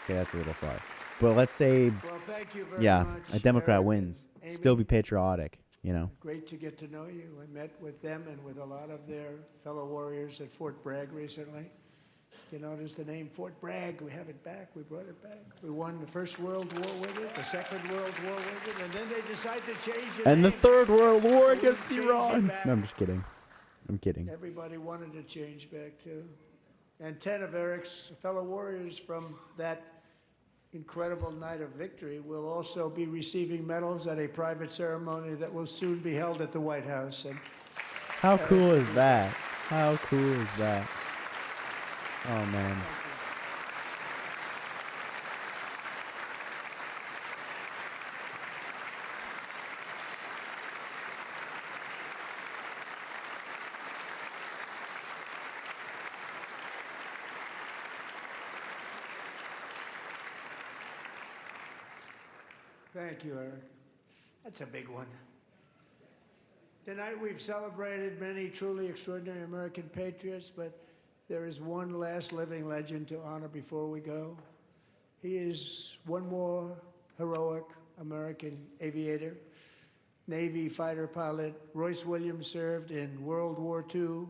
Okay, that's a little far. But let's say, Well, thank you very yeah, much, a Democrat Eric wins. and Amy. Still be patriotic, you know. Great to get to know you. I met with them and with a lot of their fellow warriors at Fort Bragg recently. You notice the name Fort Bragg, we have it back, we brought it back. We won the First World War with it, the Second World War with it, and then they decided to change it. And the Third World War We against changed it Iran. back. No, I'm just kidding. I'm kidding. Everybody wanted to change back too. And 10 of Eric's fellow warriors from that incredible night of victory will also be receiving medals at a private ceremony that will soon be held at the White House. And How cool is that? How cool is that? Oh, man. Thank you, Eric. That's a big one. Tonight we've celebrated many truly extraordinary American patriots, but there is one last living legend to honor before we go. He is one more heroic American aviator. Navy fighter pilot Royce Williams served in World War II,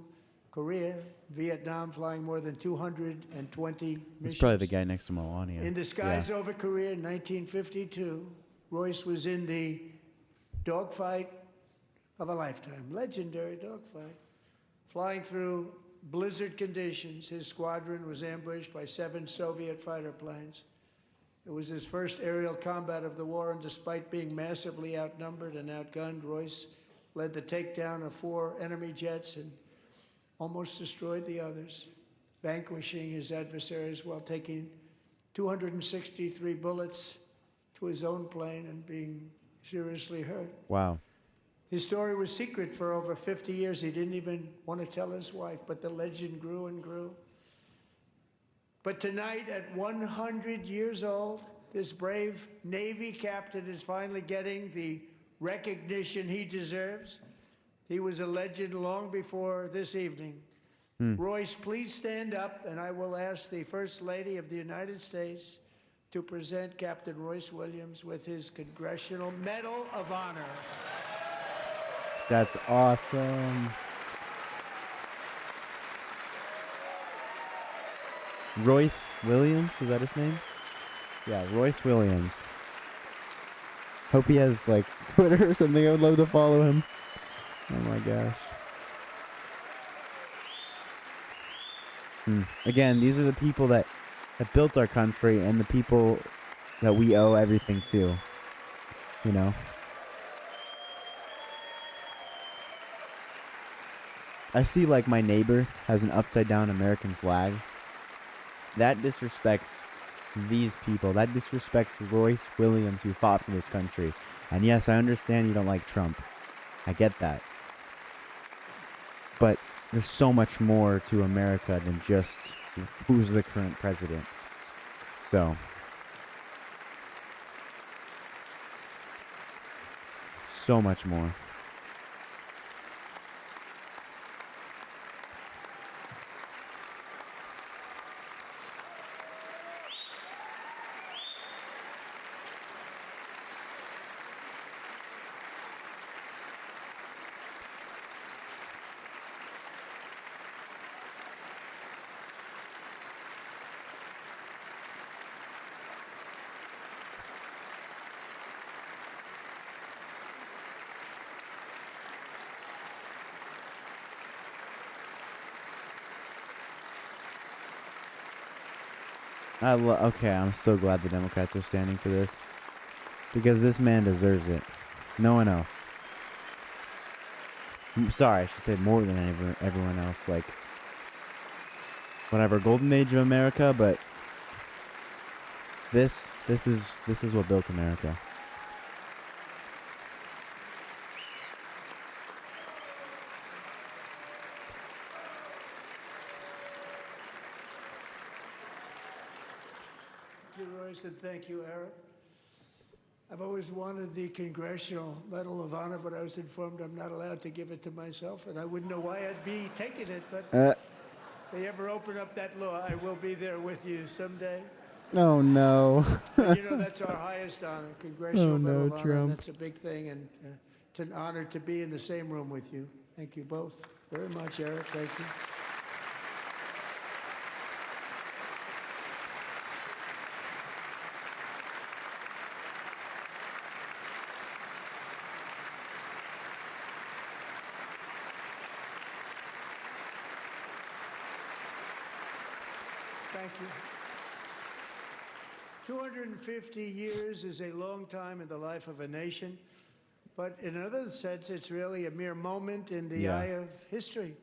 Korea, Vietnam, flying more than 220 missions. He's probably the guy next to Melania. In the skies over Korea in 1952, Royce was in the dogfight of a lifetime, legendary dogfight. Flying through blizzard conditions, his squadron was ambushed by 7 Soviet fighter planes. It was his first aerial combat of the war, and despite being massively outnumbered and outgunned, Royce led the takedown of 4 enemy jets and almost destroyed the others, vanquishing his adversaries while taking 263 bullets to his own plane and being seriously hurt. Wow. His story was secret for over 50 years. He didn't even want to tell his wife, but the legend grew and grew. But tonight, at 100 years old, this brave Navy captain is finally getting the recognition he deserves. He was a legend long before this evening. Royce, please stand up, and I will ask the First Lady of the United States to present Captain Royce Williams with his Congressional Medal of Honor. That's awesome. Royce Williams, is that his name? Yeah, Royce Williams. Hope he has like Twitter or something. I would love to follow him. Oh my gosh. Again, these are the people that built our country and the people that we owe everything to. You know? I see like my neighbor has an upside down American flag. That disrespects these people. That disrespects Royce Williams, who fought for this country. And yes, I understand you don't like Trump. I get that. But there's so much more to America than just who's the current president. So, so much more. Okay, I'm so glad the Democrats are standing for this. Because this man deserves it. No one else. I'm sorry, I should say more than everyone else. Like, whatever, golden age of America, but this is what built America. Thank you, Royce, and thank you, Eric. I've always wanted the Congressional Medal of Honor, but I was informed I'm not allowed to give it to myself, and I wouldn't know why I'd be taking it, but if they ever open up that law, I will be there with you someday. Oh no. You know, that's our highest honor, Congressional Medal of Honor. Trump. That's a big thing, and it's an honor to be in the same room with you. Thank you both very much, Eric. Thank you. Thank you. 250 years is a long time in the life of a nation, but in another sense, it's really a mere moment in the eye of history.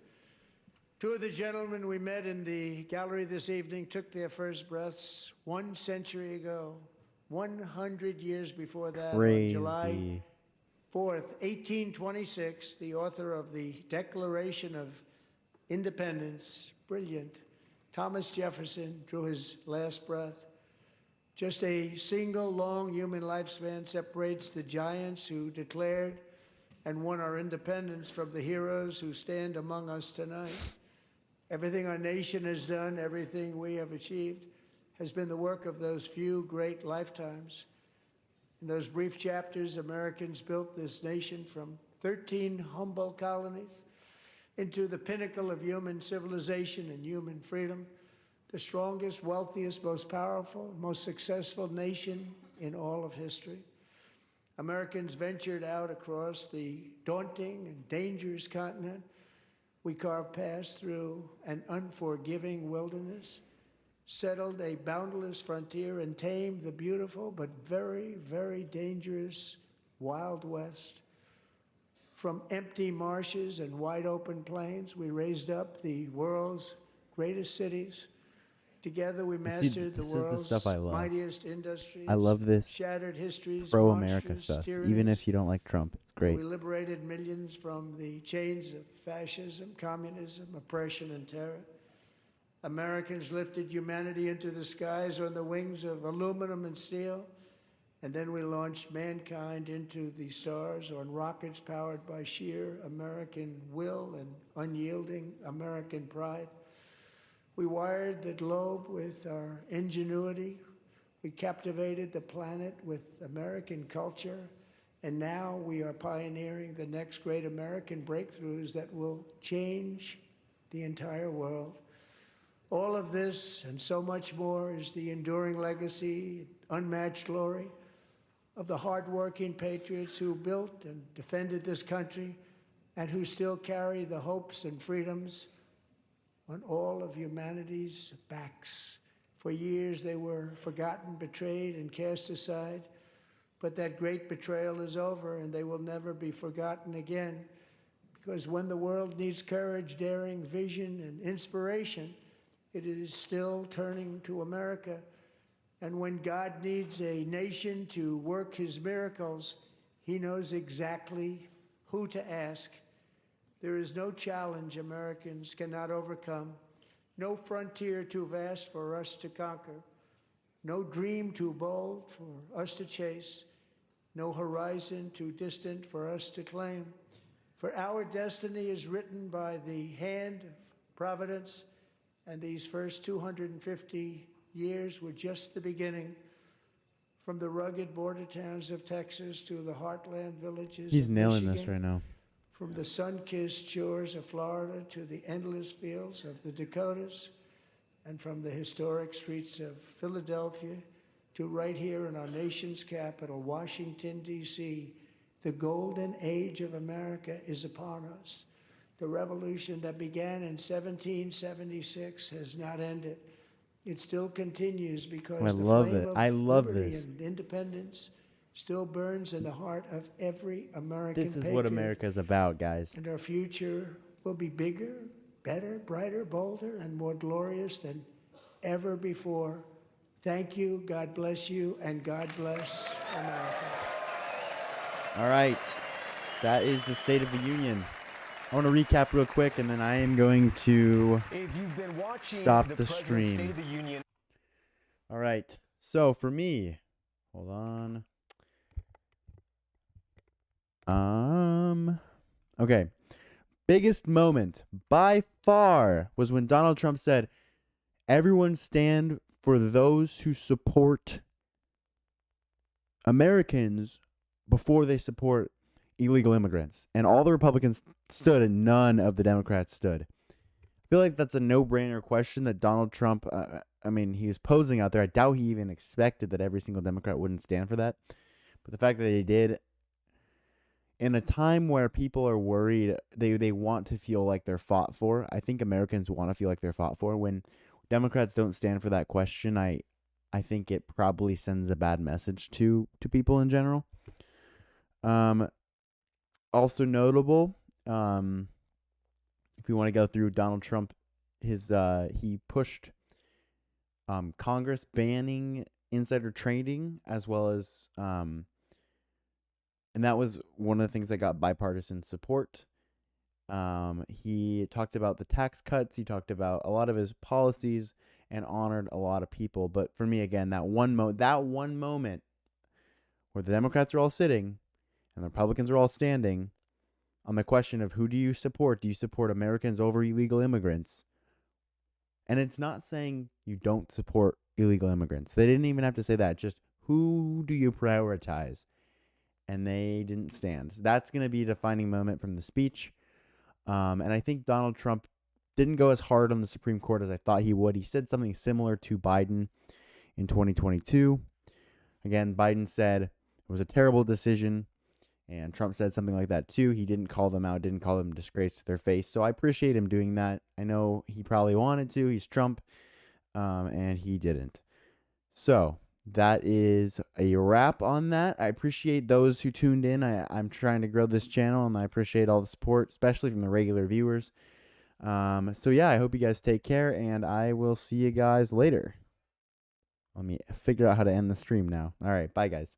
Two of the gentlemen we met in the gallery this evening took their first breaths 1 century ago, 100 years before that, on July 4th, 1826, the author of the Declaration of Independence, brilliant, Thomas Jefferson, drew his last breath. Just a single long human lifespan separates the giants who declared and won our independence from the heroes who stand among us tonight. Everything our nation has done, everything we have achieved, has been the work of those few great lifetimes. In those brief chapters, Americans built this nation from 13 humble colonies into the pinnacle of human civilization and human freedom, the strongest, wealthiest, most powerful, most successful nation in all of history. Americans ventured out across the daunting and dangerous continent. We carved paths through an unforgiving wilderness, settled a boundless frontier, and tamed the beautiful but very, very dangerous Wild West. From empty marshes and wide open plains, we raised up the world's greatest cities. Together, we mastered the world's mightiest industries. I love this shattered histories, pro-America stuff, even if you don't like Trump. It's great. We liberated millions from the chains of fascism, communism, oppression, and terror. Americans lifted humanity into the skies on the wings of aluminum and steel And then we launched mankind into the stars on rockets powered by sheer American will and unyielding American pride. We wired the globe with our ingenuity. We captivated the planet with American culture. And now we are pioneering the next great American breakthroughs that will change the entire world. All of this and so much more is the enduring legacy, unmatched glory of the hardworking patriots who built and defended this country and who still carry the hopes and freedoms on all of humanity's backs. For years they were forgotten, betrayed, and cast aside. But that great betrayal is over, and they will never be forgotten again. Because when the world needs courage, daring, vision, and inspiration, it is still turning to America. And when God needs a nation to work his miracles, he knows exactly who to ask. There is no challenge Americans cannot overcome, no frontier too vast for us to conquer, no dream too bold for us to chase, no horizon too distant for us to claim. For our destiny is written by the hand of providence, and these first 250 years were just the beginning. From the rugged border towns of Texas to the heartland villages He's of nailing Michigan, this right now. from the sun-kissed shores of Florida to the endless fields of the Dakotas, and from the historic streets of Philadelphia to right here in our nation's capital, Washington, D.C., the golden age of America is upon us. The revolution that began in 1776 has not ended. It still continues because I the love flame it. of I love liberty this. and independence still burns in the heart of every American This is patriot. what America is about, guys. And our future will be bigger, better, brighter, bolder, and more glorious than ever before. Thank you, God bless you, and God bless America. All right. That is the State of the Union. I want to recap real quick, and then I am going to If you've been watching stop the the President's stream. State of the Union. All right. So for me, hold on. Okay. Biggest moment by far was when Donald Trump said, "Everyone stand for those who support Americans before they support illegal immigrants." And all the Republicans stood and none of the Democrats stood. I feel like that's a no-brainer question that Donald Trump, he was posing out there. I doubt he even expected that every single Democrat wouldn't stand for that. But the fact that they did, in a time where people are worried, they want to feel like they're fought for. I think Americans want to feel like they're fought for. When Democrats don't stand for that question, I think it probably sends a bad message to people in general. Also notable, if we want to go through Donald Trump, he pushed Congress banning insider trading, as well as and that was one of the things that got bipartisan support. He talked about the tax cuts. He talked about a lot of his policies and honored a lot of people. But for me, again, that one moment where the Democrats are all sitting and the Republicans are all standing on the question of who do you support? Do you support Americans over illegal immigrants? And it's not saying you don't support illegal immigrants. They didn't even have to say that. Just who do you prioritize? And they didn't stand. That's going to be a defining moment from the speech. And I think Donald Trump didn't go as hard on the Supreme Court as I thought he would. He said something similar to Biden in 2022. Again, Biden said it was a terrible decision, and Trump said something like that too. He didn't call them out, didn't call them a disgrace to their face. So I appreciate him doing that. I know he probably wanted to. He's Trump, and he didn't. So that is a wrap on that. I appreciate those who tuned in. I'm trying to grow this channel, and I appreciate all the support, especially from the regular viewers. So yeah, I hope you guys take care, and I will see you guys later. Let me figure out how to end the stream now. All right, bye guys.